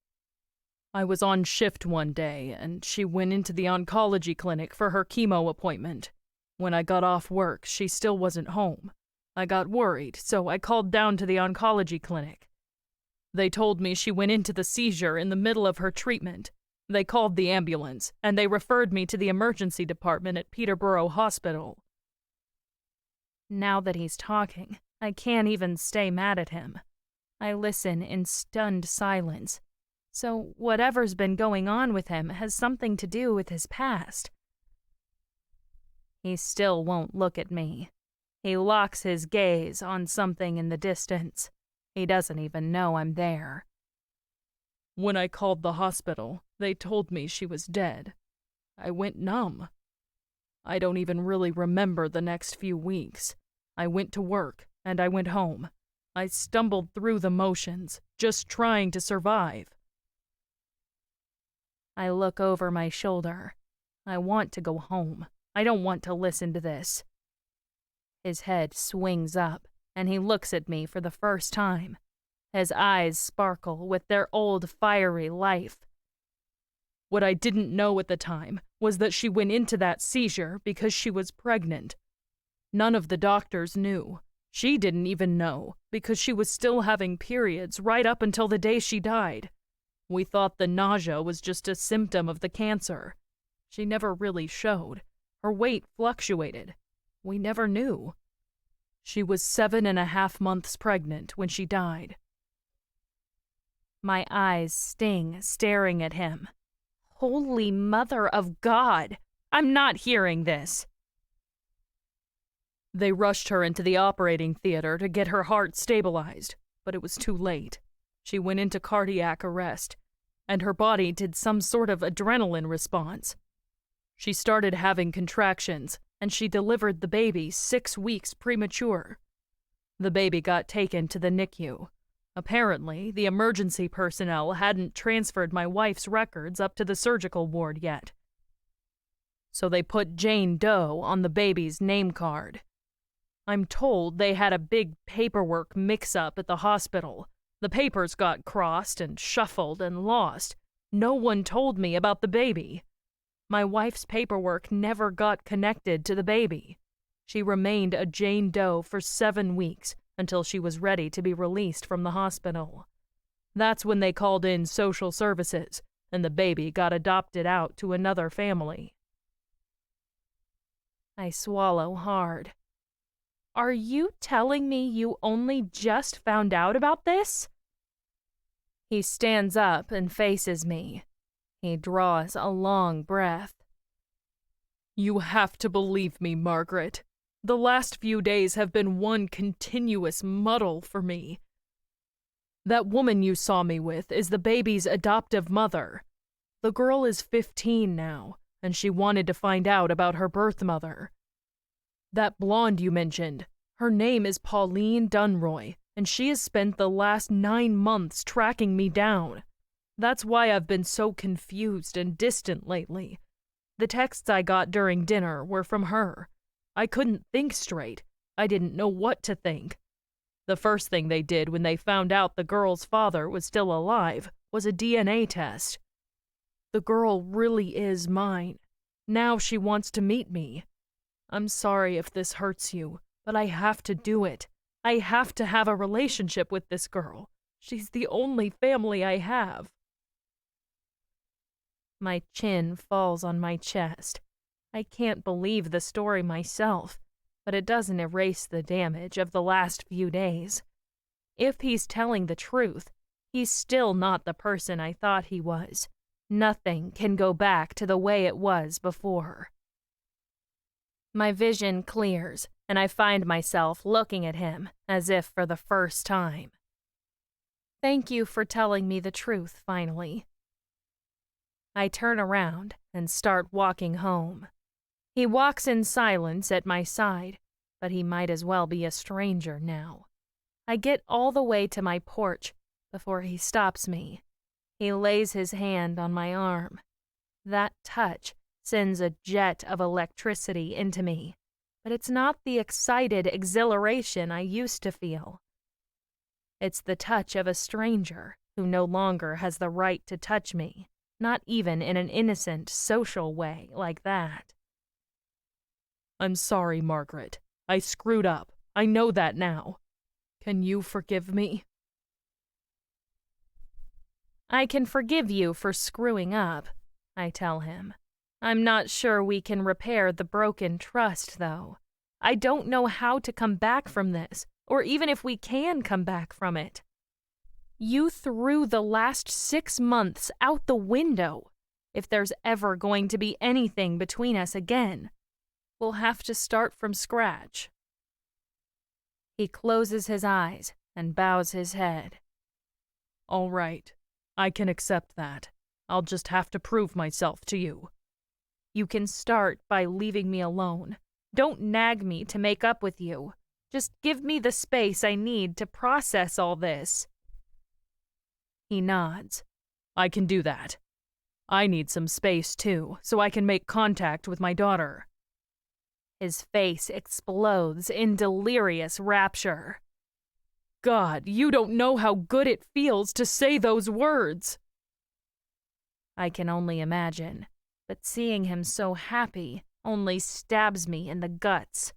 I was on shift one day, and she went into the oncology clinic for her chemo appointment. When I got off work, she still wasn't home. I got worried, so I called down to the oncology clinic. They told me she went into the seizure in the middle of her treatment. They called the ambulance, and they referred me to the emergency department at Peterborough Hospital." Now that he's talking, I can't even stay mad at him. I listen in stunned silence. So whatever's been going on with him has something to do with his past. He still won't look at me. He locks his gaze on something in the distance. He doesn't even know I'm there. "When I called the hospital, they told me she was dead. I went numb. I don't even really remember the next few weeks. I went to work, and I went home. I stumbled through the motions, just trying to survive." I look over my shoulder. I want to go home. I don't want to listen to this. His head swings up, and he looks at me for the first time. His eyes sparkle with their old fiery life. "What I didn't know at the time was that she went into that seizure because she was pregnant. None of the doctors knew. She didn't even know, because she was still having periods right up until the day she died. We thought the nausea was just a symptom of the cancer. She never really showed. Her weight fluctuated. We never knew. She was 7.5 months pregnant when she died." My eyes sting staring at him. Holy Mother of God! I'm not hearing this. "They rushed her into the operating theater to get her heart stabilized, but it was too late. She went into cardiac arrest, and her body did some sort of adrenaline response. She started having contractions, and she delivered the baby 6 weeks premature. The baby got taken to the NICU. Apparently, the emergency personnel hadn't transferred my wife's records up to the surgical ward yet. So they put Jane Doe on the baby's name card. I'm told they had a big paperwork mix-up at the hospital. The papers got crossed and shuffled and lost. No one told me about the baby. My wife's paperwork never got connected to the baby. She remained a Jane Doe for 7 weeks until she was ready to be released from the hospital. That's when they called in social services, and the baby got adopted out to another family." I swallow hard. Are you telling me you only just found out about this? He stands up and faces me. He draws a long breath. "You have to believe me, Margaret. The last few days have been one continuous muddle for me. That woman you saw me with is the baby's adoptive mother. The girl is 15 now, and she wanted to find out about her birth mother. That blonde you mentioned, Her name is Pauline Dunroy, and she has spent the last 9 months tracking me down. That's why I've been so confused and distant lately. The texts I got during dinner were from her. I couldn't think straight. I didn't know what to think. The first thing they did when they found out the girl's father was still alive was a DNA test. The girl really is mine. Now she wants to meet me. I'm sorry if this hurts you, but I have to do it. I have to have a relationship with this girl. She's the only family I have. My chin falls on my chest. I can't believe the story myself, but it doesn't erase the damage of the last few days. If he's telling the truth, he's still not the person I thought he was. Nothing can go back to the way it was before. My vision clears, and I find myself looking at him as if for the first time. Thank you for telling me the truth, finally. I turn around and start walking home. He walks in silence at my side, but he might as well be a stranger now. I get all the way to my porch before he stops me. He lays his hand on my arm. That touch sends a jet of electricity into me, but it's not the excited exhilaration I used to feel. It's the touch of a stranger who no longer has the right to touch me, not even in an innocent, social way like that. I'm sorry, Margaret. I screwed up. I know that now. Can you forgive me? I can forgive you for screwing up, I tell him. I'm not sure we can repair the broken trust, though. I don't know how to come back from this, or even if we can come back from it. You threw the last 6 months out the window. If there's ever going to be anything between us again, we'll have to start from scratch. He closes his eyes and bows his head. All right, I can accept that. I'll just have to prove myself to you. You can start by leaving me alone. Don't nag me to make up with you. Just give me the space I need to process all this. He nods. I can do that. I need some space, too, so I can make contact with my daughter. His face explodes in delirious rapture. God, you don't know how good it feels to say those words. I can only imagine, but seeing him so happy only stabs me in the guts.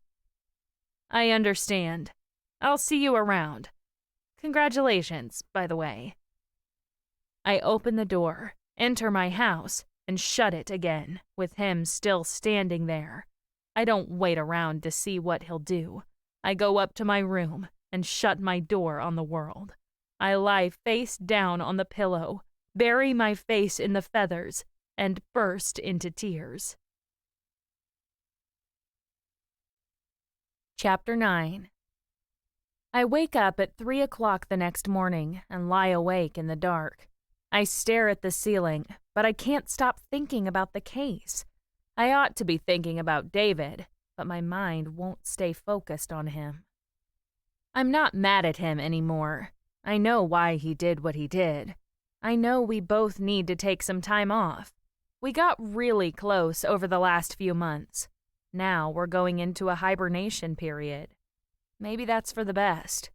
I understand. I'll see you around. Congratulations, by the way. I open the door, enter my house, and shut it again, with him still standing there. I don't wait around to see what he'll do. I go up to my room and shut my door on the world. I lie face down on the pillow, bury my face in the feathers, and burst into tears. Chapter 9. I wake up at 3 o'clock the next morning and lie awake in the dark. I stare at the ceiling, but I can't stop thinking about the case. I ought to be thinking about David, but my mind won't stay focused on him. I'm not mad at him anymore. I know why he did what he did. I know we both need to take some time off. We got really close over the last few months. Now we're going into a hibernation period. Maybe that's for the best.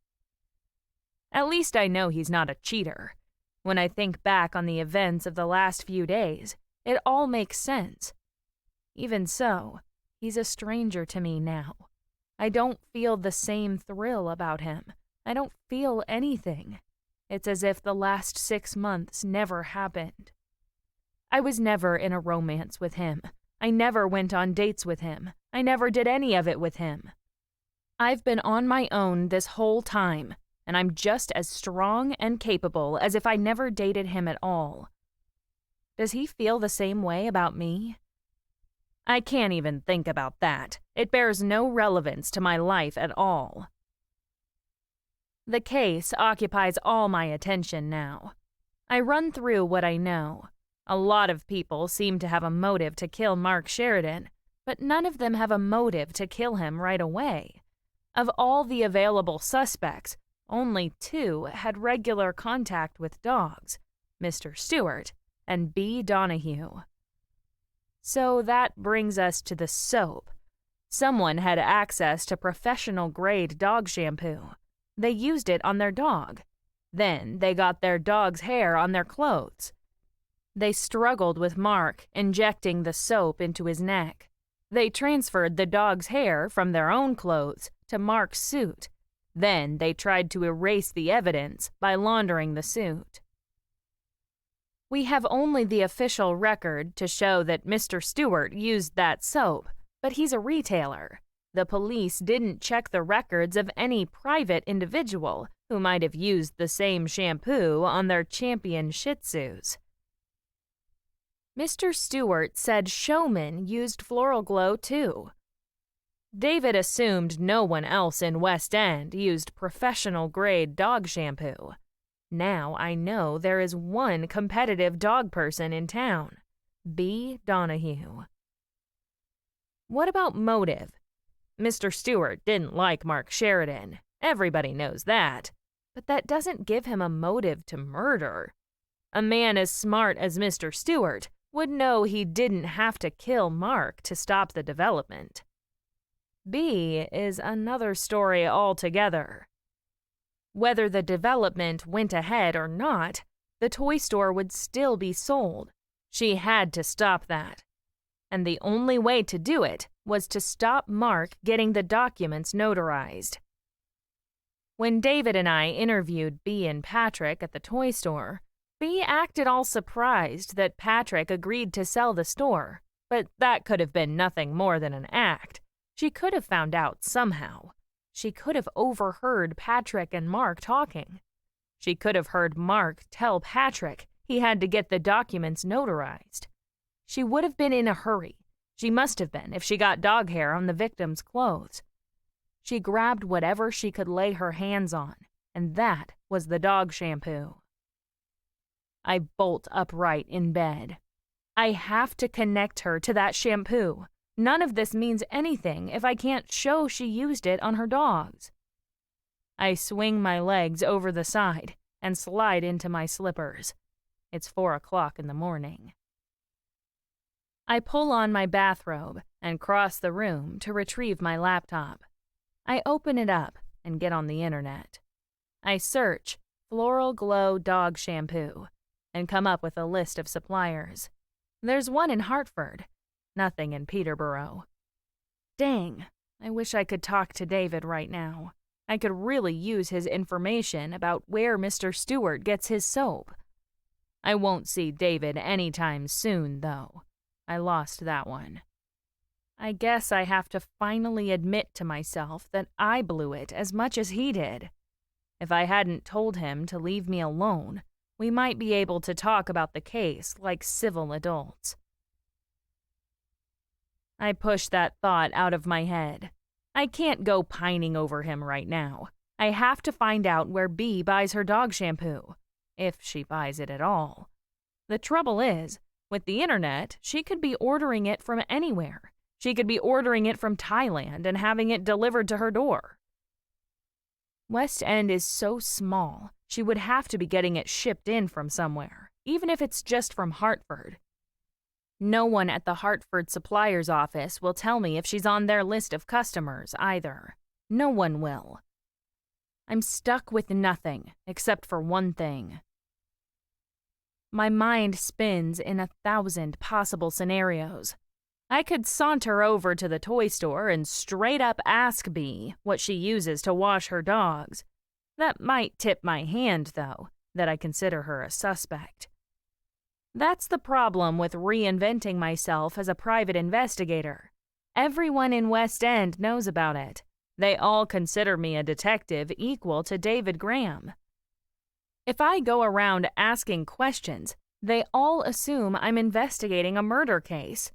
At least I know he's not a cheater. When I think back on the events of the last few days, it all makes sense. Even so, he's a stranger to me now. I don't feel the same thrill about him. I don't feel anything. It's as if the last 6 months never happened. I was never in a romance with him. I never went on dates with him. I never did any of it with him. I've been on my own this whole time, and I'm just as strong and capable as if I never dated him at all. Does he feel the same way about me? I can't even think about that. It bears no relevance to my life at all. The case occupies all my attention now. I run through what I know. A lot of people seem to have a motive to kill Mark Sheridan, but none of them have a motive to kill him right away. Of all the available suspects, only 2 had regular contact with dogs, Mr. Stewart and B. Donahue. So that brings us to the soap. Someone had access to professional-grade dog shampoo. They used it on their dog. Then they got their dog's hair on their clothes. They struggled with Mark, injecting the soap into his neck. They transferred the dog's hair from their own clothes to Mark's suit. Then they tried to erase the evidence by laundering the suit. We have only the official record to show that Mr. Stewart used that soap, but he's a retailer. The police didn't check the records of any private individual who might have used the same shampoo on their champion Shih Tzus. Mr. Stewart said Showman used Floral Glow too. David assumed no one else in West End used professional-grade dog shampoo. Now I know there is one competitive dog person in town, B. Donahue. What about motive? Mr. Stewart didn't like Mark Sheridan. Everybody knows that. But that doesn't give him a motive to murder. A man as smart as Mr. Stewart would know he didn't have to kill Mark to stop the development. B is another story altogether. Whether the development went ahead or not, the toy store would still be sold. She had to stop that. And the only way to do it was to stop Mark getting the documents notarized. When David and I interviewed B and Patrick at the toy store, B acted all surprised that Patrick agreed to sell the store, but that could have been nothing more than an act. She could have found out somehow. She could have overheard Patrick and Mark talking. She could have heard Mark tell Patrick he had to get the documents notarized. She would have been in a hurry. She must have been if she got dog hair on the victim's clothes. She grabbed whatever she could lay her hands on, and that was the dog shampoo. I bolt upright in bed. I have to connect her to that shampoo. None of this means anything if I can't show she used it on her dogs. I swing my legs over the side and slide into my slippers. It's 4 o'clock in the morning. I pull on my bathrobe and cross the room to retrieve my laptop. I open it up and get on the internet. I search Floral Glow dog shampoo and come up with a list of suppliers. There's one in Hartford, nothing in Peterborough. Dang, I wish I could talk to David right now. I could really use his information about where Mr. Stewart gets his soap. I won't see David anytime soon, though. I lost that one. I guess I have to finally admit to myself that I blew it as much as he did. If I hadn't told him to leave me alone, we might be able to talk about the case like civil adults. I push that thought out of my head. I can't go pining over him right now. I have to find out where B buys her dog shampoo, if she buys it at all. The trouble is, with the internet, she could be ordering it from anywhere. She could be ordering it from Thailand and having it delivered to her door. West End is so small, she would have to be getting it shipped in from somewhere, even if it's just from Hartford. No one at the Hartford supplier's office will tell me if she's on their list of customers either. No one will. I'm stuck with nothing except for one thing. My mind spins in 1,000 possible scenarios. I could saunter over to the toy store and straight up ask B what she uses to wash her dogs. That might tip my hand, though, that I consider her a suspect. That's the problem with reinventing myself as a private investigator. Everyone in West End knows about it. They all consider me a detective equal to David Graham. If I go around asking questions, they all assume I'm investigating a murder case.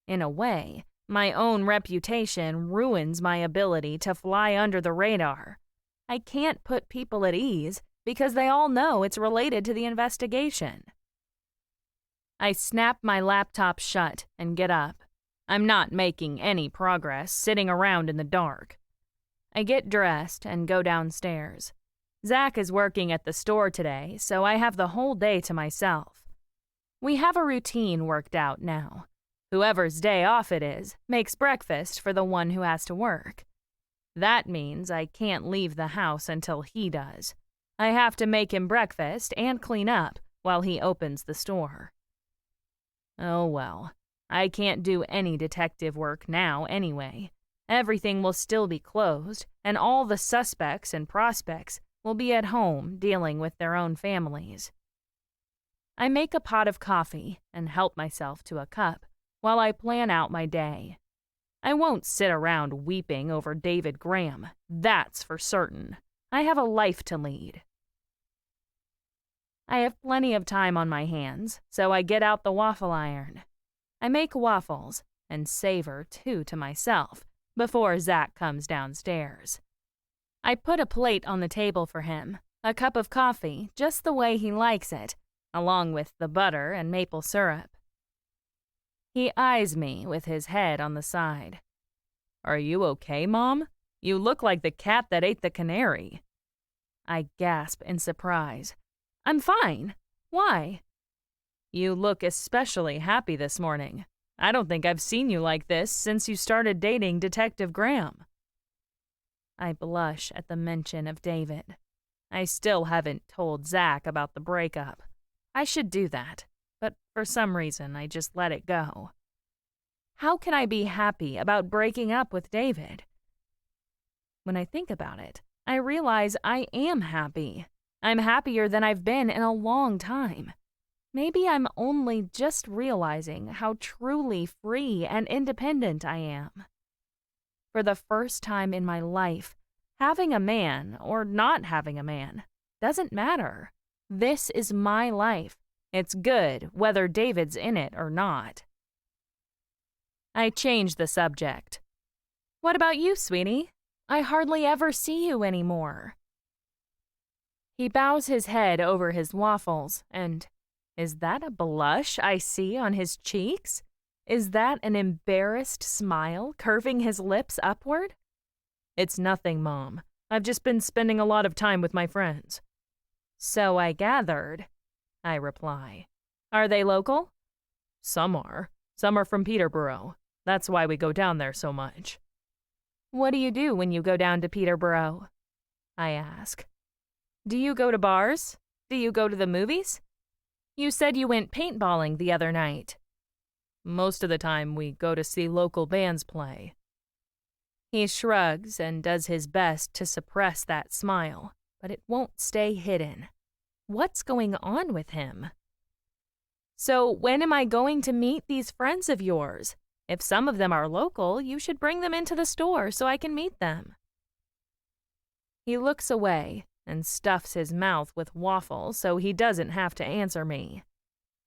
In a way, my own reputation ruins my ability to fly under the radar. I can't put people at ease because they all know it's related to the investigation. I snap my laptop shut and get up. I'm not making any progress sitting around in the dark. I get dressed and go downstairs. Zach is working at the store today, so I have the whole day to myself. We have a routine worked out now. Whoever's day off it is makes breakfast for the one who has to work. That means I can't leave the house until he does. I have to make him breakfast and clean up while he opens the store. Oh well, I can't do any detective work now anyway. Everything will still be closed, and all the suspects and prospects will be at home dealing with their own families. I make a pot of coffee and help myself to a cup while I plan out my day. I won't sit around weeping over David Graham, that's for certain. I have a life to lead. I have plenty of time on my hands, so I get out the waffle iron. I make waffles and savor 2 to myself before Zach comes downstairs. I put a plate on the table for him, a cup of coffee just the way he likes it, along with the butter and maple syrup. He eyes me with his head on the side. Are you okay, Mom? You look like the cat that ate the canary. I gasp in surprise. I'm fine. Why? You look especially happy this morning. I don't think I've seen you like this since you started dating Detective Graham. I blush at the mention of David. I still haven't told Zach about the breakup. I should do that, but for some reason I just let it go. How can I be happy about breaking up with David? When I think about it, I realize I am happy. I'm happier than I've been in a long time. Maybe I'm only just realizing how truly free and independent I am. For the first time in my life, having a man or not having a man doesn't matter. This is my life. It's good whether David's in it or not. I change the subject. What about you, sweetie? I hardly ever see you anymore. He bows his head over his waffles and... Is that a blush I see on his cheeks? Is that an embarrassed smile curving his lips upward? It's nothing, Mom. I've just been spending a lot of time with my friends. So I gathered, I reply. Are they local? Some are. Some are from Peterborough. That's why we go down there so much. What do you do when you go down to Peterborough? I ask. Do you go to bars? Do you go to the movies? You said you went paintballing the other night. Most of the time we go to see local bands play. He shrugs and does his best to suppress that smile, but it won't stay hidden. What's going on with him? So when am I going to meet these friends of yours? If some of them are local, you should bring them into the store so I can meet them. He looks away and stuffs his mouth with waffle so he doesn't have to answer me.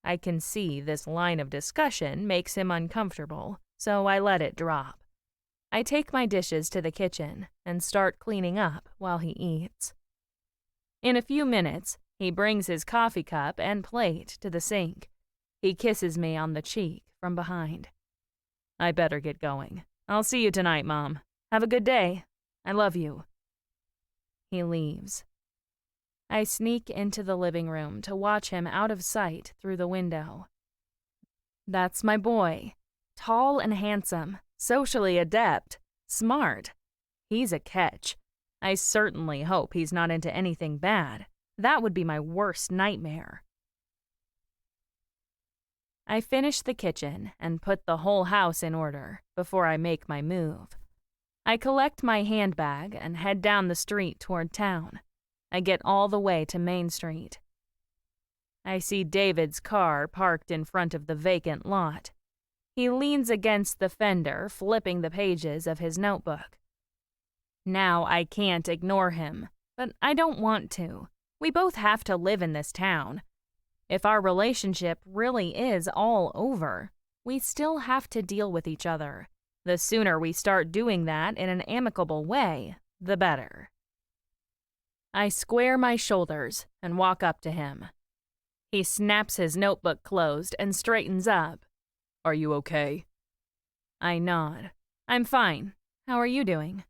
I can see this line of discussion makes him uncomfortable, so I let it drop. I take my dishes to the kitchen and start cleaning up while he eats. In a few minutes, he brings his coffee cup and plate to the sink. He kisses me on the cheek from behind. I better get going. I'll see you tonight, Mom. Have a good day. I love you. He leaves. I sneak into the living room to watch him out of sight through the window. That's my boy. Tall and handsome, socially adept, smart. He's a catch. I certainly hope he's not into anything bad. That would be my worst nightmare. I finish the kitchen and put the whole house in order before I make my move. I collect my handbag and head down the street toward town. I get all the way to Main Street. I see David's car parked in front of the vacant lot. He leans against the fender, flipping the pages of his notebook. Now I can't ignore him, but I don't want to. We both have to live in this town. If our relationship really is all over, we still have to deal with each other. The sooner we start doing that in an amicable way, the better. I square my shoulders and walk up to him. He snaps his notebook closed and straightens up. Are you okay? I nod. I'm fine. How are you doing?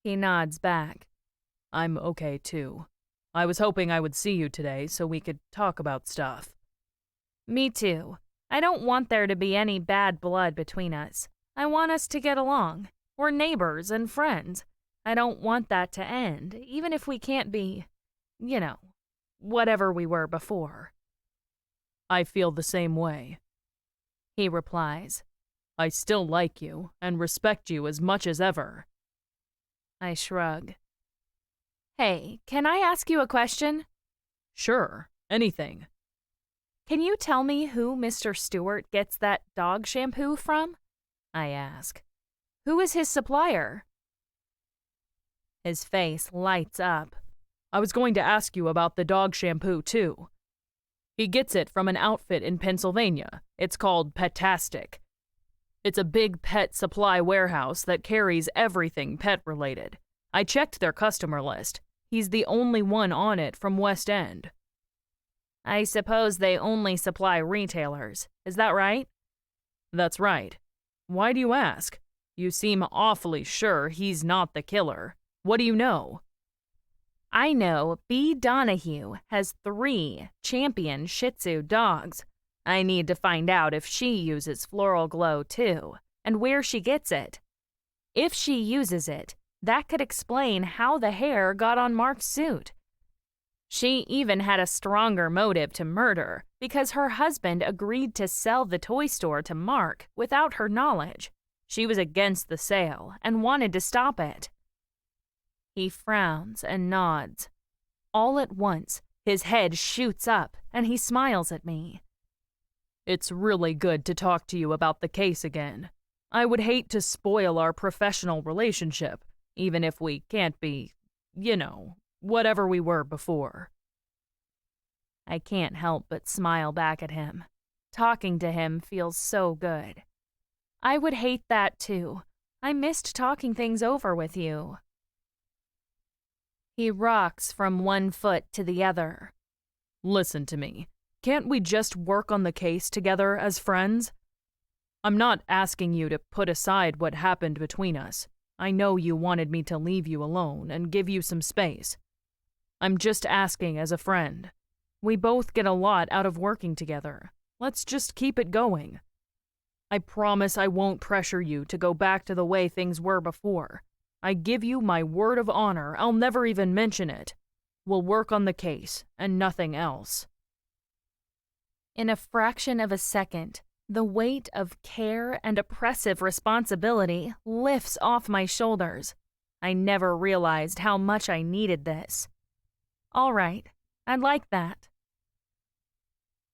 He nods back. I'm okay too. I was hoping I would see you today so we could talk about stuff. Me too. I don't want there to be any bad blood between us. I want us to get along. We're neighbors and friends. I don't want that to end, even if we can't be, whatever we were before. I feel the same way, he replies. I still like you and respect you as much as ever. I shrug. Hey, can I ask you a question? Sure, anything. Can you tell me who Mr. Stewart gets that dog shampoo from? I ask. Who is his supplier? His face lights up. I was going to ask you about the dog shampoo, too. He gets it from an outfit in Pennsylvania. It's called Petastic. It's a big pet supply warehouse that carries everything pet-related. I checked their customer list. He's the only one on it from West End. I suppose they only supply retailers. Is that right? That's right. Why do you ask? You seem awfully sure he's not the killer. What do you know? I know B. Donahue has 3 champion Shih Tzu dogs. I need to find out if she uses Floral Glow too, and where she gets it. If she uses it, that could explain how the hair got on Mark's suit. She even had a stronger motive to murder because her husband agreed to sell the toy store to Mark without her knowledge. She was against the sale and wanted to stop it. He frowns and nods. All at once, his head shoots up and he smiles at me. It's really good to talk to you about the case again. I would hate to spoil our professional relationship, even if we can't be, whatever we were before. I can't help but smile back at him. Talking to him feels so good. I would hate that too. I missed talking things over with you. He rocks from one foot to the other. Listen to me. Can't we just work on the case together as friends? I'm not asking you to put aside what happened between us. I know you wanted me to leave you alone and give you some space. I'm just asking as a friend. We both get a lot out of working together. Let's just keep it going. I promise I won't pressure you to go back to the way things were before. I give you my word of honor, I'll never even mention it. We'll work on the case and nothing else. In a fraction of a second, the weight of care and oppressive responsibility lifts off my shoulders. I never realized how much I needed this. All right, I'd like that.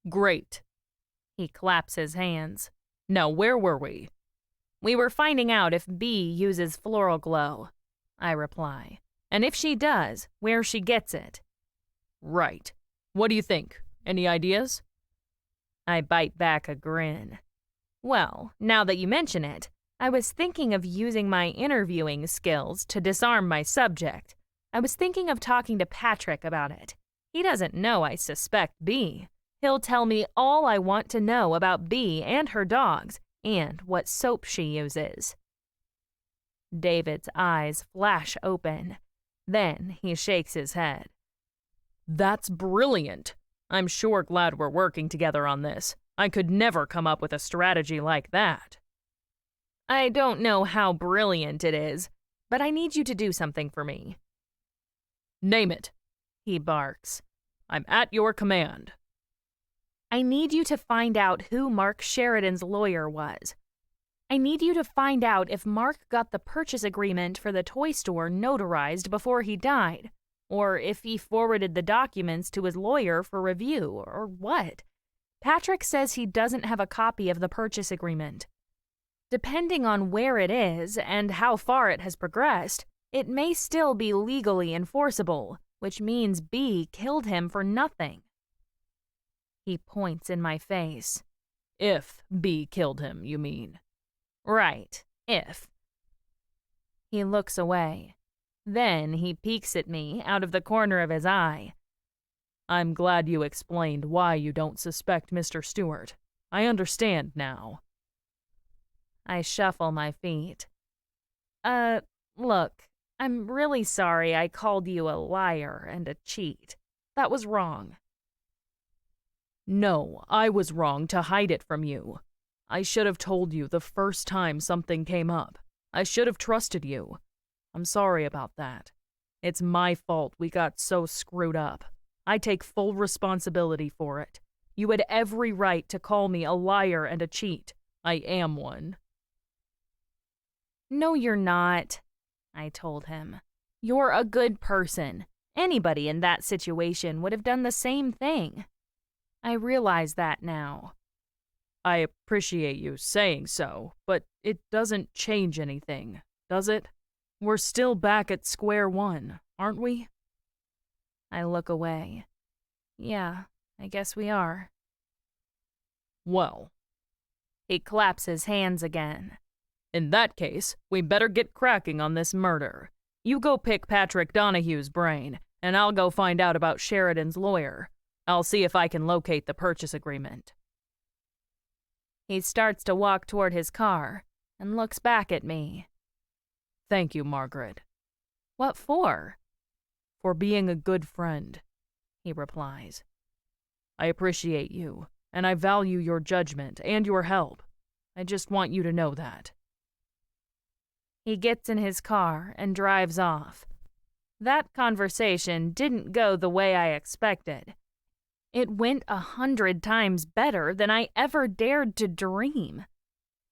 Great. He claps his hands. Now, where were we? We were finding out if B uses Floral Glow, I reply. And if she does, where she gets it. Right. What do you think? Any ideas? I bite back a grin. Well, now that you mention it, I was thinking of using my interviewing skills to disarm my subject. I was thinking of talking to Patrick about it. He doesn't know I suspect B. He'll tell me all I want to know about B and her dogs, and what soap she uses. David's eyes flash open. Then he shakes his head. That's brilliant. I'm sure glad we're working together on this. I could never come up with a strategy like that. I don't know how brilliant it is, but I need you to do something for me. Name it, he barks. I'm at your command. I need you to find out who Mark Sheridan's lawyer was. I need you to find out if Mark got the purchase agreement for the toy store notarized before he died, or if he forwarded the documents to his lawyer for review, or what. Patrick says he doesn't have a copy of the purchase agreement. Depending on where it is and how far it has progressed, it may still be legally enforceable, which means B killed him for nothing. He points in my face. If B killed him, you mean? Right, if. He looks away. Then he peeks at me out of the corner of his eye. I'm glad you explained why you don't suspect Mr. Stewart. I understand now. I shuffle my feet. Look, I'm really sorry I called you a liar and a cheat. That was wrong. No, I was wrong to hide it from you. I should have told you the first time something came up. I should have trusted you. I'm sorry about that. It's my fault we got so screwed up. I take full responsibility for it. You had every right to call me a liar and a cheat. I am one. No, you're not, I told him. You're a good person. Anybody in that situation would have done the same thing. I realize that now. I appreciate you saying so, but it doesn't change anything, does it? We're still back at square one, aren't we? I look away. Yeah, I guess we are. Well. He claps his hands again. In that case, we better get cracking on this murder. You go pick Patrick Donahue's brain, and I'll go find out about Sheridan's lawyer. I'll see if I can locate the purchase agreement. He starts to walk toward his car and looks back at me. Thank you, Margaret. What for? For being a good friend, he replies. I appreciate you, and I value your judgment and your help. I just want you to know that. He gets in his car and drives off. That conversation didn't go the way I expected. It went 100 times better than I ever dared to dream.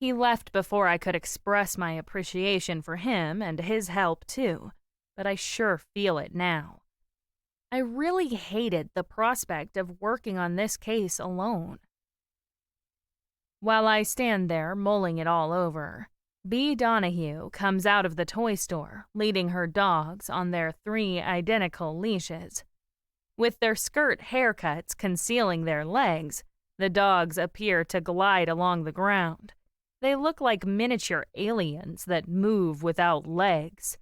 He left before I could express my appreciation for him and his help too, but I sure feel it now. I really hated the prospect of working on this case alone. While I stand there mulling it all over, Bea Donahue comes out of the toy store, leading her dogs on their 3 identical leashes. With their skirt haircuts concealing their legs, the dogs appear to glide along the ground. They look like miniature aliens that move without legs.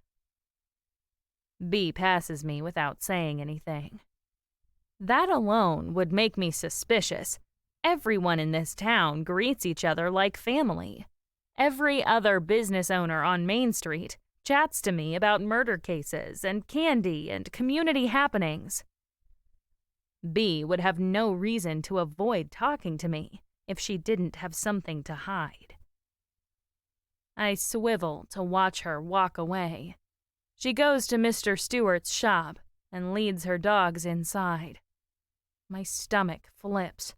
Bea passes me without saying anything. That alone would make me suspicious. Everyone in this town greets each other like family. Every other business owner on Main Street chats to me about murder cases and candy and community happenings. Bea would have no reason to avoid talking to me if she didn't have something to hide. I swivel to watch her walk away. She goes to Mr. Stewart's shop and leads her dogs inside. My stomach flips.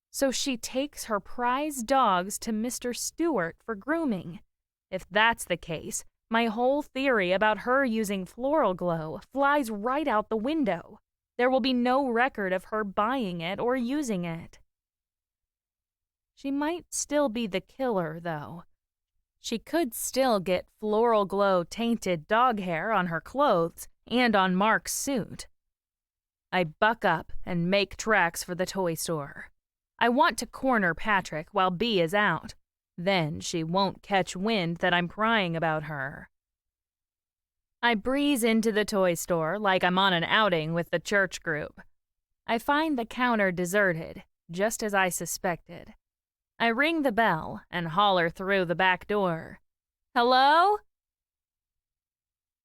So she takes her prize dogs to Mr. Stewart for grooming. If that's the case, my whole theory about her using Floral Glow flies right out the window. There will be no record of her buying it or using it. She might still be the killer, though. She could still get Floral Glow tainted dog hair on her clothes and on Mark's suit. I buck up and make tracks for the toy store. I want to corner Patrick while Bea is out. Then she won't catch wind that I'm prying about her. I breeze into the toy store like I'm on an outing with the church group. I find the counter deserted, just as I suspected. I ring the bell and holler through the back door. Hello?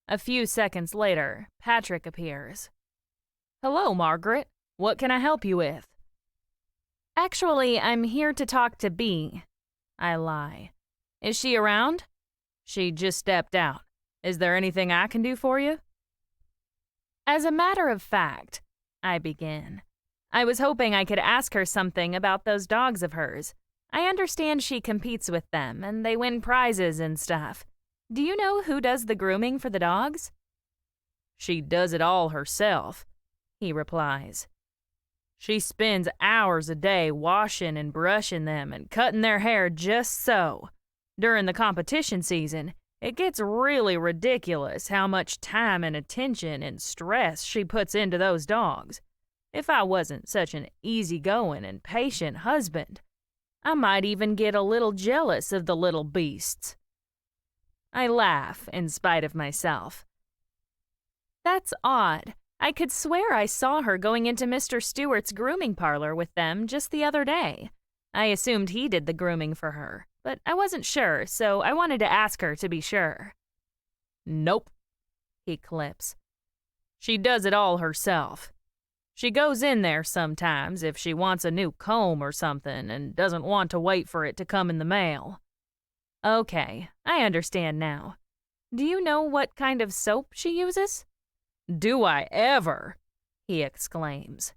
A few seconds later, Patrick appears. Hello, Margaret. What can I help you with? Actually, I'm here to talk to Bea. I lie. Is she around? She just stepped out. Is there anything I can do for you? As a matter of fact, I begin. I was hoping I could ask her something about those dogs of hers. I understand she competes with them and they win prizes and stuff. Do you know who does the grooming for the dogs? She does it all herself, he replies. She spends hours a day washing and brushing them and cutting their hair just so. During the competition season, it gets really ridiculous how much time and attention and stress she puts into those dogs. If I wasn't such an easygoing and patient husband, I might even get a little jealous of the little beasts. I laugh in spite of myself. That's odd. I could swear I saw her going into Mr. Stewart's grooming parlor with them just the other day. I assumed he did the grooming for her, but I wasn't sure, so I wanted to ask her to be sure. Nope. he clips. She does it all herself. She goes in there sometimes if she wants a new comb or something and doesn't want to wait for it to come in the mail. Okay, I understand now. Do you know what kind of soap she uses? Do I ever? He exclaims.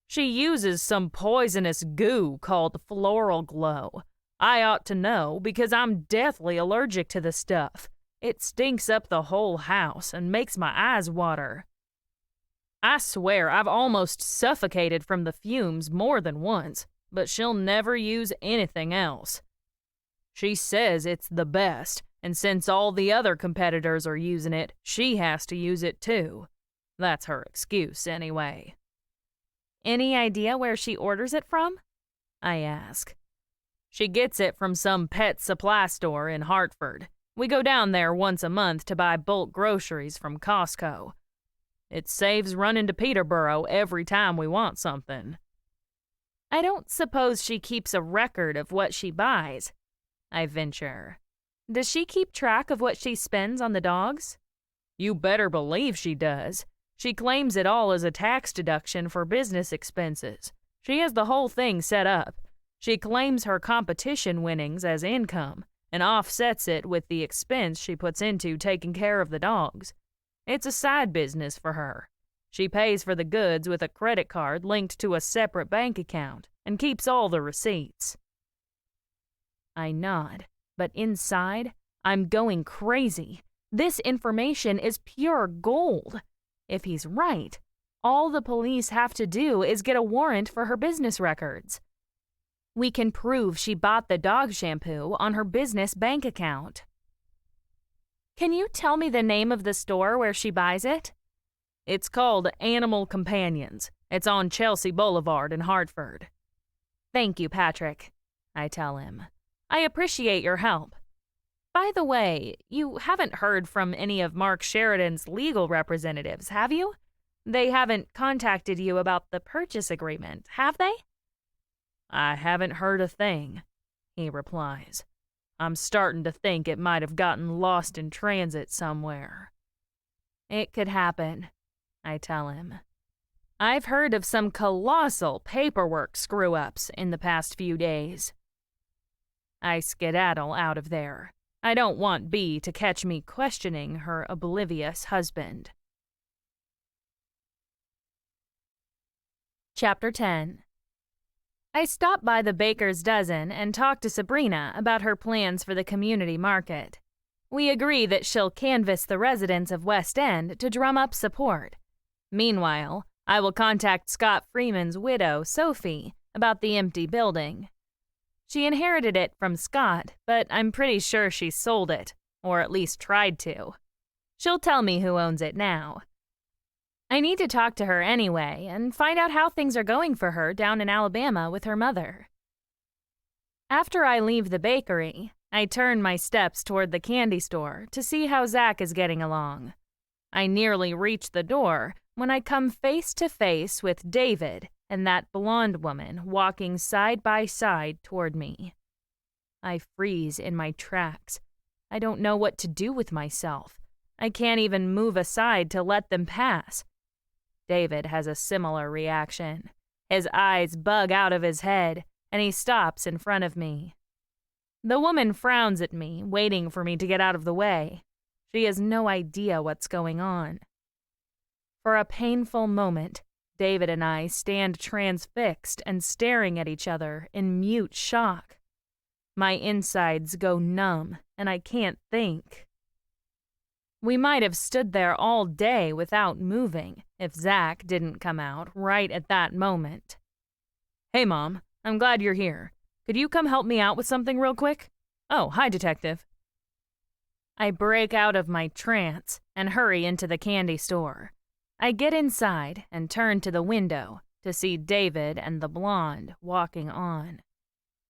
She uses some poisonous goo called Floral Glow. I ought to know because I'm deathly allergic to the stuff. It stinks up the whole house and makes my eyes water. I swear I've almost suffocated from the fumes more than once, but she'll never use anything else. She says it's the best, and since all the other competitors are using it, she has to use it too. That's her excuse, anyway. Any idea where she orders it from? I ask. She gets it from some pet supply store in Hartford. We go down there once a month to buy bulk groceries from Costco. It saves running to Peterborough every time we want something. I don't suppose she keeps a record of what she buys, I venture. Does she keep track of what she spends on the dogs? You better believe she does. She claims it all as a tax deduction for business expenses. She has the whole thing set up. She claims her competition winnings as income and offsets it with the expense she puts into taking care of the dogs. It's a side business for her. She pays for the goods with a credit card linked to a separate bank account and keeps all the receipts. I nod, but inside, I'm going crazy. This information is pure gold. If he's right, all the police have to do is get a warrant for her business records. We can prove she bought the dog shampoo on her business bank account. Can you tell me the name of the store where she buys it? It's called Animal Companions. It's on Chelsea Boulevard in Hartford. Thank you, Patrick, I tell him. I appreciate your help. By the way, you haven't heard from any of Mark Sheridan's legal representatives, have you? They haven't contacted you about the purchase agreement, have they? I haven't heard a thing, he replies. I'm starting to think it might have gotten lost in transit somewhere. It could happen, I tell him. I've heard of some colossal paperwork screw-ups in the past few days. I skedaddle out of there. I don't want Bea to catch me questioning her oblivious husband. Chapter 10. I stop by the baker's dozen and talk to Sabrina about her plans for the community market. We agree that she'll canvass the residents of West End to drum up support. Meanwhile, I will contact Scott Freeman's widow, Sophie, about the empty building. She inherited it from Scott, but I'm pretty sure she sold it, or at least tried to. She'll tell me who owns it now. I need to talk to her anyway and find out how things are going for her down in Alabama with her mother. After I leave the bakery, I turn my steps toward the candy store to see how Zach is getting along. I nearly reach the door when I come face to face with David and that blonde woman walking side by side toward me. I freeze in my tracks. I don't know what to do with myself. I can't even move aside to let them pass. David has a similar reaction. His eyes bug out of his head, and he stops in front of me. The woman frowns at me, waiting for me to get out of the way. She has no idea what's going on. For a painful moment, David and I stand transfixed and staring at each other in mute shock. My insides go numb, and I can't think. We might have stood there all day without moving if Zach didn't come out right at that moment. Hey, Mom, I'm glad you're here. Could you come help me out with something real quick? Oh, hi, Detective. I break out of my trance and hurry into the candy store. I get inside and turn to the window to see David and the blonde walking on.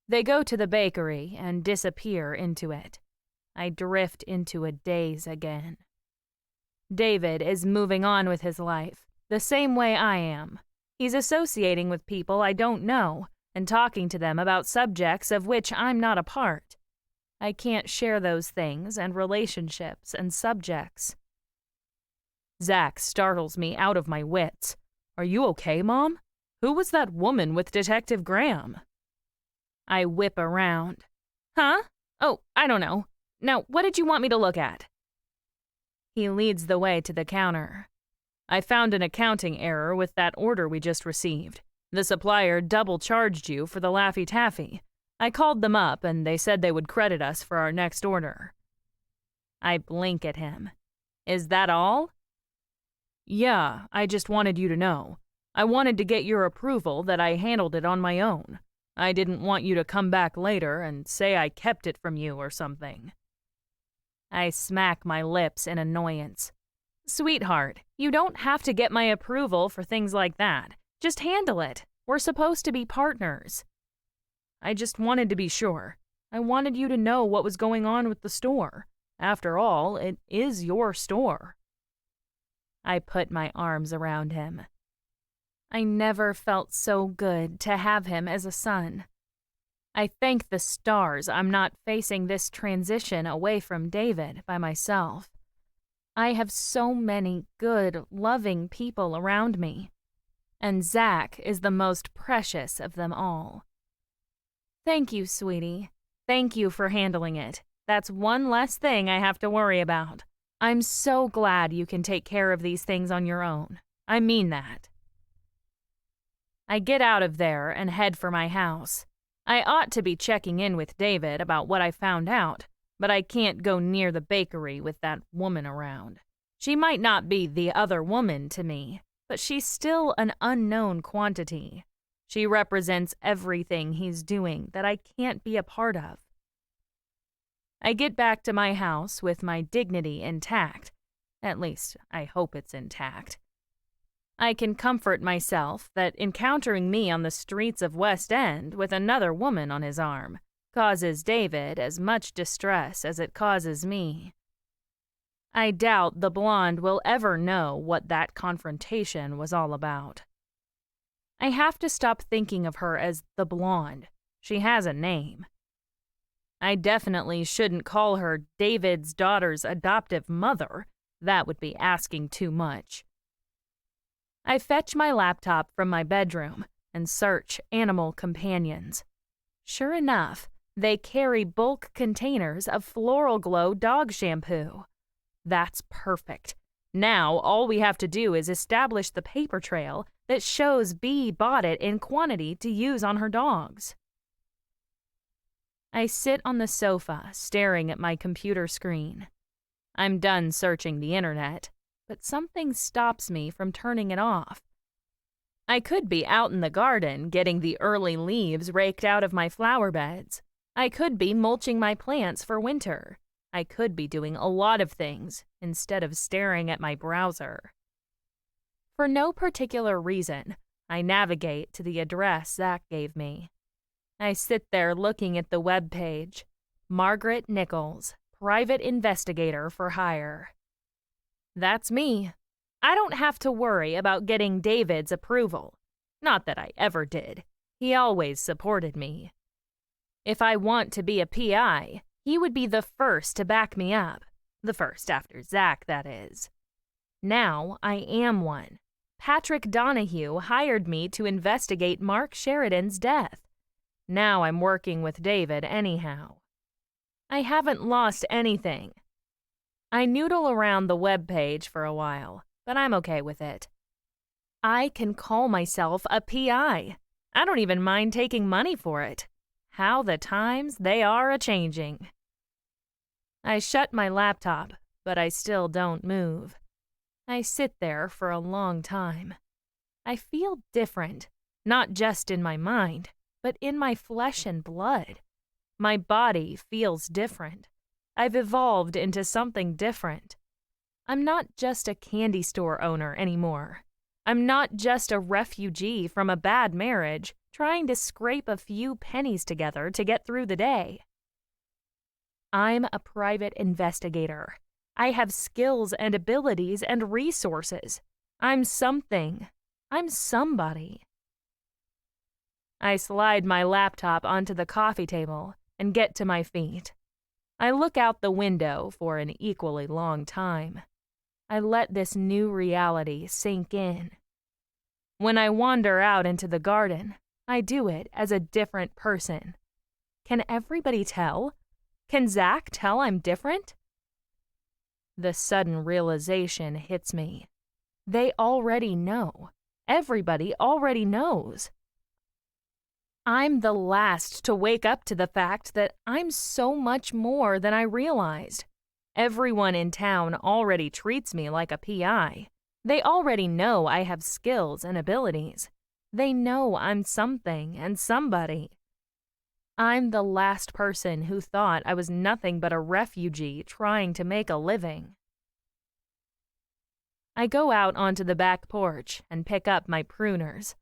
They go to the bakery and disappear into it. I drift into a daze again. David is moving on with his life, the same way I am. He's associating with people I don't know and talking to them about subjects of which I'm not a part. I can't share those things and relationships and subjects. Zach startles me out of my wits. Are you okay, Mom? Who was that woman with Detective Graham? I whip around. Huh? Oh, I don't know. Now, what did you want me to look at? He leads the way to the counter. I found an accounting error with that order we just received. The supplier double-charged you for the Laffy Taffy. I called them up and they said they would credit us for our next order. I blink at him. Is that all? Yeah, I just wanted you to know. I wanted to get your approval that I handled it on my own. I didn't want you to come back later and say I kept it from you or something. I smack my lips in annoyance. Sweetheart, you don't have to get my approval for things like that. Just handle it. We're supposed to be partners. I just wanted to be sure. I wanted you to know what was going on with the store. After all, it is your store. I put my arms around him. I never felt so good to have him as a son. I thank the stars I'm not facing this transition away from David by myself. I have so many good, loving people around me, and Zach is the most precious of them all. Thank you, sweetie. Thank you for handling it. That's one less thing I have to worry about. I'm so glad you can take care of these things on your own. I mean that. I get out of there and head for my house. I ought to be checking in with David about what I found out, but I can't go near the bakery with that woman around. She might not be the other woman to me, but she's still an unknown quantity. She represents everything he's doing that I can't be a part of. I get back to my house with my dignity intact. At least, I hope it's intact. I can comfort myself that encountering me on the streets of West End with another woman on his arm causes David as much distress as it causes me. I doubt the blonde will ever know what that confrontation was all about. I have to stop thinking of her as the blonde. She has a name. I definitely shouldn't call her David's daughter's adoptive mother. That would be asking too much. I fetch my laptop from my bedroom and search animal companions. Sure enough, they carry bulk containers of Floral Glow dog shampoo. That's perfect. Now all we have to do is establish the paper trail that shows Bee bought it in quantity to use on her dogs. I sit on the sofa, staring at my computer screen. I'm done searching the internet, but something stops me from turning it off. I could be out in the garden getting the early leaves raked out of my flower beds. I could be mulching my plants for winter. I could be doing a lot of things instead of staring at my browser. For no particular reason, I navigate to the address Zach gave me. I sit there looking at the web page. Margaret Nichols, private investigator for hire. That's me. I don't have to worry about getting David's approval. Not that I ever did. He always supported me. If I want to be a PI, he would be the first to back me up. The first after Zach, that is. Now I am one. Patrick Donahue hired me to investigate Mark Sheridan's death. Now I'm working with David anyhow. I haven't lost anything. I noodle around the web page for a while, but I'm okay with it. I can call myself a PI. I don't even mind taking money for it. How the times they are a-changing. I shut my laptop, but I still don't move. I sit there for a long time. I feel different, not just in my mind, but in my flesh and blood. My body feels different. I've evolved into something different. I'm not just a candy store owner anymore. I'm not just a refugee from a bad marriage trying to scrape a few pennies together to get through the day. I'm a private investigator. I have skills and abilities and resources. I'm something. I'm somebody. I slide my laptop onto the coffee table and get to my feet. I look out the window for an equally long time. I let this new reality sink in. When I wander out into the garden, I do it as a different person. Can everybody tell? Can Zach tell I'm different? The sudden realization hits me. They already know. Everybody already knows. I'm the last to wake up to the fact that I'm so much more than I realized. Everyone in town already treats me like a PI. They already know I have skills and abilities. They know I'm something and somebody. I'm the last person who thought I was nothing but a refugee trying to make a living. I go out onto the back porch and pick up my pruners.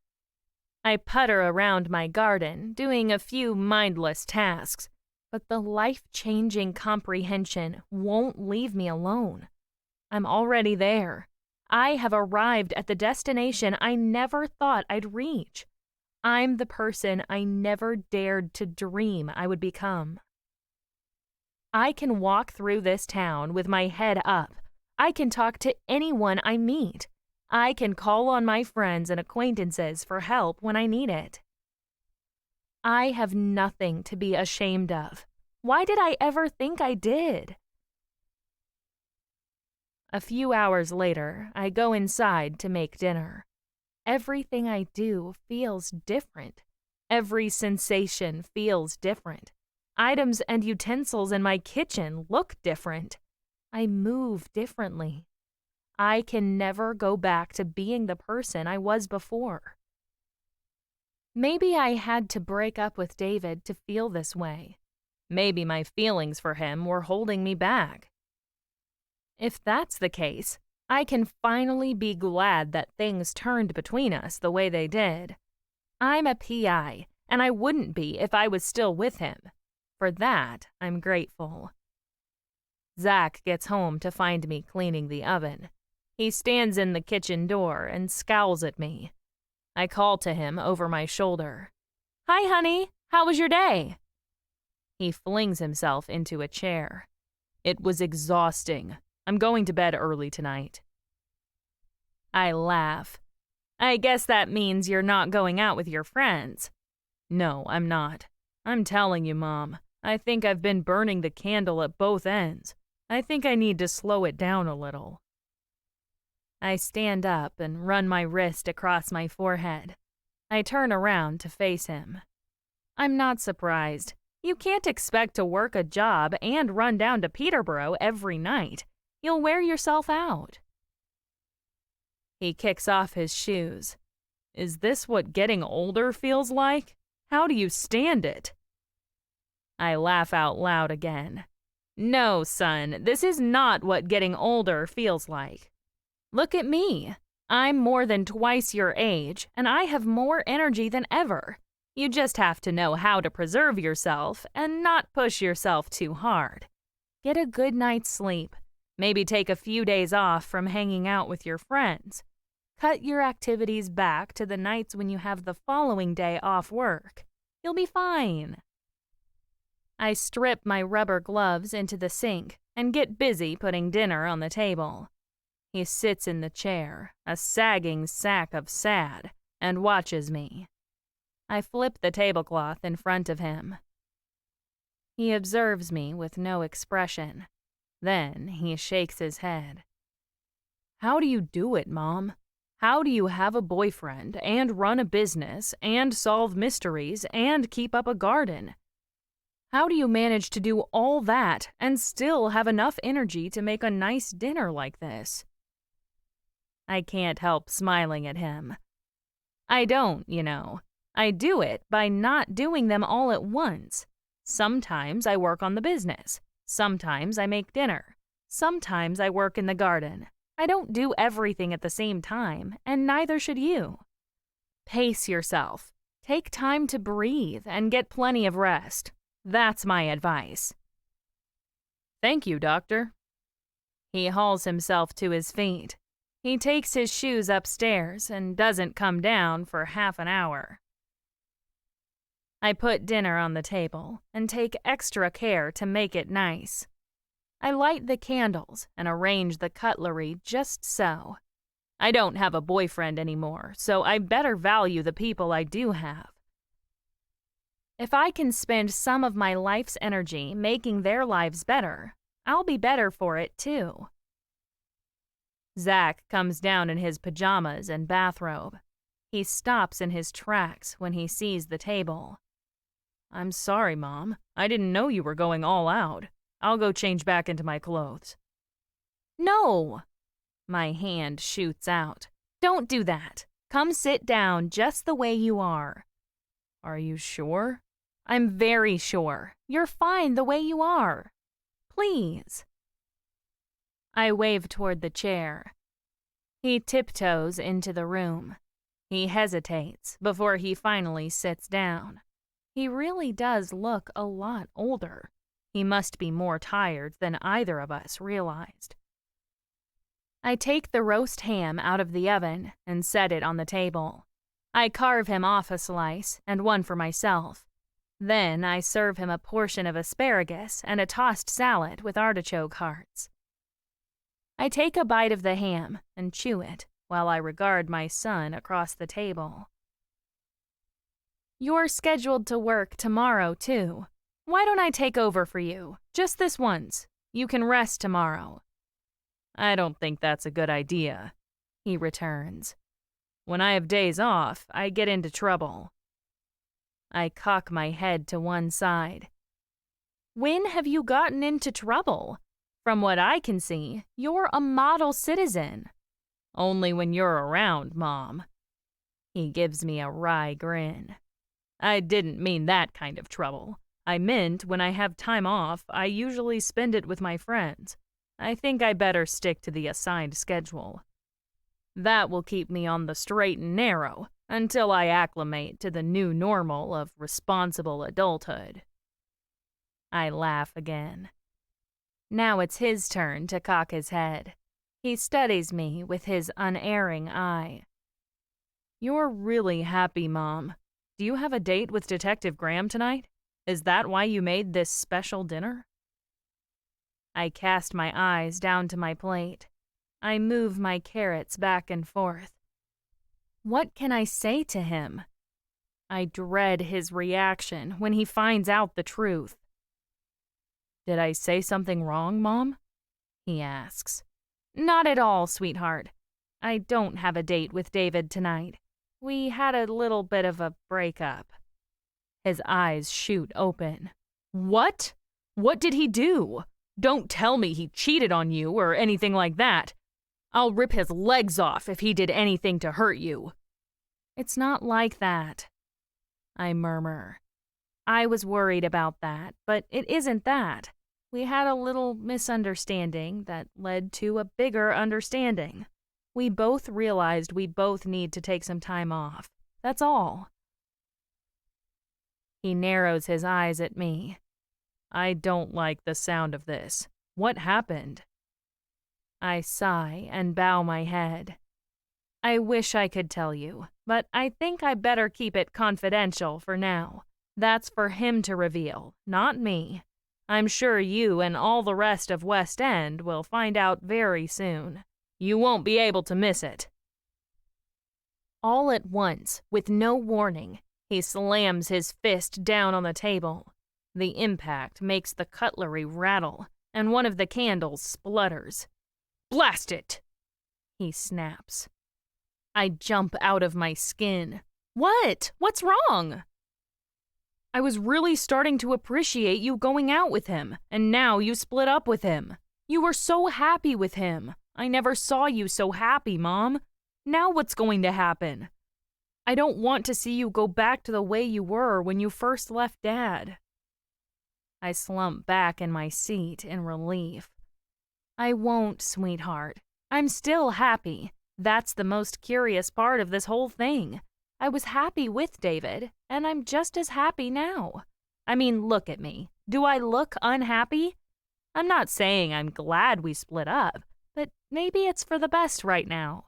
I putter around my garden, doing a few mindless tasks, but the life-changing comprehension won't leave me alone. I'm already there. I have arrived at the destination I never thought I'd reach. I'm the person I never dared to dream I would become. I can walk through this town with my head up. I can talk to anyone I meet. I can call on my friends and acquaintances for help when I need it. I have nothing to be ashamed of. Why did I ever think I did? A few hours later, I go inside to make dinner. Everything I do feels different. Every sensation feels different. Items and utensils in my kitchen look different. I move differently. I can never go back to being the person I was before. Maybe I had to break up with David to feel this way. Maybe my feelings for him were holding me back. If that's the case, I can finally be glad that things turned between us the way they did. I'm a PI, and I wouldn't be if I was still with him. For that, I'm grateful. Zach gets home to find me cleaning the oven. He stands in the kitchen door and scowls at me. I call to him over my shoulder. "Hi, honey. How was your day?" He flings himself into a chair. "It was exhausting. I'm going to bed early tonight." I laugh. "I guess that means you're not going out with your friends." "No, I'm not. I'm telling you, Mom, I think I've been burning the candle at both ends. I think I need to slow it down a little." I stand up and run my wrist across my forehead. I turn around to face him. I'm not surprised. You can't expect to work a job and run down to Peterborough every night. You'll wear yourself out. He kicks off his shoes. "Is this what getting older feels like? How do you stand it?" I laugh out loud again. "No, son, this is not what getting older feels like. Look at me. I'm more than twice your age, and I have more energy than ever. You just have to know how to preserve yourself and not push yourself too hard. Get a good night's sleep. Maybe take a few days off from hanging out with your friends. Cut your activities back to the nights when you have the following day off work. You'll be fine." I strip my rubber gloves into the sink and get busy putting dinner on the table. He sits in the chair, a sagging sack of sad, and watches me. I flip the tablecloth in front of him. He observes me with no expression. Then he shakes his head. "How do you do it, Mom? How do you have a boyfriend and run a business and solve mysteries and keep up a garden? How do you manage to do all that and still have enough energy to make a nice dinner like this?" I can't help smiling at him. I don't, you know. I do it by not doing them all at once. Sometimes I work on the business. Sometimes I make dinner. Sometimes I work in the garden. I don't do everything at the same time, and neither should you. Pace yourself. Take time to breathe and get plenty of rest. That's my advice. "Thank you, Doctor." He hauls himself to his feet. He takes his shoes upstairs and doesn't come down for half an hour. I put dinner on the table and take extra care to make it nice. I light the candles and arrange the cutlery just so. I don't have a boyfriend anymore, so I better value the people I do have. If I can spend some of my life's energy making their lives better, I'll be better for it too. Zach comes down in his pajamas and bathrobe. He stops in his tracks when he sees the table. I'm sorry, Mom. I didn't know you were going all out. I'll go change back into my clothes. No! My hand shoots out. Don't do that. Come sit down just the way you are. Are you sure? I'm very sure. You're fine the way you are. Please. I wave toward the chair. He tiptoes into the room. He hesitates before he finally sits down. He really does look a lot older. He must be more tired than either of us realized. I take the roast ham out of the oven and set it on the table. I carve him off a slice and one for myself. Then I serve him a portion of asparagus and a tossed salad with artichoke hearts. I take a bite of the ham and chew it while I regard my son across the table. You're scheduled to work tomorrow, too. Why don't I take over for you? Just this once. You can rest tomorrow. I don't think that's a good idea, he returns. When I have days off, I get into trouble. I cock my head to one side. When have you gotten into trouble? From what I can see, you're a model citizen. Only when you're around, Mom. He gives me a wry grin. I didn't mean that kind of trouble. I meant when I have time off, I usually spend it with my friends. I think I better stick to the assigned schedule. That will keep me on the straight and narrow until I acclimate to the new normal of responsible adulthood. I laugh again. Now it's his turn to cock his head. He studies me with his unerring eye. You're really happy, Mom. Do you have a date with Detective Graham tonight? Is that why you made this special dinner? I cast my eyes down to my plate. I move my carrots back and forth. What can I say to him? I dread his reaction when he finds out the truth. Did I say something wrong, Mom? He asks. Not at all, sweetheart. I don't have a date with David tonight. We had a little bit of a breakup. His eyes shoot open. What? What did he do? Don't tell me he cheated on you or anything like that. I'll rip his legs off if he did anything to hurt you. It's not like that, I murmur. I was worried about that, but it isn't that. We had a little misunderstanding that led to a bigger understanding. We both realized we both need to take some time off. That's all. He narrows his eyes at me. I don't like the sound of this. What happened? I sigh and bow my head. I wish I could tell you, but I think I better keep it confidential for now. That's for him to reveal, not me. I'm sure you and all the rest of West End will find out very soon. You won't be able to miss it. All at once, with no warning, he slams his fist down on the table. The impact makes the cutlery rattle, and one of the candles splutters. Blast it! He snaps. I jump out of my skin. What? What's wrong? I was really starting to appreciate you going out with him, and now you split up with him. You were so happy with him. I never saw you so happy, Mom. Now what's going to happen? I don't want to see you go back to the way you were when you first left Dad. I slump back in my seat in relief. I won't, sweetheart. I'm still happy. That's the most curious part of this whole thing. I was happy with David, and I'm just as happy now. I mean, look at me. Do I look unhappy? I'm not saying I'm glad we split up, but maybe it's for the best right now.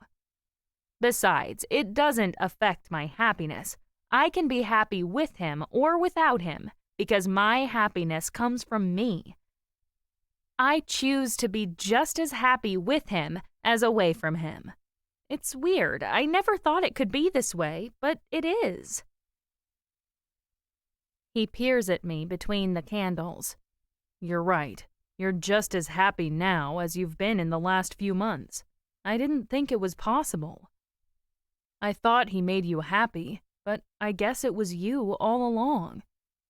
Besides, it doesn't affect my happiness. I can be happy with him or without him, because my happiness comes from me. I choose to be just as happy with him as away from him. It's weird. I never thought it could be this way, but it is. He peers at me between the candles. You're right. You're just as happy now as you've been in the last few months. I didn't think it was possible. I thought he made you happy, but I guess it was you all along.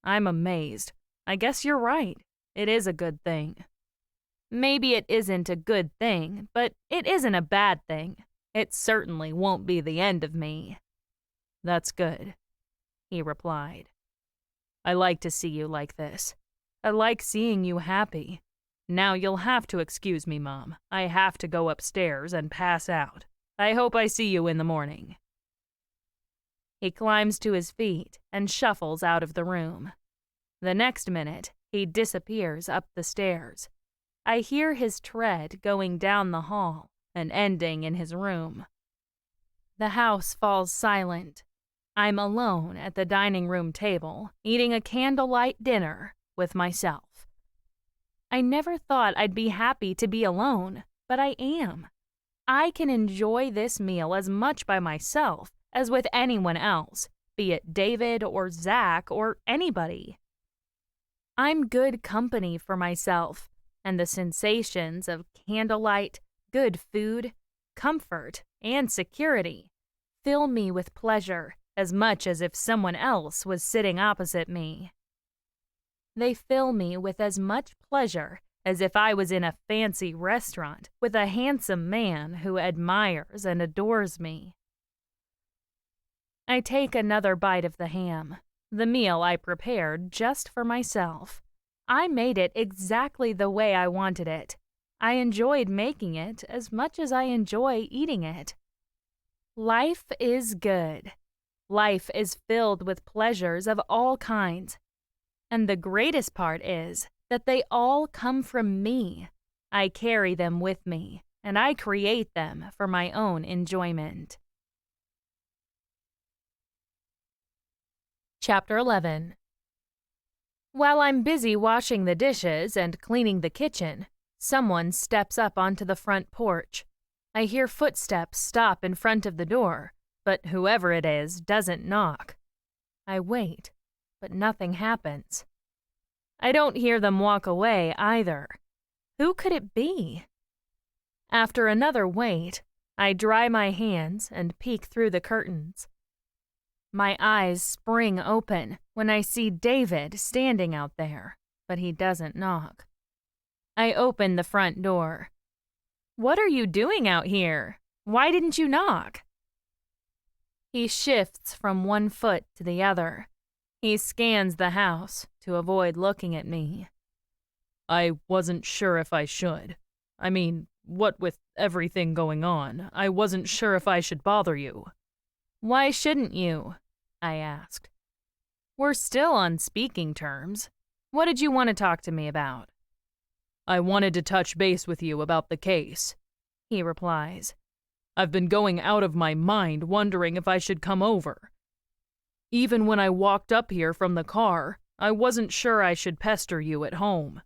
I'm amazed. I guess you're right. It is a good thing. Maybe it isn't a good thing, but it isn't a bad thing. It certainly won't be the end of me. That's good, he replied. I like to see you like this. I like seeing you happy. Now you'll have to excuse me, Mom. I have to go upstairs and pass out. I hope I see you in the morning. He climbs to his feet and shuffles out of the room. The next minute, he disappears up the stairs. I hear his tread going down the hall and ending in his room. The house falls silent. I'm alone at the dining room table, eating a candlelight dinner with myself. I never thought I'd be happy to be alone, but I am. I can enjoy this meal as much by myself as with anyone else, be it David or Zach or anybody. I'm good company for myself, and the sensations of candlelight, good food, comfort, and security fill me with pleasure as much as if someone else was sitting opposite me. They fill me with as much pleasure as if I was in a fancy restaurant with a handsome man who admires and adores me. I take another bite of the ham, the meal I prepared just for myself. I made it exactly the way I wanted it. I enjoyed making it as much as I enjoy eating it. Life is good. Life is filled with pleasures of all kinds. And the greatest part is that they all come from me. I carry them with me, and I create them for my own enjoyment. Chapter 11. While I'm busy washing the dishes and cleaning the kitchen, someone steps up onto the front porch. I hear footsteps stop in front of the door, but whoever it is doesn't knock. I wait, but nothing happens. I don't hear them walk away either. Who could it be? After another wait, I dry my hands and peek through the curtains. My eyes spring open when I see David standing out there, but he doesn't knock. I open the front door. What are you doing out here? Why didn't you knock? He shifts from one foot to the other. He scans the house to avoid looking at me. I wasn't sure if I should. I mean, what with everything going on, I wasn't sure if I should bother you. Why shouldn't you? I asked. We're still on speaking terms. What did you want to talk to me about? I wanted to touch base with you about the case, he replies. I've been going out of my mind wondering if I should come over. Even when I walked up here from the car, I wasn't sure I should pester you at home.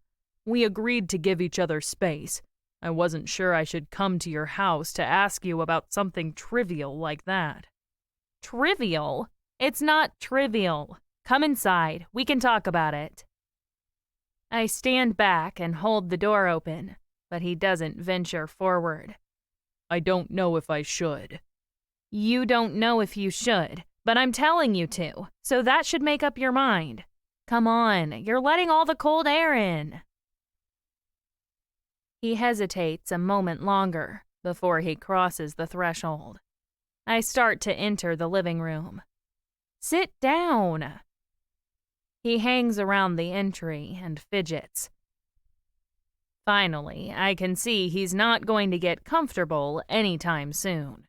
We agreed to give each other space. I wasn't sure I should come to your house to ask you about something trivial like that. Trivial? It's not trivial. Come inside. We can talk about it. I stand back and hold the door open, but he doesn't venture forward. I don't know if I should. You don't know if you should, but I'm telling you to, so that should make up your mind. Come on, you're letting all the cold air in. He hesitates a moment longer before he crosses the threshold. I start to enter the living room. Sit down. He hangs around the entry and fidgets. Finally, I can see he's not going to get comfortable anytime soon.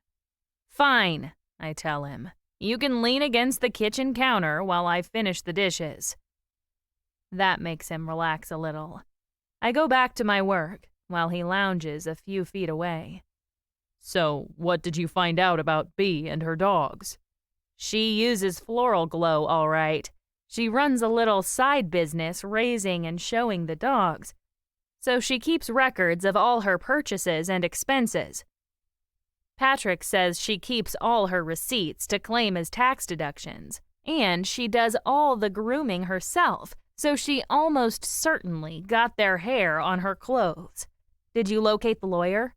Fine, I tell him. You can lean against the kitchen counter while I finish the dishes. That makes him relax a little. I go back to my work while he lounges a few feet away. So, what did you find out about Bea and her dogs? She uses Floral Glow, all right. She runs a little side business raising and showing the dogs. so she keeps records of all her purchases and expenses. Patrick says she keeps all her receipts to claim as tax deductions, and she does all the grooming herself, so she almost certainly got their hair on her clothes. Did you locate the lawyer?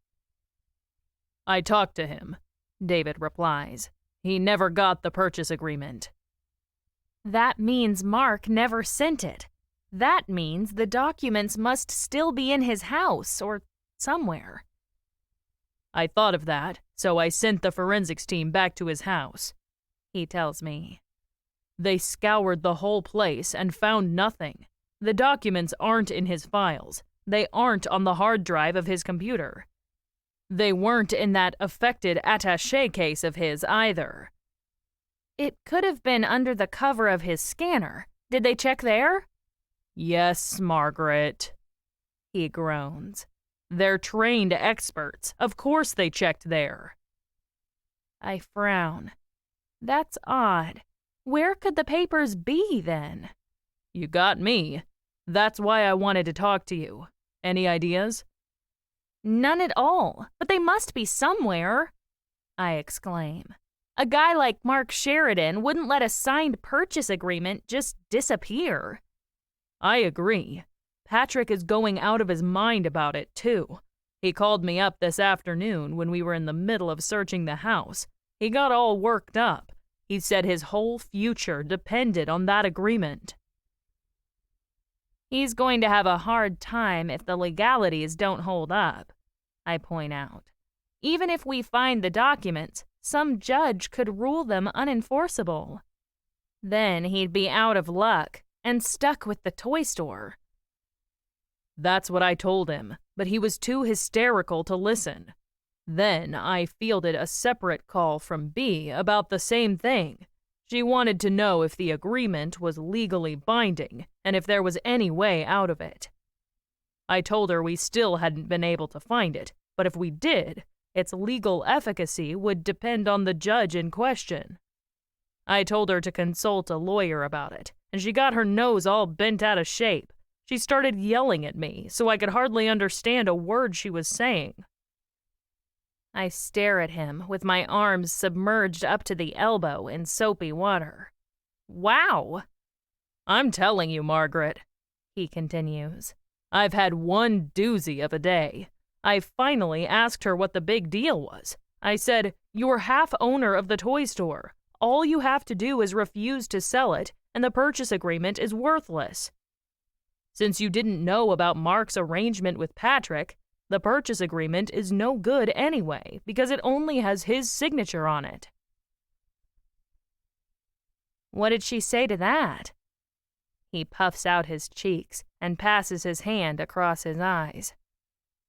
I talked to him, David replies. He never got the purchase agreement. That means Mark never sent it. That means the documents must still be in his house or somewhere. I thought of that, so I sent the forensics team back to his house, he tells me. They scoured the whole place and found nothing. The documents aren't in his files. They aren't on the hard drive of his computer. They weren't in that affected attaché case of his either. It could have been under the cover of his scanner. Did they check there? Yes, Margaret, he groans. They're trained experts. Of course they checked there. I frown. That's odd. Where could the papers be then? You got me. That's why I wanted to talk to you. Any ideas? None at all, but they must be somewhere, I exclaim. A guy like Mark Sheridan wouldn't let a signed purchase agreement just disappear. I agree. Patrick is going out of his mind about it, too. He called me up this afternoon when we were in the middle of searching the house. He got all worked up. He said his whole future depended on that agreement. He's going to have a hard time if the legalities don't hold up, I point out. Even if we find the documents, some judge could rule them unenforceable. Then he'd be out of luck and stuck with the toy store. That's what I told him, but he was too hysterical to listen. Then I fielded a separate call from B about the same thing. She wanted to know if the agreement was legally binding and if there was any way out of it. I told her we still hadn't been able to find it, but if we did, its legal efficacy would depend on the judge in question. I told her to consult a lawyer about it, and she got her nose all bent out of shape. She started yelling at me, so I could hardly understand a word she was saying. I stare at him with my arms submerged up to the elbow in soapy water. Wow! I'm telling you, Margaret, he continues. I've had one doozy of a day. I finally asked her what the big deal was. I said, "You're half owner of the toy store. All you have to do is refuse to sell it, and the purchase agreement is worthless. Since you didn't know about Mark's arrangement with Patrick, the purchase agreement is no good anyway, because it only has his signature on it." What did she say to that? He puffs out his cheeks and passes his hand across his eyes.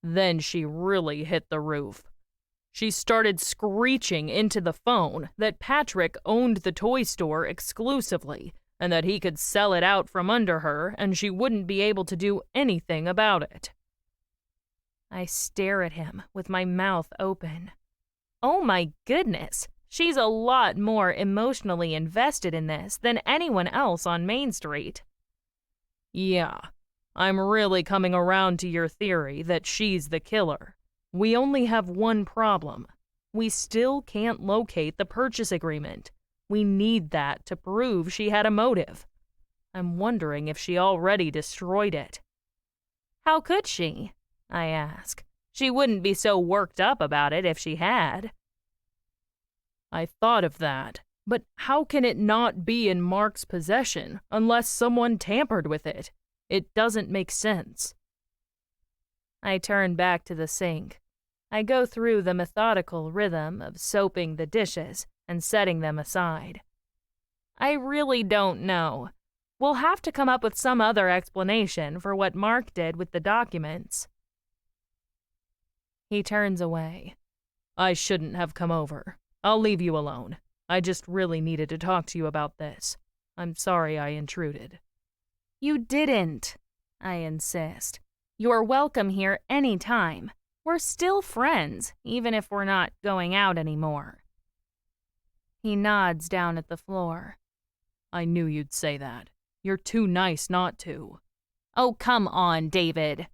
Then she really hit the roof. She started screeching into the phone that Patrick owned the toy store exclusively, and that he could sell it out from under her and she wouldn't be able to do anything about it. I stare at him with my mouth open. Oh my goodness, she's a lot more emotionally invested in this than anyone else on Main Street. Yeah, I'm really coming around to your theory that she's the killer. We only have one problem. We still can't locate the purchase agreement. We need that to prove she had a motive. I'm wondering if she already destroyed it. How could she? I ask. She wouldn't be so worked up about it if she had. I thought of that, but how can it not be in Mark's possession unless someone tampered with it? It doesn't make sense. I turn back to the sink. I go through the methodical rhythm of soaping the dishes and setting them aside. I really don't know. We'll have to come up with some other explanation for what Mark did with the documents. He turns away. I shouldn't have come over. I'll leave you alone. I just really needed to talk to you about this. I'm sorry I intruded. You didn't, I insist. You're welcome here any time. We're still friends, even if we're not going out anymore. He nods down at the floor. I knew you'd say that. You're too nice not to. Oh, come on, David.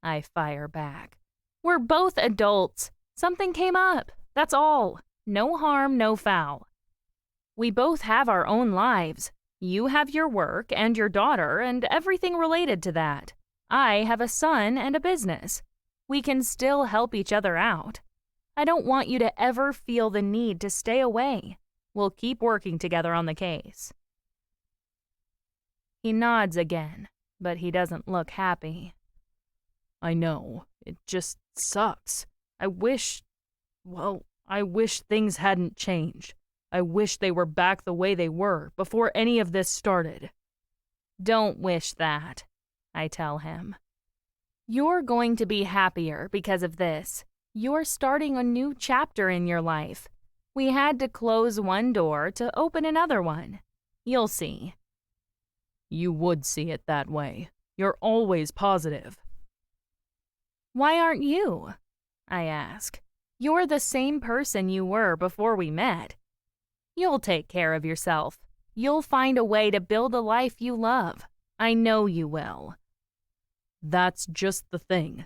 I fire back. We're both adults. Something came up. That's all. No harm, no foul. We both have our own lives. You have your work and your daughter and everything related to that. I have a son and a business. We can still help each other out. I don't want you to ever feel the need to stay away. We'll keep working together on the case. He nods again, but he doesn't look happy. I know. It just sucks. I wish things hadn't changed. I wish they were back the way they were before any of this started. Don't wish that, I tell him. You're going to be happier because of this. You're starting a new chapter in your life. We had to close one door to open another one. You'll see. You would see it that way. You're always positive. Why aren't you? I ask. You're the same person you were before we met. You'll take care of yourself. You'll find a way to build a life you love. I know you will. That's just the thing.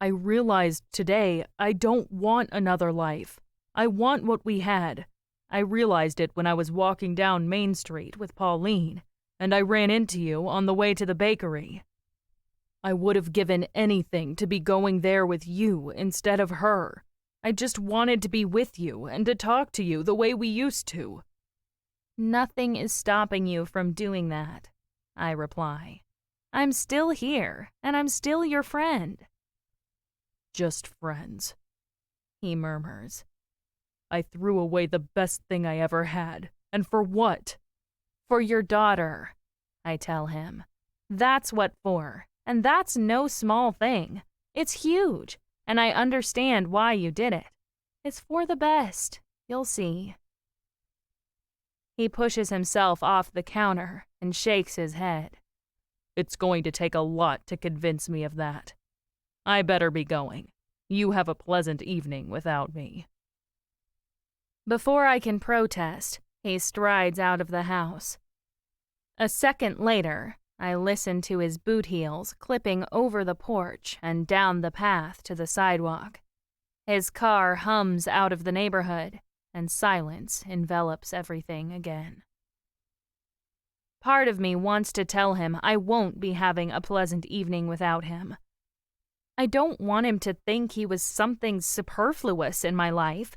I realized today I don't want another life. I want what we had. I realized it when I was walking down Main Street with Pauline, and I ran into you on the way to the bakery. I would have given anything to be going there with you instead of her. I just wanted to be with you and to talk to you the way we used to. Nothing is stopping you from doing that, I reply. I'm still here, and I'm still your friend. Just friends, he murmurs. I threw away the best thing I ever had. And for what? For your daughter, I tell him. That's what for, and that's no small thing. It's huge, and I understand why you did it. It's for the best, you'll see. He pushes himself off the counter and shakes his head. It's going to take a lot to convince me of that. I better be going. You have a pleasant evening without me. Before I can protest, he strides out of the house. A second later, I listen to his boot heels clipping over the porch and down the path to the sidewalk. His car hums out of the neighborhood, and silence envelops everything again. Part of me wants to tell him I won't be having a pleasant evening without him. I don't want him to think he was something superfluous in my life.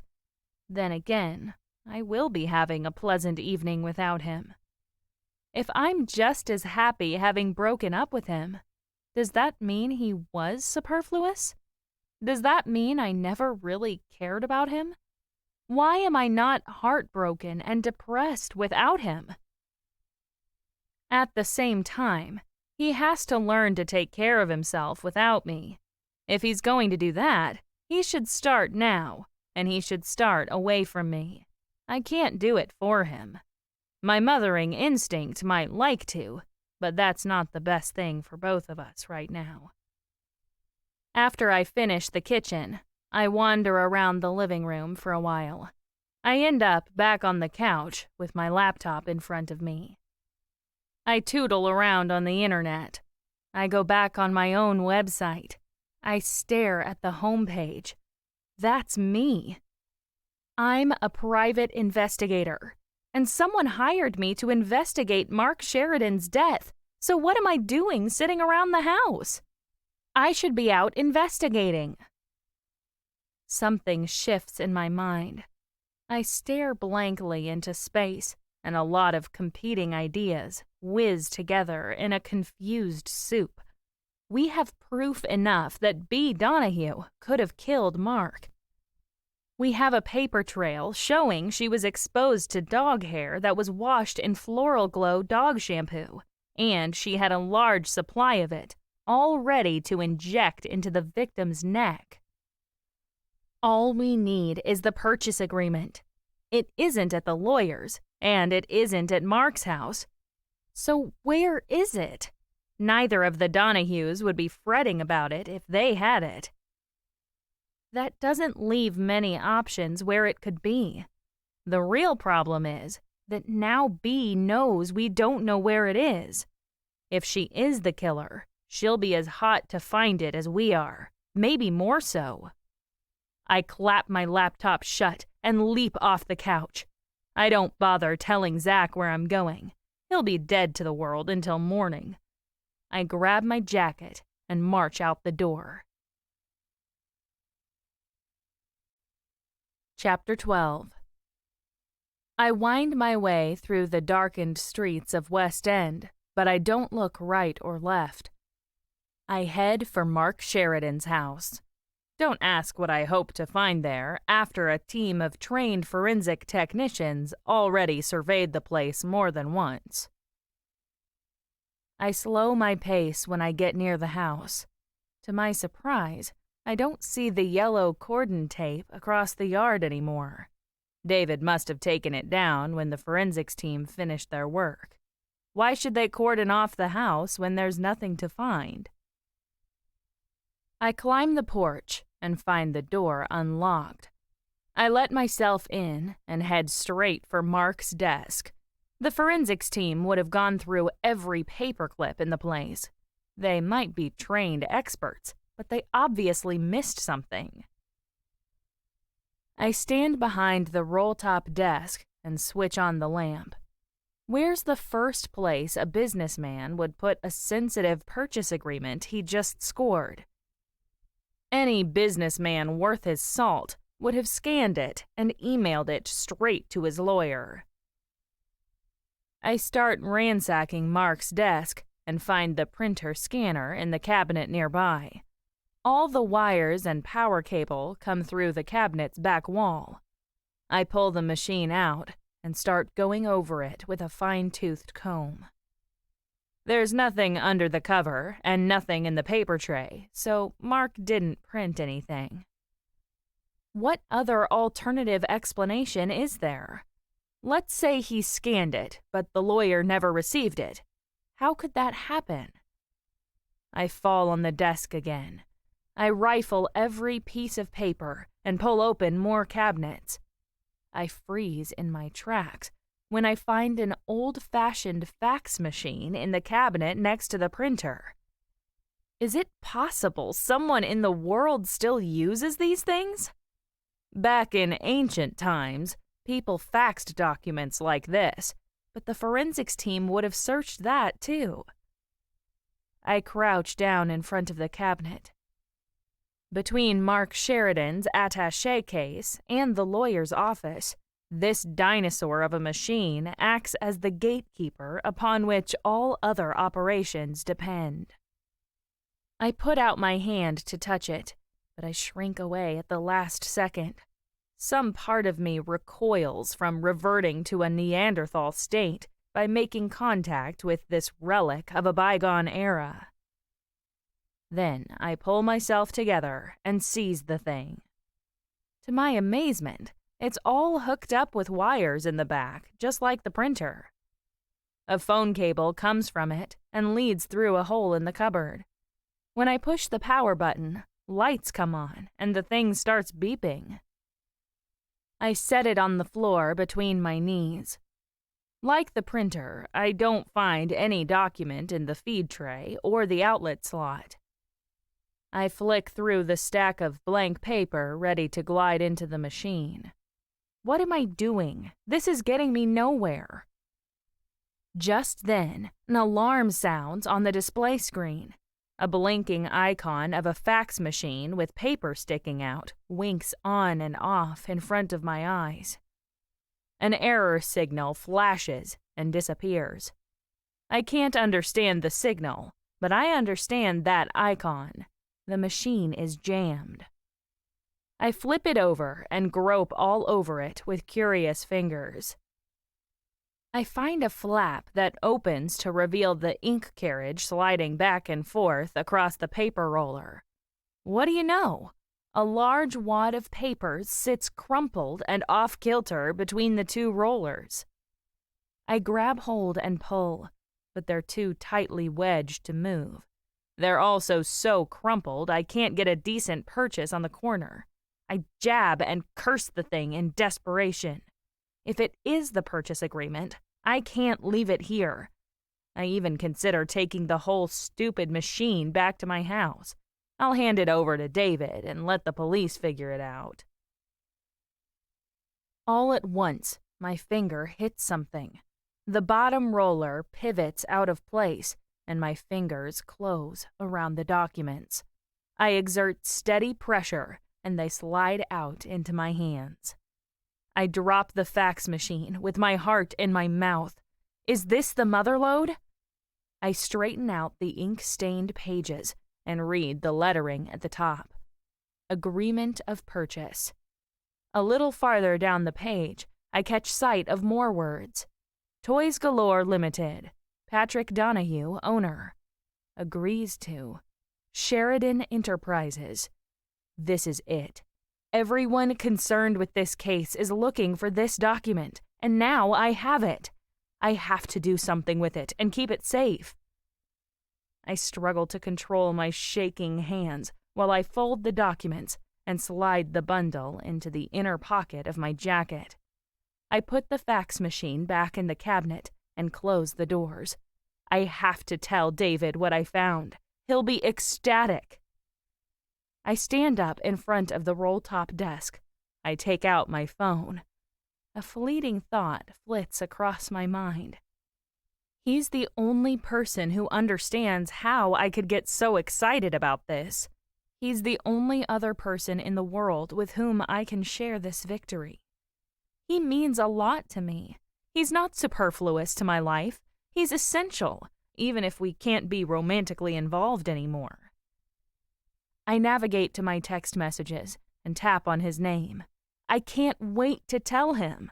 Then again, I will be having a pleasant evening without him. If I'm just as happy having broken up with him, does that mean he was superfluous? Does that mean I never really cared about him? Why am I not heartbroken and depressed without him? At the same time, he has to learn to take care of himself without me. If he's going to do that, he should start now, and he should start away from me. I can't do it for him. My mothering instinct might like to, but that's not the best thing for both of us right now. After I finish the kitchen, I wander around the living room for a while. I end up back on the couch with my laptop in front of me. I tootle around on the internet. I go back on my own website. I stare at the homepage. That's me. I'm a private investigator, and someone hired me to investigate Mark Sheridan's death, so what am I doing sitting around the house? I should be out investigating. Something shifts in my mind. I stare blankly into space, and a lot of competing ideas whiz together in a confused soup. We have proof enough that B. Donahue could have killed Mark. We have a paper trail showing she was exposed to dog hair that was washed in Floral Glow dog shampoo, and she had a large supply of it, all ready to inject into the victim's neck. All we need is the purchase agreement. It isn't at the lawyer's, and it isn't at Mark's house. So where is it? Neither of the Donahues would be fretting about it if they had it. That doesn't leave many options where it could be. The real problem is that now B knows we don't know where it is. If she is the killer, she'll be as hot to find it as we are, maybe more so. I clap my laptop shut and leap off the couch. I don't bother telling Zach where I'm going. He'll be dead to the world until morning. I grab my jacket and march out the door. Chapter 12. I wind my way through the darkened streets of West End, but I don't look right or left. I head for Mark Sheridan's house. Don't ask what I hope to find there after a team of trained forensic technicians already surveyed the place more than once. I slow my pace when I get near the house. To my surprise, I don't see the yellow cordon tape across the yard anymore. David must have taken it down when the forensics team finished their work. Why should they cordon off the house when there's nothing to find? I climb the porch and find the door unlocked. I let myself in and head straight for Mark's desk. The forensics team would have gone through every paperclip in the place. They might be trained experts, but they obviously missed something. I stand behind the roll-top desk and switch on the lamp. Where's the first place a businessman would put a sensitive purchase agreement he just scored? Any businessman worth his salt would have scanned it and emailed it straight to his lawyer. I start ransacking Mark's desk and find the printer scanner in the cabinet nearby. All the wires and power cable come through the cabinet's back wall. I pull the machine out and start going over it with a fine-toothed comb. There's nothing under the cover and nothing in the paper tray, so Mark didn't print anything. What other alternative explanation is there? Let's say he scanned it, but the lawyer never received it. How could that happen? I fall on the desk again. I rifle every piece of paper and pull open more cabinets. I freeze in my tracks when I find an old-fashioned fax machine in the cabinet next to the printer. Is it possible someone in the world still uses these things? Back in ancient times, people faxed documents like this, but the forensics team would have searched that too. I crouch down in front of the cabinet. Between Mark Sheridan's attaché case and the lawyer's office, this dinosaur of a machine acts as the gatekeeper upon which all other operations depend. I put out my hand to touch it, but I shrink away at the last second. Some part of me recoils from reverting to a Neanderthal state by making contact with this relic of a bygone era. Then I pull myself together and seize the thing. To my amazement, it's all hooked up with wires in the back, just like the printer. A phone cable comes from it and leads through a hole in the cupboard. When I push the power button, lights come on and the thing starts beeping. I set it on the floor between my knees. Like the printer, I don't find any document in the feed tray or the outlet slot. I flick through the stack of blank paper ready to glide into the machine. What am I doing? This is getting me nowhere. Just then, an alarm sounds on the display screen. A blinking icon of a fax machine with paper sticking out winks on and off in front of my eyes. An error signal flashes and disappears. I can't understand the signal, but I understand that icon. The machine is jammed. I flip it over and grope all over it with curious fingers. I find a flap that opens to reveal the ink carriage sliding back and forth across the paper roller. What do you know? A large wad of paper sits crumpled and off-kilter between the two rollers. I grab hold and pull, but they're too tightly wedged to move. They're also so crumpled I can't get a decent purchase on the corner. I jab and curse the thing in desperation. If it is the purchase agreement, I can't leave it here. I even consider taking the whole stupid machine back to my house. I'll hand it over to David and let the police figure it out. All at once, my finger hits something. The bottom roller pivots out of place, and my fingers close around the documents. I exert steady pressure, and they slide out into my hands. I drop the fax machine with my heart in my mouth. Is this the motherlode? I straighten out the ink-stained pages and read the lettering at the top. Agreement of purchase. A little farther down the page, I catch sight of more words. Toys Galore Limited. Patrick Donahue, owner. Agrees to. Sheridan Enterprises. This is it. Everyone concerned with this case is looking for this document, and now I have it. I have to do something with it and keep it safe. I struggle to control my shaking hands while I fold the documents and slide the bundle into the inner pocket of my jacket. I put the fax machine back in the cabinet and close the doors. I have to tell David what I found. He'll be ecstatic. I stand up in front of the roll-top desk. I take out my phone. A fleeting thought flits across my mind. He's the only person who understands how I could get so excited about this. He's the only other person in the world with whom I can share this victory. He means a lot to me. He's not superfluous to my life. He's essential, even if we can't be romantically involved anymore. I navigate to my text messages and tap on his name. I can't wait to tell him.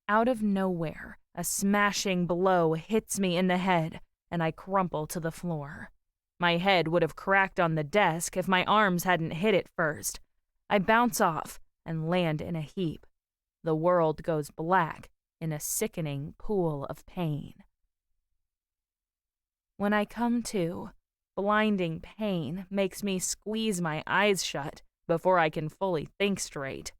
Out of nowhere, a smashing blow hits me in the head, and I crumple to the floor. My head would have cracked on the desk if my arms hadn't hit it first. I bounce off and land in a heap. The world goes black in a sickening pool of pain. When I come to, blinding pain makes me squeeze my eyes shut before I can fully think straight.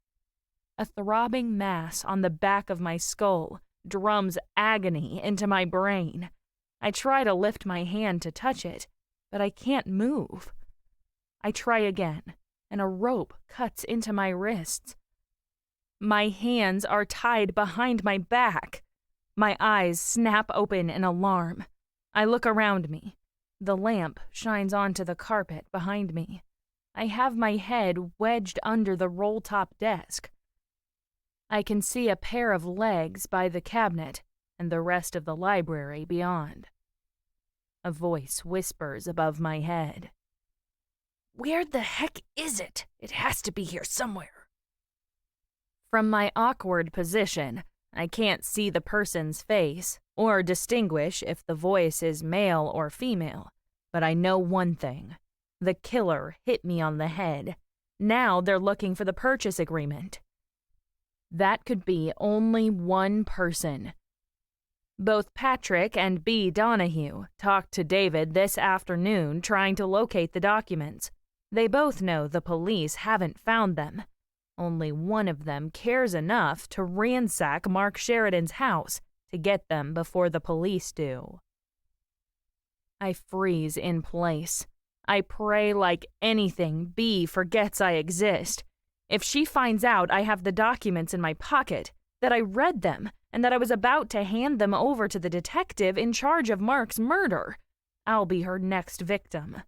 A throbbing mass on the back of my skull drums agony into my brain. I try to lift my hand to touch it, but I can't move. I try again, and a rope cuts into my wrists. My hands are tied behind my back. My eyes snap open in alarm. I look around me. The lamp shines onto the carpet behind me. I have my head wedged under the roll-top desk. I can see a pair of legs by the cabinet and the rest of the library beyond. A voice whispers above my head. "Where the heck is it? It has to be here somewhere." From my awkward position, I can't see the person's face or distinguish if the voice is male or female, but I know one thing. The killer hit me on the head. Now they're looking for the purchase agreement. That could be only one person. Both Patrick and B. Donahue talked to David this afternoon trying to locate the documents. They both know the police haven't found them. Only one of them cares enough to ransack Mark Sheridan's house to get them before the police do. I freeze in place. I pray like anything B forgets I exist. If she finds out I have the documents in my pocket, that I read them, and that I was about to hand them over to the detective in charge of Mark's murder, I'll be her next victim.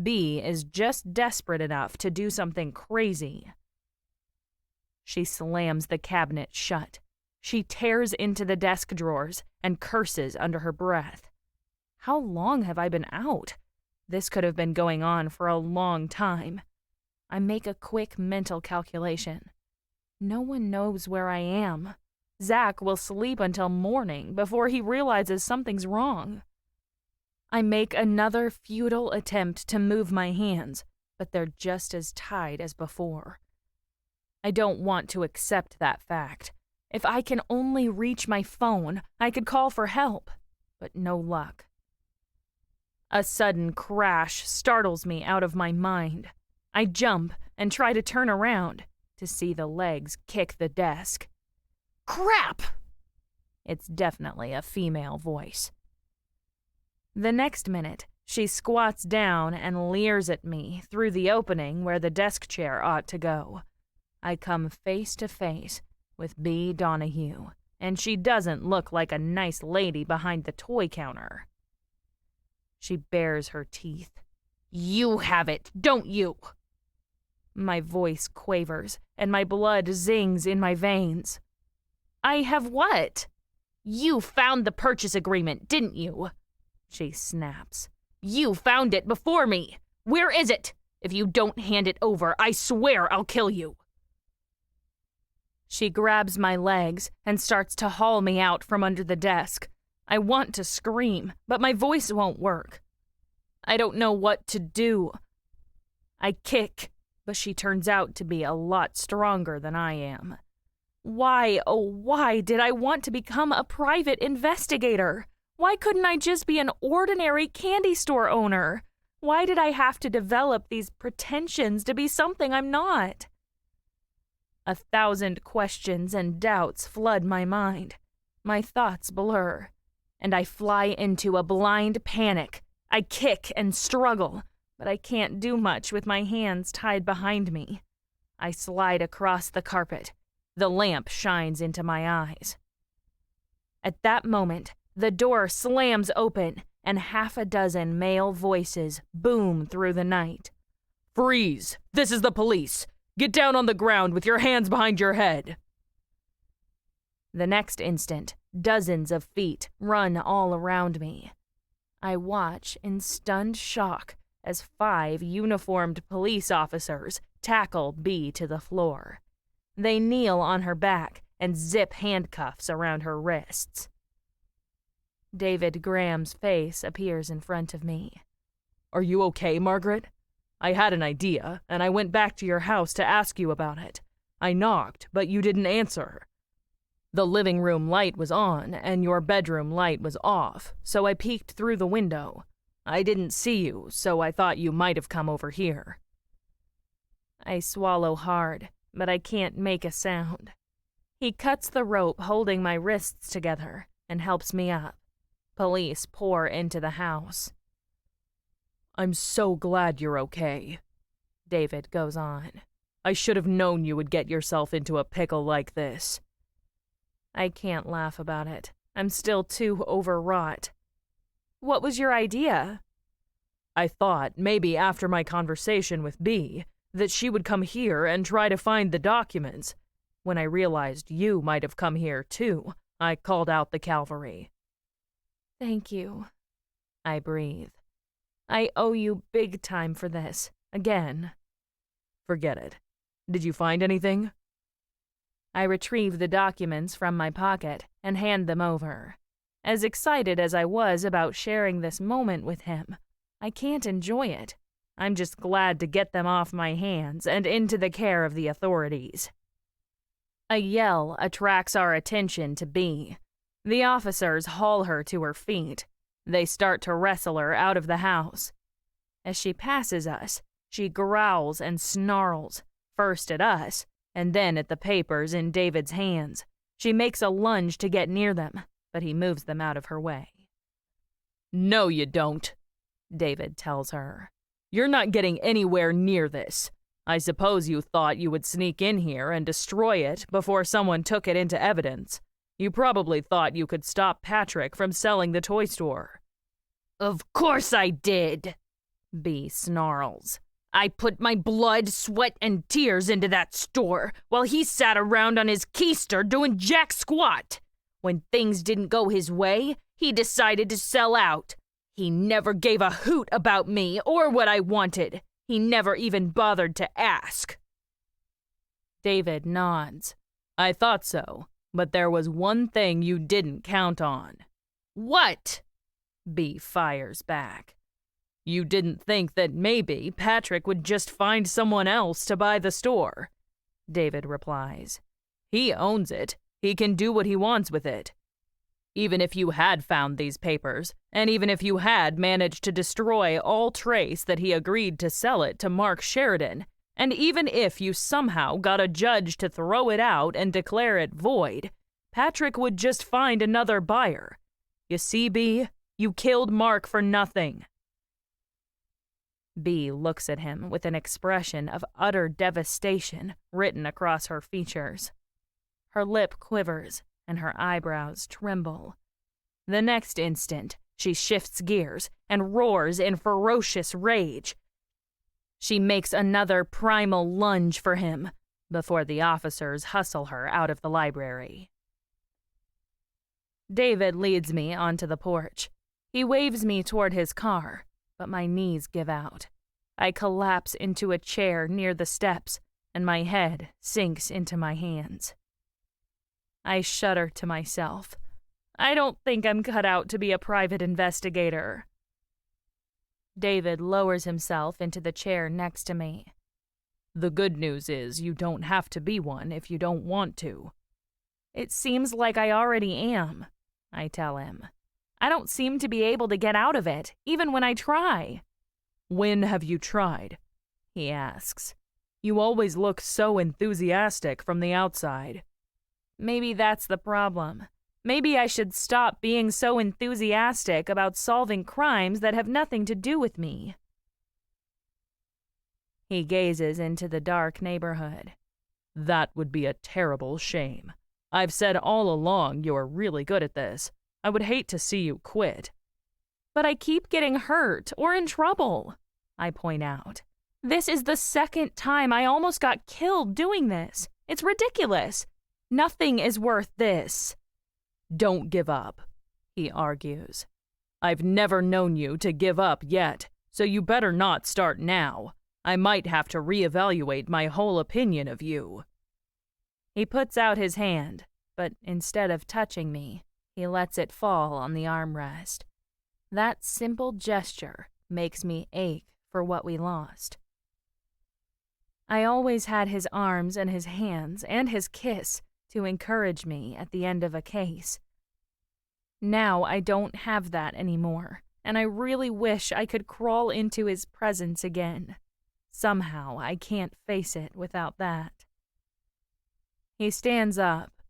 B is just desperate enough to do something crazy. She slams the cabinet shut. She tears into the desk drawers and curses under her breath. How long have I been out? This could have been going on for a long time. I make a quick mental calculation. No one knows where I am. Zach will sleep until morning before he realizes something's wrong. I make another futile attempt to move my hands, but they're just as tied as before. I don't want to accept that fact. If I can only reach my phone, I could call for help, but no luck. A sudden crash startles me out of my mind. I jump and try to turn around to see the legs kick the desk. "Crap!" It's definitely a female voice. The next minute, she squats down and leers at me through the opening where the desk chair ought to go. I come face to face with B. Donahue, and she doesn't look like a nice lady behind the toy counter. She bares her teeth. "You have it, don't you?" My voice quavers, and my blood zings in my veins. "I have what?" "You found the purchase agreement, didn't you?" She snaps. "You found it before me. Where is it? If you don't hand it over, I swear I'll kill you." She grabs my legs and starts to haul me out from under the desk. I want to scream, but my voice won't work. I don't know what to do. I kick, but she turns out to be a lot stronger than I am. Why, oh why, did I want to become a private investigator? Why couldn't I just be an ordinary candy store owner? Why did I have to develop these pretensions to be something I'm not? 1,000 questions and doubts flood my mind. My thoughts blur, and I fly into a blind panic. I kick and struggle, but I can't do much with my hands tied behind me. I slide across the carpet. The lamp shines into my eyes. At that moment, the door slams open, and 6 male voices boom through the night. "Freeze! This is the police! Get down on the ground with your hands behind your head!" The next instant, dozens of feet run all around me. I watch in stunned shock as 5 uniformed police officers tackle B to the floor. They kneel on her back and zip handcuffs around her wrists. David Graham's face appears in front of me. "Are you okay, Margaret? I had an idea, and I went back to your house to ask you about it. I knocked, but you didn't answer. The living room light was on, and your bedroom light was off, so I peeked through the window. I didn't see you, so I thought you might have come over here." I swallow hard, but I can't make a sound. He cuts the rope holding my wrists together and helps me up. Police pour into the house. "I'm so glad you're okay," David goes on. "I should have known you would get yourself into a pickle like this." I can't laugh about it. I'm still too overwrought. "What was your idea?" "I thought, maybe after my conversation with B, that she would come here and try to find the documents. When I realized you might have come here too, I called out the cavalry." "Thank you," I breathe. "I owe you big time for this, again." "Forget it. Did you find anything?" I retrieve the documents from my pocket and hand them over. As excited as I was about sharing this moment with him, I can't enjoy it. I'm just glad to get them off my hands and into the care of the authorities. A yell attracts our attention to B. The officers haul her to her feet. They start to wrestle her out of the house. As she passes us, she growls and snarls, first at us, and then at the papers in David's hands. She makes a lunge to get near them, but he moves them out of her way. "No, you don't," David tells her. "You're not getting anywhere near this. I suppose you thought you would sneak in here and destroy it before someone took it into evidence. You probably thought you could stop Patrick from selling the toy store." "Of course I did," B snarls. "I put my blood, sweat, and tears into that store while he sat around on his keister doing jack squat. When things didn't go his way, he decided to sell out. He never gave a hoot about me or what I wanted. He never even bothered to ask." David nods. "I thought so, but there was one thing you didn't count on." "What?" B fires back. "You didn't think that maybe Patrick would just find someone else to buy the store," David replies. "He owns it. He can do what he wants with it. Even if you had found these papers, and even if you had managed to destroy all trace that he agreed to sell it to Mark Sheridan, and even if you somehow got a judge to throw it out and declare it void, Patrick would just find another buyer. You see, B, You killed Mark for nothing." B looks at him with an expression of utter devastation written across her features. Her lip quivers and her eyebrows tremble. The next instant, she shifts gears and roars in ferocious rage. She makes another primal lunge for him before the officers hustle her out of the library. David leads me onto the porch. He waves me toward his car, but my knees give out. I collapse into a chair near the steps, and my head sinks into my hands. I shudder to myself. I don't think I'm cut out to be a private investigator. David lowers himself into the chair next to me. "The good news is you don't have to be one if you don't want to." "It seems like I already am," I tell him. "I don't seem to be able to get out of it, even when I try." "When have you tried?" he asks. "You always look so enthusiastic from the outside." Maybe that's the problem. Maybe I should stop being so enthusiastic about solving crimes that have nothing to do with me. He gazes into the dark neighborhood. "That would be a terrible shame. I've said all along you're really good at this. I would hate to see you quit." "But I keep getting hurt or in trouble," I point out. "This is the second time I almost got killed doing this. It's ridiculous. Nothing is worth this." "Don't give up," he argues. "I've never known you to give up yet, so you better not start now. I might have to reevaluate my whole opinion of you." He puts out his hand, but instead of touching me, he lets it fall on the armrest. That simple gesture makes me ache for what we lost. I always had his arms and his hands and his kiss to encourage me at the end of a case. Now I don't have that anymore, and I really wish I could crawl into his presence again. Somehow I can't face it without that. He stands up.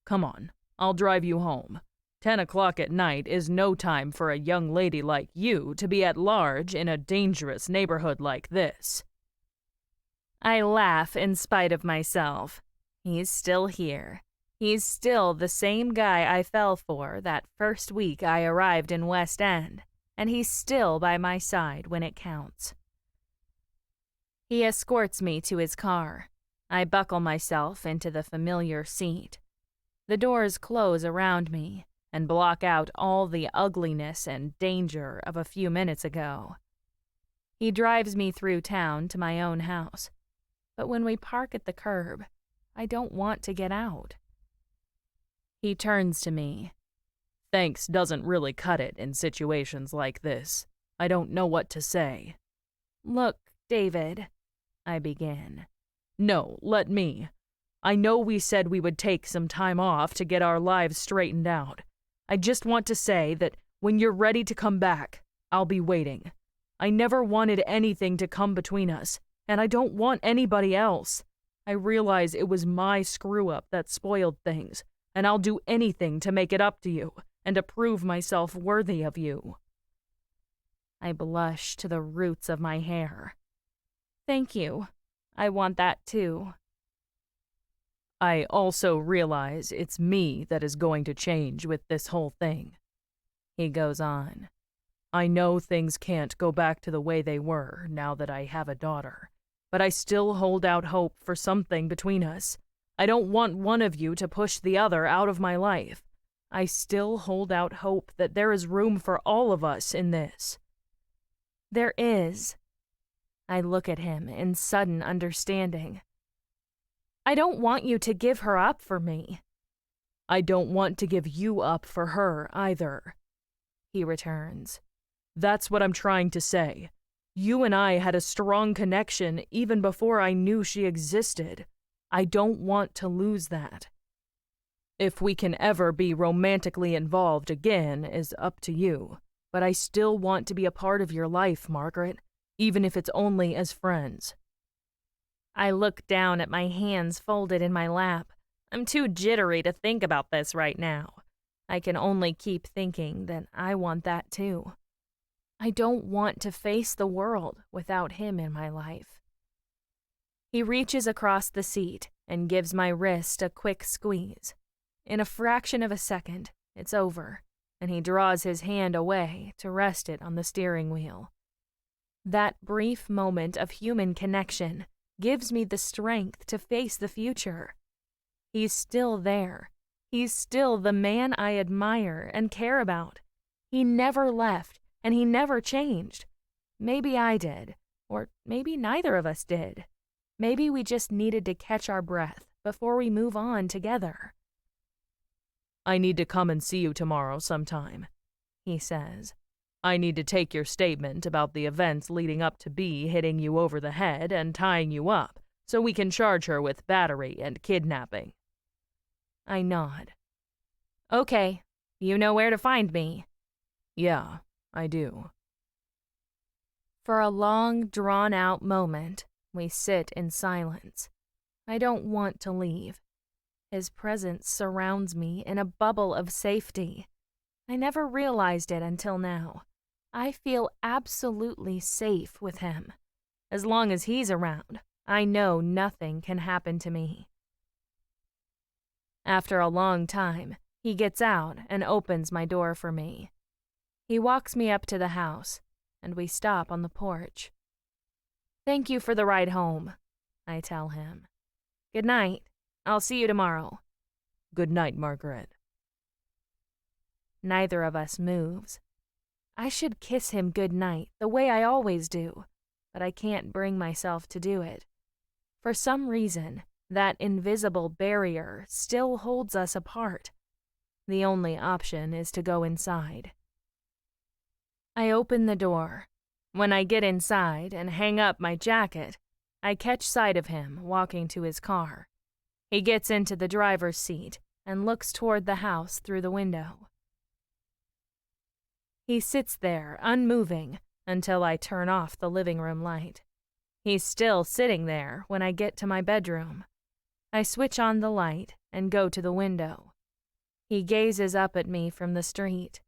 "Come on, I'll drive you home. 10 o'clock at night is no time for a young lady like you to be at large in a dangerous neighborhood like this." I laugh in spite of myself. He's still here. He's still the same guy I fell for that first week I arrived in West End, and he's still by my side when it counts. He escorts me to his car. I buckle myself into the familiar seat. The doors close around me and block out all the ugliness and danger of a few minutes ago. He drives me through town to my own house, but when we park at the curb, I don't want to get out. He turns to me. "Thanks doesn't really cut it in situations like this. I don't know what to say." "Look, David," I begin. "No, let me. I know we said we would take some time off to get our lives straightened out. I just want to say that when you're ready to come back, I'll be waiting. I never wanted anything to come between us, and I don't want anybody else. I realize it was my screw-up that spoiled things, and I'll do anything to make it up to you and to prove myself worthy of you." I blush to the roots of my hair. "Thank you. I want that too." "I also realize it's me that is going to change with this whole thing," he goes on. "I know things can't go back to the way they were now that I have a daughter, but I still hold out hope for something between us. I don't want one of you to push the other out of my life. I still hold out hope that there is room for all of us in this." "There is." I look at him in sudden understanding. "I don't want you to give her up for me." "I don't want to give you up for her either," he returns. "That's what I'm trying to say. You and I had a strong connection even before I knew she existed. I don't want to lose that. If we can ever be romantically involved again is up to you, but I still want to be a part of your life, Margaret, even if it's only as friends." I look down at my hands folded in my lap. I'm too jittery to think about this right now. I can only keep thinking that I want that too. I don't want to face the world without him in my life. He reaches across the seat and gives my wrist a quick squeeze. In a fraction of a second, it's over, and he draws his hand away to rest it on the steering wheel. That brief moment of human connection gives me the strength to face the future. He's still there. He's still the man I admire and care about. He never left, and he never changed. Maybe I did, or maybe neither of us did. Maybe we just needed to catch our breath before we move on together. I need to come and see you tomorrow sometime, he says. I need to take your statement about the events leading up to Bea hitting you over the head and tying you up, so we can charge her with battery and kidnapping. I nod. Okay, you know where to find me. Yeah, I do. For a long, drawn-out moment, we sit in silence. I don't want to leave. His presence surrounds me in a bubble of safety. I never realized it until now. I feel absolutely safe with him. As long as he's around, I know nothing can happen to me. After a long time, he gets out and opens my door for me. He walks me up to the house, and we stop on the porch. Thank you for the ride home, I tell him. Good night. I'll see you tomorrow. Good night, Margaret. Neither of us moves. I should kiss him good night the way I always do, but I can't bring myself to do it. For some reason, that invisible barrier still holds us apart. The only option is to go inside. I open the door. When I get inside and hang up my jacket, I catch sight of him walking to his car. He gets into the driver's seat and looks toward the house through the window. He sits there, unmoving, until I turn off the living room light. He's still sitting there when I get to my bedroom. I switch on the light and go to the window. He gazes up at me from the street.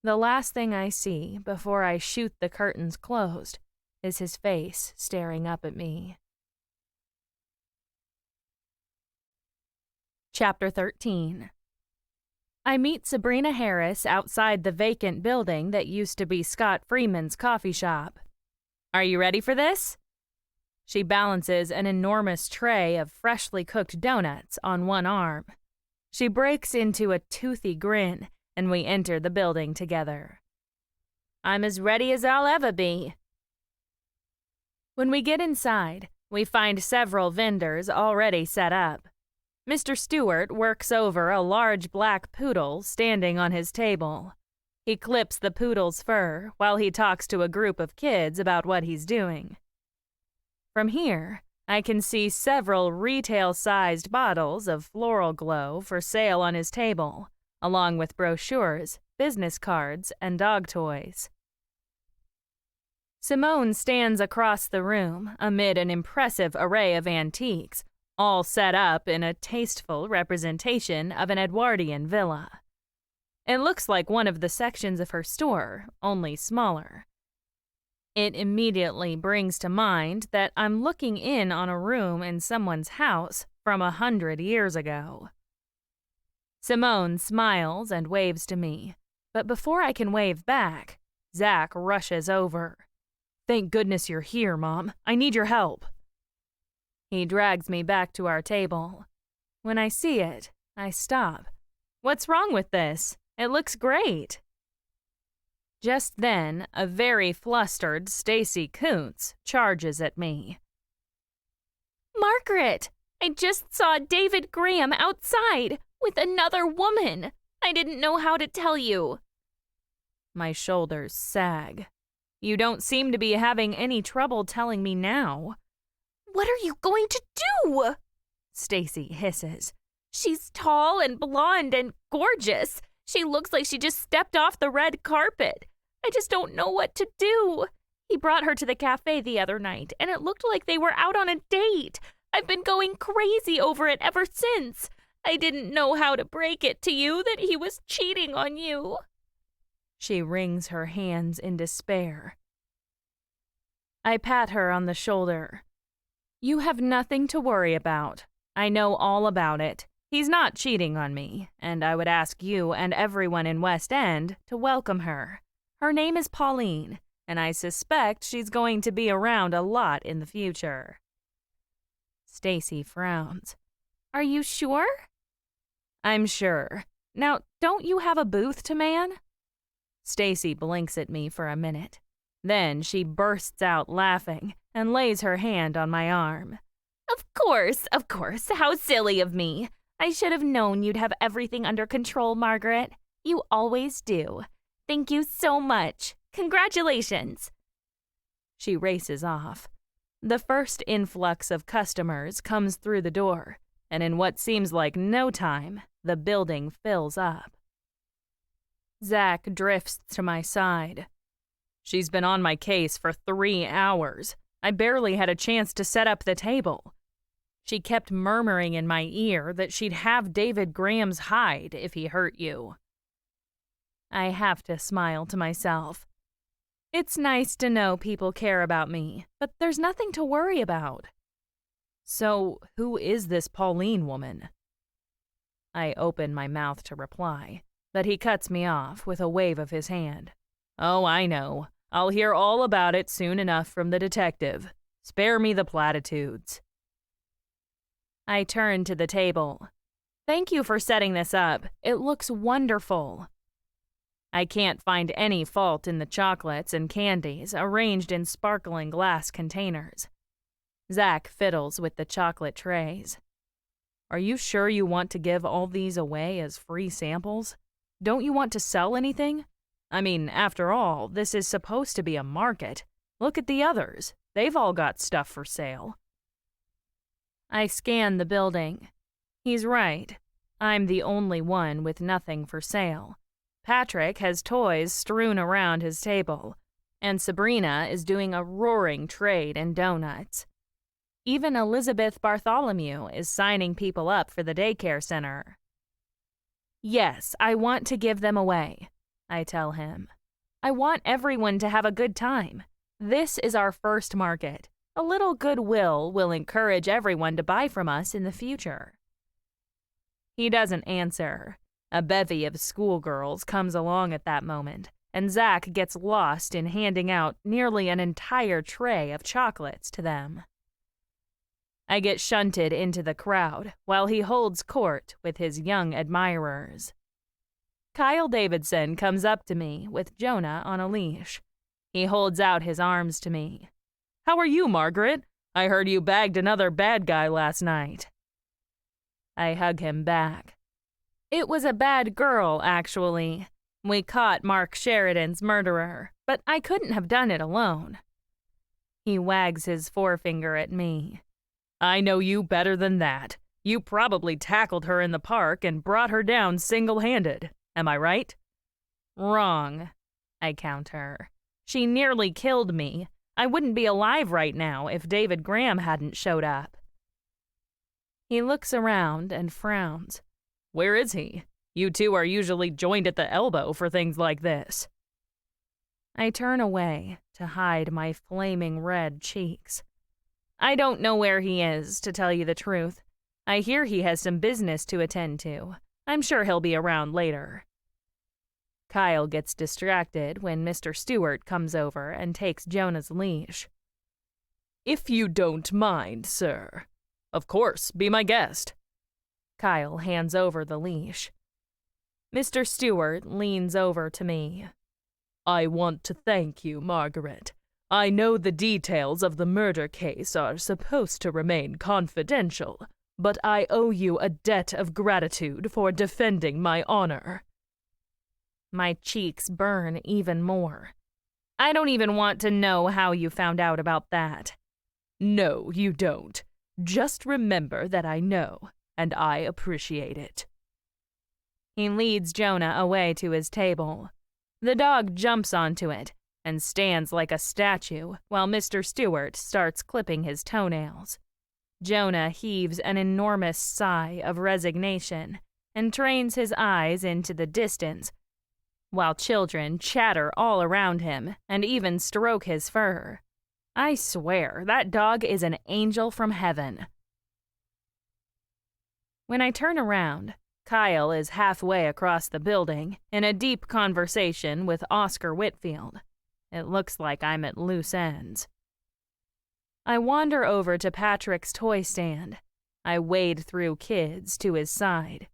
The last thing I see before I shoot the curtains closed is his face staring up at me. Chapter 13. I meet Sabrina Harris outside the vacant building that used to be Scott Freeman's coffee shop. Are you ready for this? She balances an enormous tray of freshly cooked donuts on one arm. She breaks into a toothy grin, and we enter the building together. I'm as ready as I'll ever be. When we get inside, we find several vendors already set up. Mr. Stewart works over a large black poodle standing on his table. He clips the poodle's fur while he talks to a group of kids about what he's doing. From here, I can see several retail-sized bottles of Floral Glow for sale on his table, along with brochures, business cards, and dog toys. Simone stands across the room amid an impressive array of antiques, all set up in a tasteful representation of an Edwardian villa. It looks like one of the sections of her store, only smaller. It immediately brings to mind that I'm looking in on a room in someone's house from 100 years ago. Simone smiles and waves to me, but before I can wave back, Zach rushes over. Thank goodness you're here, Mom. I need your help. He drags me back to our table. When I see it, I stop. What's wrong with this? It looks great. Just then, a very flustered Stacy Koontz charges at me. Margaret, I just saw David Graham outside with another woman. I didn't know how to tell you. My shoulders sag. You don't seem to be having any trouble telling me now. What are you going to do? Stacy hisses. She's tall and blonde and gorgeous. She looks like she just stepped off the red carpet. I just don't know what to do. He brought her to the cafe the other night, and it looked like they were out on a date. I've been going crazy over it ever since. I didn't know how to break it to you that he was cheating on you. She wrings her hands in despair. I pat her on the shoulder. You have nothing to worry about. I know all about it. He's not cheating on me, and I would ask you and everyone in West End to welcome her. Her name is Pauline, and I suspect she's going to be around a lot in the future. Stacy frowns. Are you sure? I'm sure. Now, don't you have a booth to man? Stacy blinks at me for a minute. Then she bursts out laughing and lays her hand on my arm. Of course. How silly of me. I should have known you'd have everything under control, Margaret. You always do. Thank you so much. Congratulations. She races off. The first influx of customers comes through the door, and in what seems like no time, the building fills up. Zach drifts to my side. She's been on my case for 3 hours. I barely had a chance to set up the table. She kept murmuring in my ear that she'd have David Graham's hide if he hurt you. I have to smile to myself. It's nice to know people care about me, but there's nothing to worry about. So, who is this Pauline woman? I open my mouth to reply, but he cuts me off with a wave of his hand. Oh, I know. I'll hear all about it soon enough from the detective. Spare me the platitudes. I turn to the table. Thank you for setting this up. It looks wonderful. I can't find any fault in the chocolates and candies arranged in sparkling glass containers. Zach fiddles with the chocolate trays. Are you sure you want to give all these away as free samples? Don't you want to sell anything? I mean, after all, this is supposed to be a market. Look at the others. They've all got stuff for sale. I scan the building. He's right. I'm the only one with nothing for sale. Patrick has toys strewn around his table, and Sabrina is doing a roaring trade in donuts. Even Elizabeth Bartholomew is signing people up for the daycare center. Yes, I want to give them away, I tell him. I want everyone to have a good time. This is our first market. A little goodwill will encourage everyone to buy from us in the future. He doesn't answer. A bevy of schoolgirls comes along at that moment, and Zach gets lost in handing out nearly an entire tray of chocolates to them. I get shunted into the crowd while he holds court with his young admirers. Kyle Davidson comes up to me with Jonah on a leash. He holds out his arms to me. How are you, Margaret? I heard you bagged another bad guy last night. I hug him back. It was a bad girl, actually. We caught Mark Sheridan's murderer, but I couldn't have done it alone. He wags his forefinger at me. I know you better than that. You probably tackled her in the park and brought her down single-handed. Am I right? Wrong, I counter. She nearly killed me. I wouldn't be alive right now if David Graham hadn't showed up. He looks around and frowns. Where is he? You two are usually joined at the elbow for things like this. I turn away to hide my flaming red cheeks. I don't know where he is, to tell you the truth. I hear he has some business to attend to. I'm sure he'll be around later. Kyle gets distracted when Mr. Stewart comes over and takes Jonah's leash. If you don't mind, sir. Of course, be my guest. Kyle hands over the leash. Mr. Stewart leans over to me. I want to thank you, Margaret. I know the details of the murder case are supposed to remain confidential, but I owe you a debt of gratitude for defending my honor. My cheeks burn even more. I don't even want to know how you found out about that. No, you don't. Just remember that I know, and I appreciate it. He leads Jonah away to his table. The dog jumps onto it and stands like a statue while Mr. Stewart starts clipping his toenails. Jonah heaves an enormous sigh of resignation and trains his eyes into the distance, while children chatter all around him and even stroke his fur. I swear, that dog is an angel from heaven. When I turn around, Kyle is halfway across the building in a deep conversation with Oscar Whitfield. It looks like I'm at loose ends. I wander over to Patrick's toy stand. I wade through kids to his side.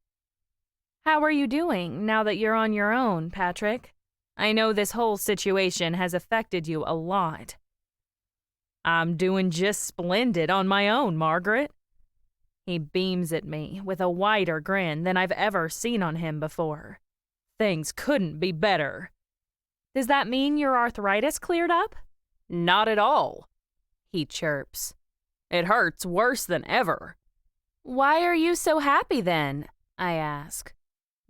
How are you doing now that you're on your own, Patrick? I know this whole situation has affected you a lot. I'm doing just splendid on my own, Margaret. He beams at me with a wider grin than I've ever seen on him before. Things couldn't be better. Does that mean your arthritis cleared up? Not at all, he chirps. It hurts worse than ever. Why are you so happy then? I ask.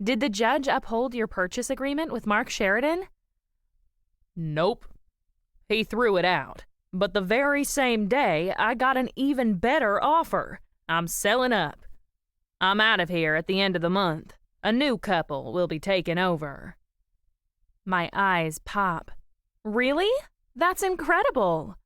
Did the judge uphold your purchase agreement with Mark Sheridan? Nope. He threw it out. But the very same day, I got an even better offer. I'm selling up. I'm out of here at the end of the month. A new couple will be taking over. My eyes pop. Really? That's incredible.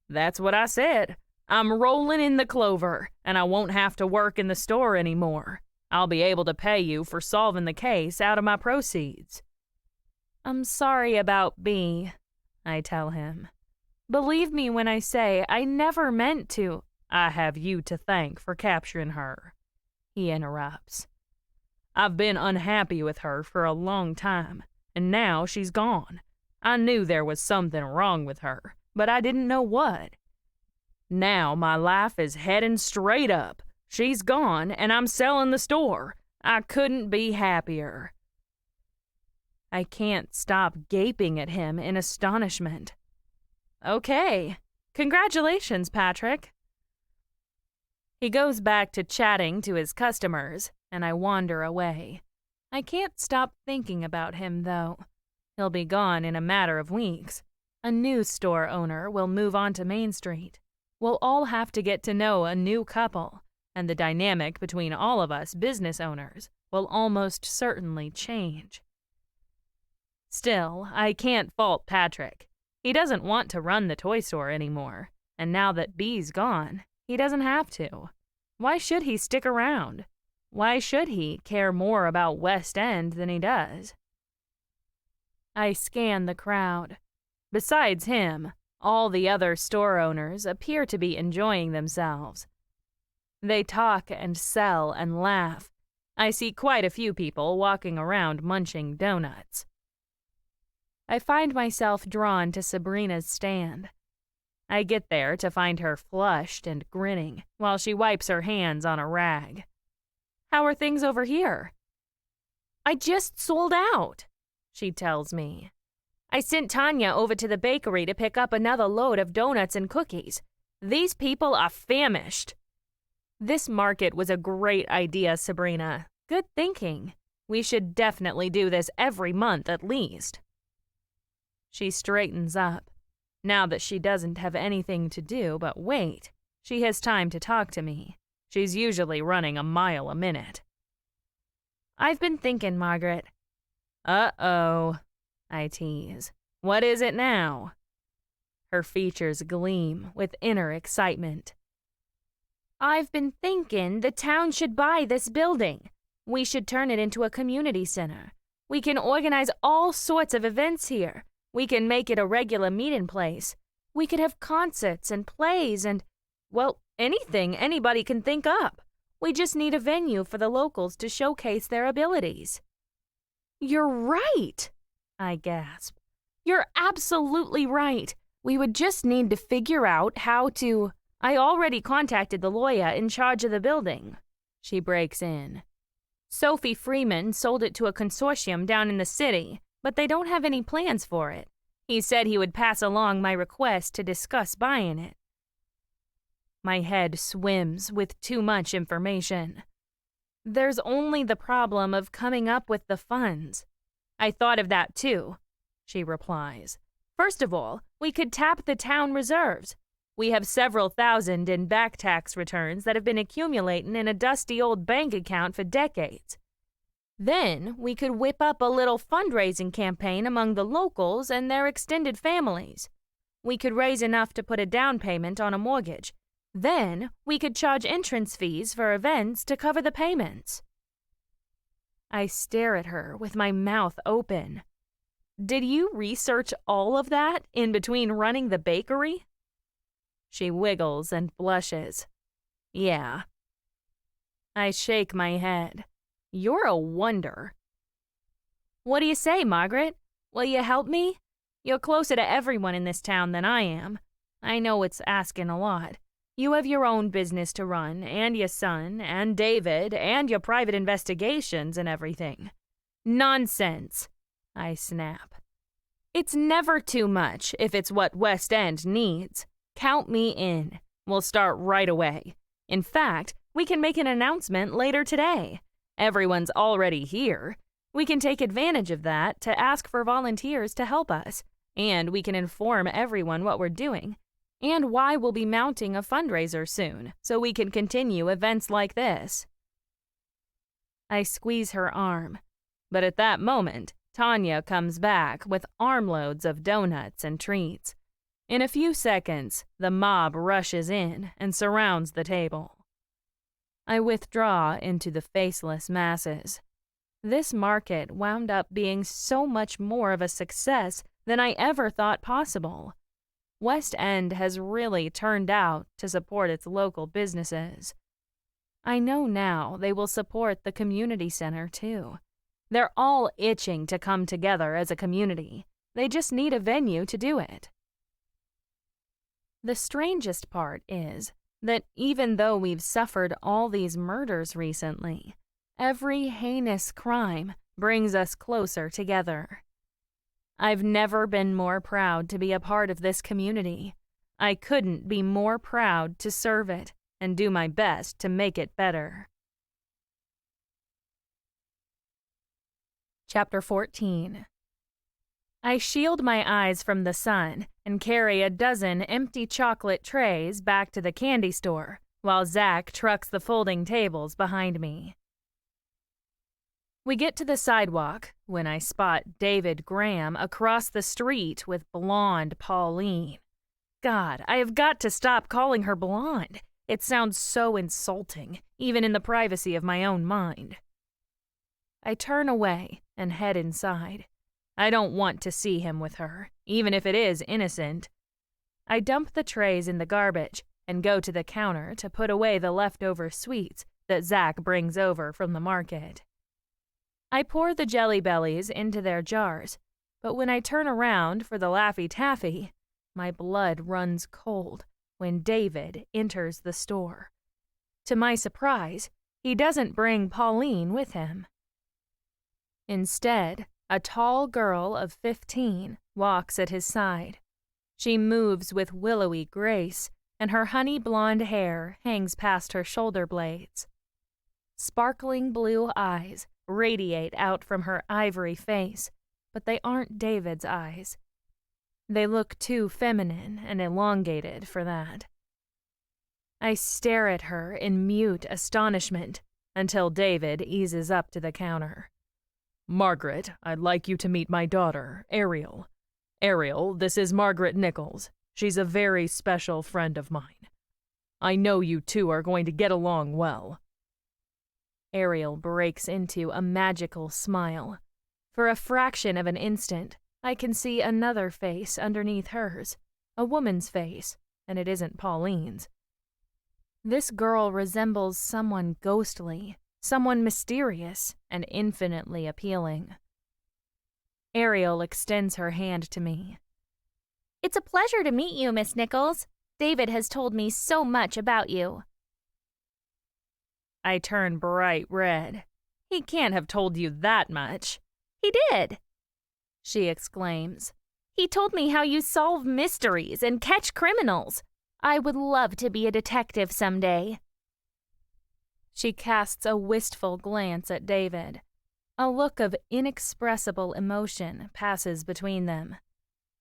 That's what I said. I'm rolling in the clover, and I won't have to work in the store anymore. I'll be able to pay you for solving the case out of my proceeds. I'm sorry about B, I tell him. Believe me when I say I never meant to. I have you to thank for capturing her, he interrupts. I've been unhappy with her for a long time, and now she's gone. I knew there was something wrong with her, but I didn't know what. Now my life is heading straight up. She's gone, and I'm selling the store. I couldn't be happier. I can't stop gaping at him in astonishment. Okay. Congratulations, Patrick. He goes back to chatting to his customers, and I wander away. I can't stop thinking about him, though. He'll be gone in a matter of weeks. A new store owner will move on to Main Street. We'll all have to get to know a new couple, and the dynamic between all of us business owners will almost certainly change. Still, I can't fault Patrick. He doesn't want to run the toy store anymore, and now that B's gone, he doesn't have to. Why should he stick around? Why should he care more about West End than he does? I scan the crowd. Besides him, all the other store owners appear to be enjoying themselves. They talk and sell and laugh. I see quite a few people walking around munching donuts. I find myself drawn to Sabrina's stand. I get there to find her flushed and grinning while she wipes her hands on a rag. How are things over here? I just sold out, she tells me. I sent Tanya over to the bakery to pick up another load of donuts and cookies. These people are famished. This market was a great idea, Sabrina. Good thinking. We should definitely do this every month at least. She straightens up. Now that she doesn't have anything to do but wait, she has time to talk to me. She's usually running a mile a minute. I've been thinking, Margaret. Uh-oh, I tease. What is it now? Her features gleam with inner excitement. I've been thinking the town should buy this building. We should turn it into a community center. We can organize all sorts of events here. We can make it a regular meeting place. We could have concerts and plays and, well, anything anybody can think up. We just need a venue for the locals to showcase their abilities. You're right, I gasp. You're absolutely right. We would just need to figure out how to... I already contacted the lawyer in charge of the building, she breaks in. Sophie Freeman sold it to a consortium down in the city, but they don't have any plans for it. He said he would pass along my request to discuss buying it. My head swims with too much information. There's only the problem of coming up with the funds. I thought of that too, she replies. First of all, we could tap the town reserves. We have several thousand in back tax returns that have been accumulating in a dusty old bank account for decades. Then we could whip up a little fundraising campaign among the locals and their extended families. We could raise enough to put a down payment on a mortgage. Then we could charge entrance fees for events to cover the payments. I stare at her with my mouth open. Did you research all of that in between running the bakery? She wiggles and blushes. Yeah. I shake my head. You're a wonder. What do you say, Margaret? Will you help me? You're closer to everyone in this town than I am. I know it's asking a lot. You have your own business to run, and your son, and David, and your private investigations and everything. Nonsense, I snap. It's never too much if it's what West End needs. Count me in. We'll start right away. In fact, we can make an announcement later today. Everyone's already here. We can take advantage of that to ask for volunteers to help us, and we can inform everyone what we're doing and why we'll be mounting a fundraiser soon so we can continue events like this. I squeeze her arm, but at that moment, Tanya comes back with armloads of donuts and treats. In a few seconds, the mob rushes in and surrounds the table. I withdraw into the faceless masses. This market wound up being so much more of a success than I ever thought possible. West End has really turned out to support its local businesses. I know now they will support the community center too. They're all itching to come together as a community. They just need a venue to do it. The strangest part is that even though we've suffered all these murders recently, every heinous crime brings us closer together. I've never been more proud to be a part of this community. I couldn't be more proud to serve it and do my best to make it better. Chapter 14. I shield my eyes from the sun and carry a dozen empty chocolate trays back to the candy store while Zach trucks the folding tables behind me. We get to the sidewalk when I spot David Graham across the street with blonde Pauline. God, I have got to stop calling her blonde. It sounds so insulting, even in the privacy of my own mind. I turn away and head inside. I don't want to see him with her, even if it is innocent. I dump the trays in the garbage and go to the counter to put away the leftover sweets that Zach brings over from the market. I pour the Jelly Bellies into their jars, but when I turn around for the Laffy Taffy, my blood runs cold when David enters the store. To my surprise, he doesn't bring Pauline with him. Instead, a tall girl of 15 walks at his side. She moves with willowy grace, and her honey blonde hair hangs past her shoulder blades. Sparkling blue eyes radiate out from her ivory face, but they aren't David's eyes. They look too feminine and elongated for that. I stare at her in mute astonishment until David eases up to the counter. Margaret, I'd like you to meet my daughter, Ariel. Ariel, this is Margaret Nichols. She's a very special friend of mine. I know you two are going to get along well. Ariel breaks into a magical smile. For a fraction of an instant, I can see another face underneath hers, a woman's face, and it isn't Pauline's. This girl resembles someone ghostly, someone mysterious and infinitely appealing. Ariel extends her hand to me. It's a pleasure to meet you, Miss Nichols. David has told me so much about you. I turn bright red. He can't have told you that much. He did, she exclaims. He told me how you solve mysteries and catch criminals. I would love to be a detective someday. She casts a wistful glance at David. A look of inexpressible emotion passes between them.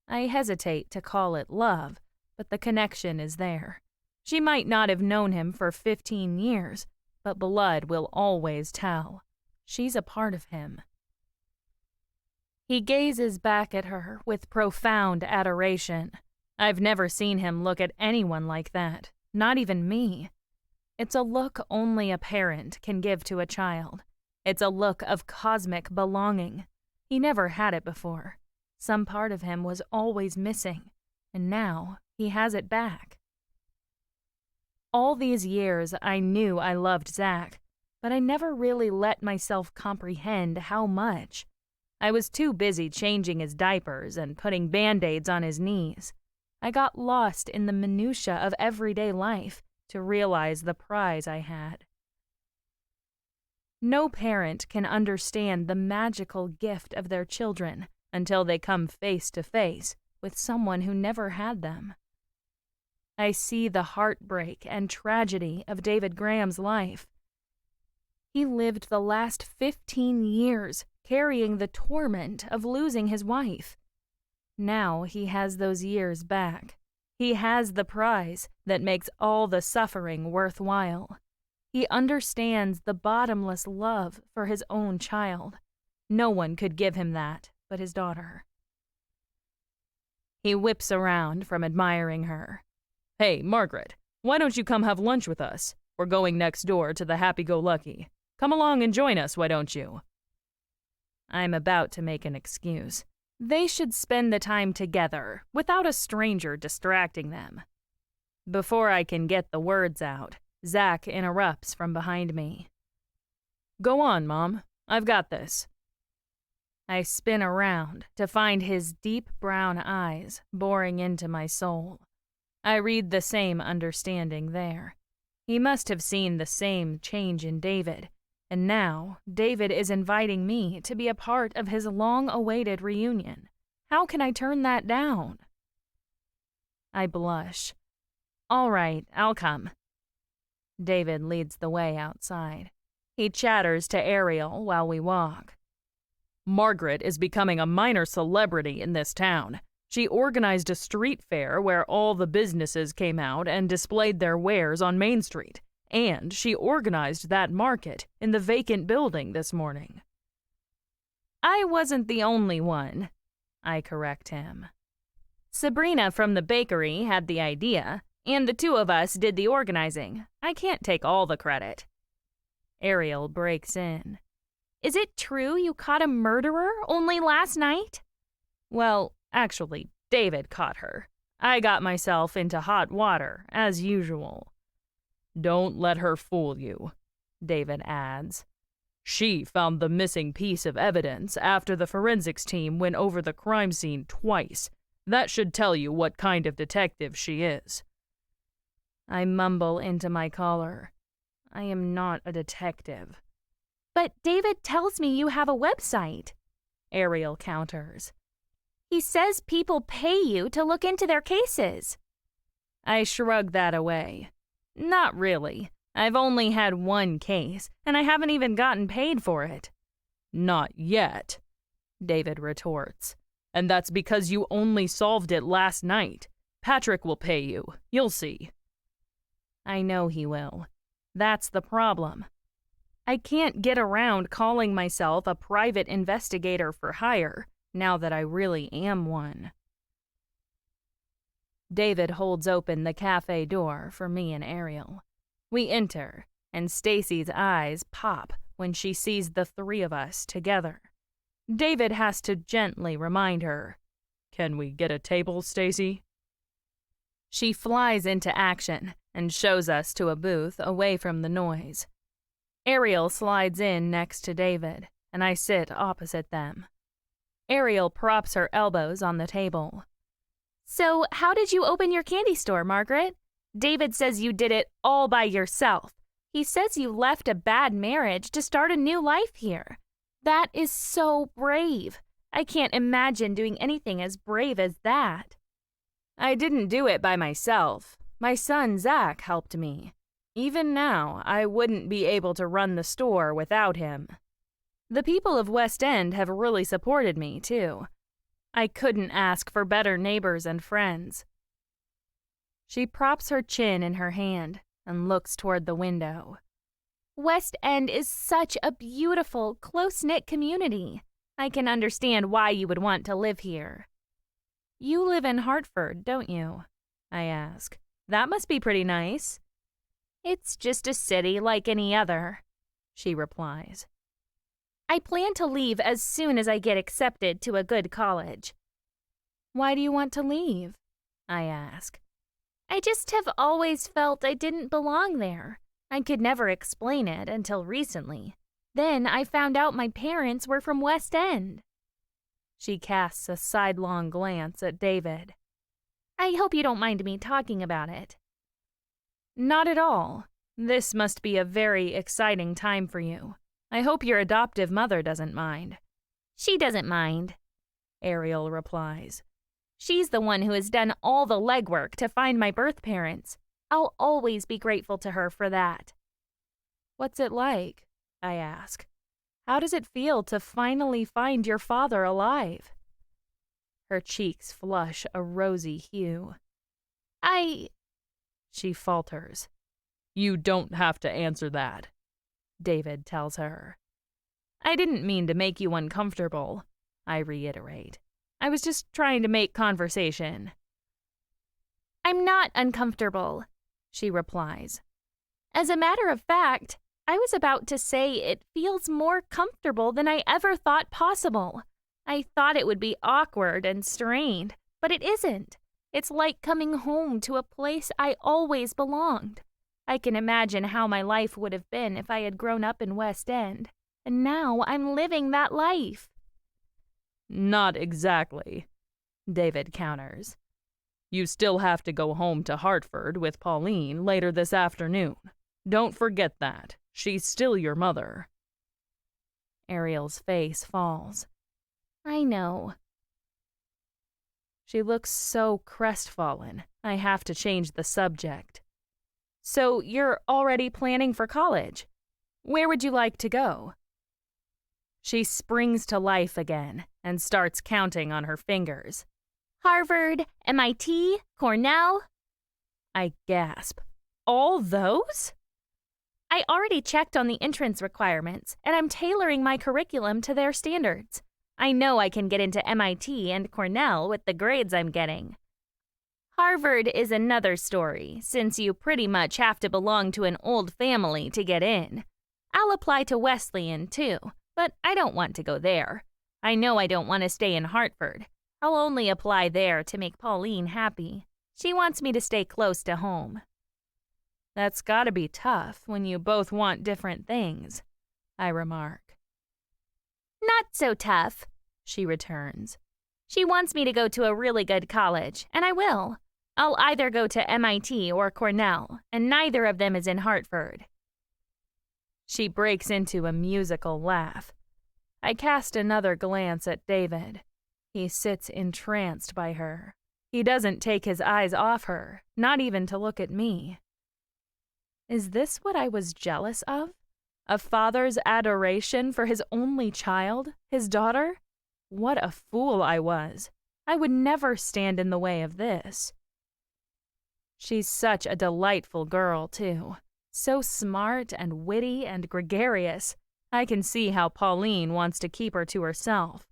I hesitate to call it love, but the connection is there. She might not have known him for 15 years, but blood will always tell. She's a part of him. He gazes back at her with profound adoration. I've never seen him look at anyone like that, not even me. It's a look only a parent can give to a child. It's a look of cosmic belonging. He never had it before. Some part of him was always missing, and now he has it back. All these years I knew I loved Zach, but I never really let myself comprehend how much. I was too busy changing his diapers and putting Band-Aids on his knees. I got lost in the minutia of everyday life to realize the prize I had. No parent can understand the magical gift of their children until they come face to face with someone who never had them. I see the heartbreak and tragedy of David Graham's life. He lived the last 15 years carrying the torment of losing his wife. Now he has those years back. He has the prize that makes all the suffering worthwhile. He understands the bottomless love for his own child. No one could give him that but his daughter. He whips around from admiring her. Hey, Margaret, why don't you come have lunch with us? We're going next door to the Happy-Go-Lucky. Come along and join us, why don't you? I'm about to make an excuse. They should spend the time together without a stranger distracting them. Before I can get the words out, Zach interrupts from behind me. Go on, Mom. I've got this. I spin around to find his deep brown eyes boring into my soul. I read the same understanding there. He must have seen the same change in David, and now David is inviting me to be a part of his long-awaited reunion. How can I turn that down? I blush. All right, I'll come. David leads the way outside. He chatters to Ariel while we walk. Margaret is becoming a minor celebrity in this town. She organized a street fair where all the businesses came out and displayed their wares on Main Street, and she organized that market in the vacant building this morning. I wasn't the only one, I correct him. Sabrina from the bakery had the idea, and the two of us did the organizing. I can't take all the credit. Ariel breaks in. Is it true you caught a murderer only last night? Well, actually, David caught her. I got myself into hot water, as usual. Don't let her fool you, David adds. She found the missing piece of evidence after the forensics team went over the crime scene twice. That should tell you what kind of detective she is. I mumble into my collar. I am not a detective. But David tells me you have a website, Ariel counters. He says people pay you to look into their cases. I shrug that away. Not really. I've only had one case, and I haven't even gotten paid for it. Not yet, David retorts. And that's because you only solved it last night. Patrick will pay you. You'll see. I know he will. That's the problem. I can't get around calling myself a private investigator for hire, now that I really am one. David holds open the cafe door for me and Ariel. We enter, and Stacy's eyes pop when she sees the three of us together. David has to gently remind her, "Can we get a table, Stacy?" She flies into action and shows us to a booth away from the noise. Ariel slides in next to David, and I sit opposite them. Ariel props her elbows on the table. So, how did you open your candy store, Margaret? David says you did it all by yourself. He says you left a bad marriage to start a new life here. That is so brave. I can't imagine doing anything as brave as that. I didn't do it by myself. My son Zach helped me. Even now, I wouldn't be able to run the store without him. The people of West End have really supported me, too. I couldn't ask for better neighbors and friends. She props her chin in her hand and looks toward the window. West End is such a beautiful, close-knit community. I can understand why you would want to live here. You live in Hartford, don't you? I ask. That must be pretty nice. It's just a city like any other, she replies. I plan to leave as soon as I get accepted to a good college. Why do you want to leave? I ask. I just have always felt I didn't belong there. I could never explain it until recently. Then I found out my parents were from West End. She casts a sidelong glance at David. I hope you don't mind me talking about it. Not at all. This must be a very exciting time for you. I hope your adoptive mother doesn't mind. She doesn't mind, Ariel replies. She's the one who has done all the legwork to find my birth parents. I'll always be grateful to her for that. What's it like? I ask. How does it feel to finally find your father alive? Her cheeks flush a rosy hue. She falters. You don't have to answer that, David tells her. I didn't mean to make you uncomfortable, I reiterate. I was just trying to make conversation. I'm not uncomfortable, she replies. As a matter of fact, I was about to say it feels more comfortable than I ever thought possible. I thought it would be awkward and strained, but it isn't. It's like coming home to a place I always belonged. I can imagine how my life would have been if I had grown up in West End, and now I'm living that life. Not exactly, David counters. You still have to go home to Hartford with Pauline later this afternoon. Don't forget that. She's still your mother. Ariel's face falls. I know. She looks so crestfallen, I have to change the subject. So you're already planning for college? Where would you like to go? She springs to life again and starts counting on her fingers. Harvard, MIT, Cornell. I gasp. All those? I already checked on the entrance requirements, and I'm tailoring my curriculum to their standards. I know I can get into MIT and Cornell with the grades I'm getting. Harvard is another story, since you pretty much have to belong to an old family to get in. I'll apply to Wesleyan, too, but I don't want to go there. I know I don't want to stay in Hartford. I'll only apply there to make Pauline happy. She wants me to stay close to home. That's gotta be tough when you both want different things, I remark. Not so tough, she returns. She wants me to go to a really good college, and I will. I'll either go to MIT or Cornell, and neither of them is in Hartford. She breaks into a musical laugh. I cast another glance at David. He sits entranced by her. He doesn't take his eyes off her, not even to look at me. Is this what I was jealous of? A father's adoration for his only child, his daughter? What a fool I was. I would never stand in the way of this. She's such a delightful girl, too. So smart and witty and gregarious. I can see how Pauline wants to keep her to herself.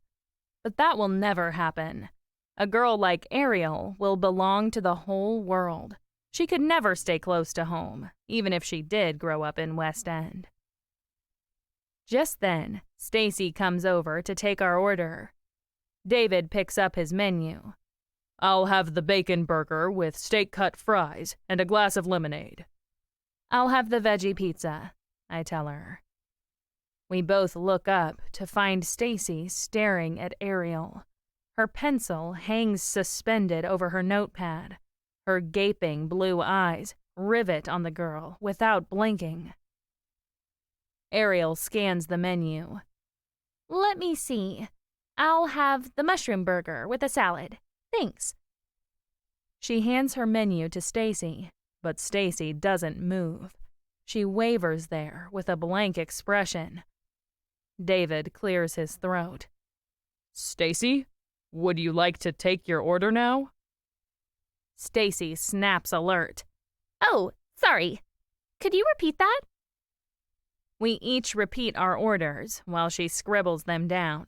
But that will never happen. A girl like Ariel will belong to the whole world. She could never stay close to home, even if she did grow up in West End. Just then, Stacy comes over to take our order. David picks up his menu. I'll have the bacon burger with steak-cut fries and a glass of lemonade. I'll have the veggie pizza, I tell her. We both look up to find Stacy staring at Ariel. Her pencil hangs suspended over her notepad. Her gaping blue eyes rivet on the girl without blinking. Ariel scans the menu. Let me see. I'll have the mushroom burger with a salad. Thanks. She hands her menu to Stacy, but Stacy doesn't move. She wavers there with a blank expression. David clears his throat. Stacy, would you like to take your order now? Stacy snaps alert. Oh, sorry. Could you repeat that? We each repeat our orders while she scribbles them down.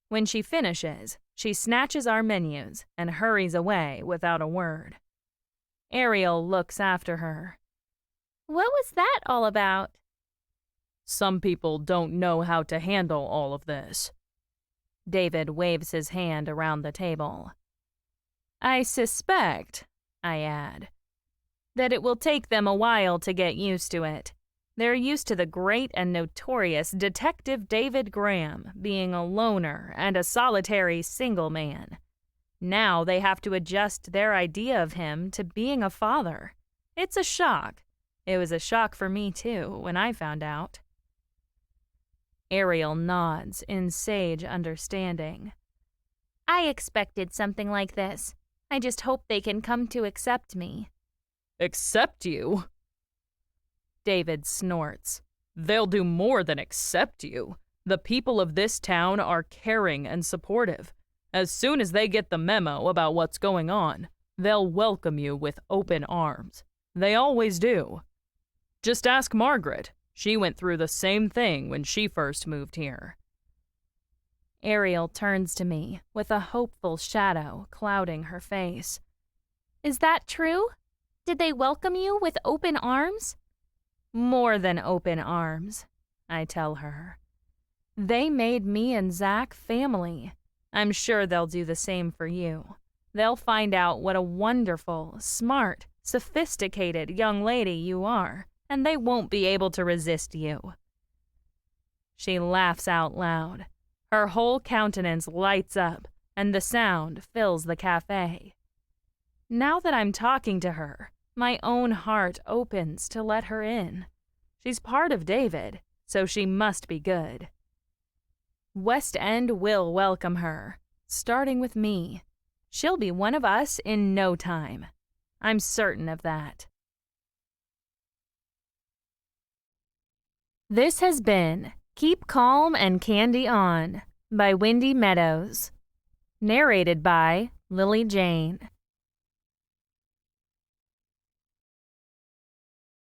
When she finishes, she snatches our menus and hurries away without a word. Ariel looks after her. What was that all about? Some people don't know how to handle all of this. David waves his hand around the table. I suspect, I add, that it will take them a while to get used to it. They're used to the great and notorious Detective David Graham being a loner and a solitary single man. Now they have to adjust their idea of him to being a father. It's a shock. It was a shock for me, too, when I found out. Ariel nods in sage understanding. I expected something like this. I just hope they can come to accept me. Accept you? David snorts. They'll do more than accept you. The people of this town are caring and supportive. As soon as they get the memo about what's going on, they'll welcome you with open arms. They always do. Just ask Margaret. She went through the same thing when she first moved here. Ariel turns to me with a hopeful shadow clouding her face. Is that true? Did they welcome you with open arms? More than open arms, I tell her. They made me and Zach family. I'm sure they'll do the same for you. They'll find out what a wonderful, smart, sophisticated young lady you are, and they won't be able to resist you. She laughs out loud. Her whole countenance lights up, and the sound fills the cafe. Now that I'm talking to her, my own heart opens to let her in. She's part of David, so she must be good. West End will welcome her, starting with me. She'll be one of us in no time. I'm certain of that. This has been Keep Calm and Candy On by Wendy Meadows. Narrated by Lily Jane.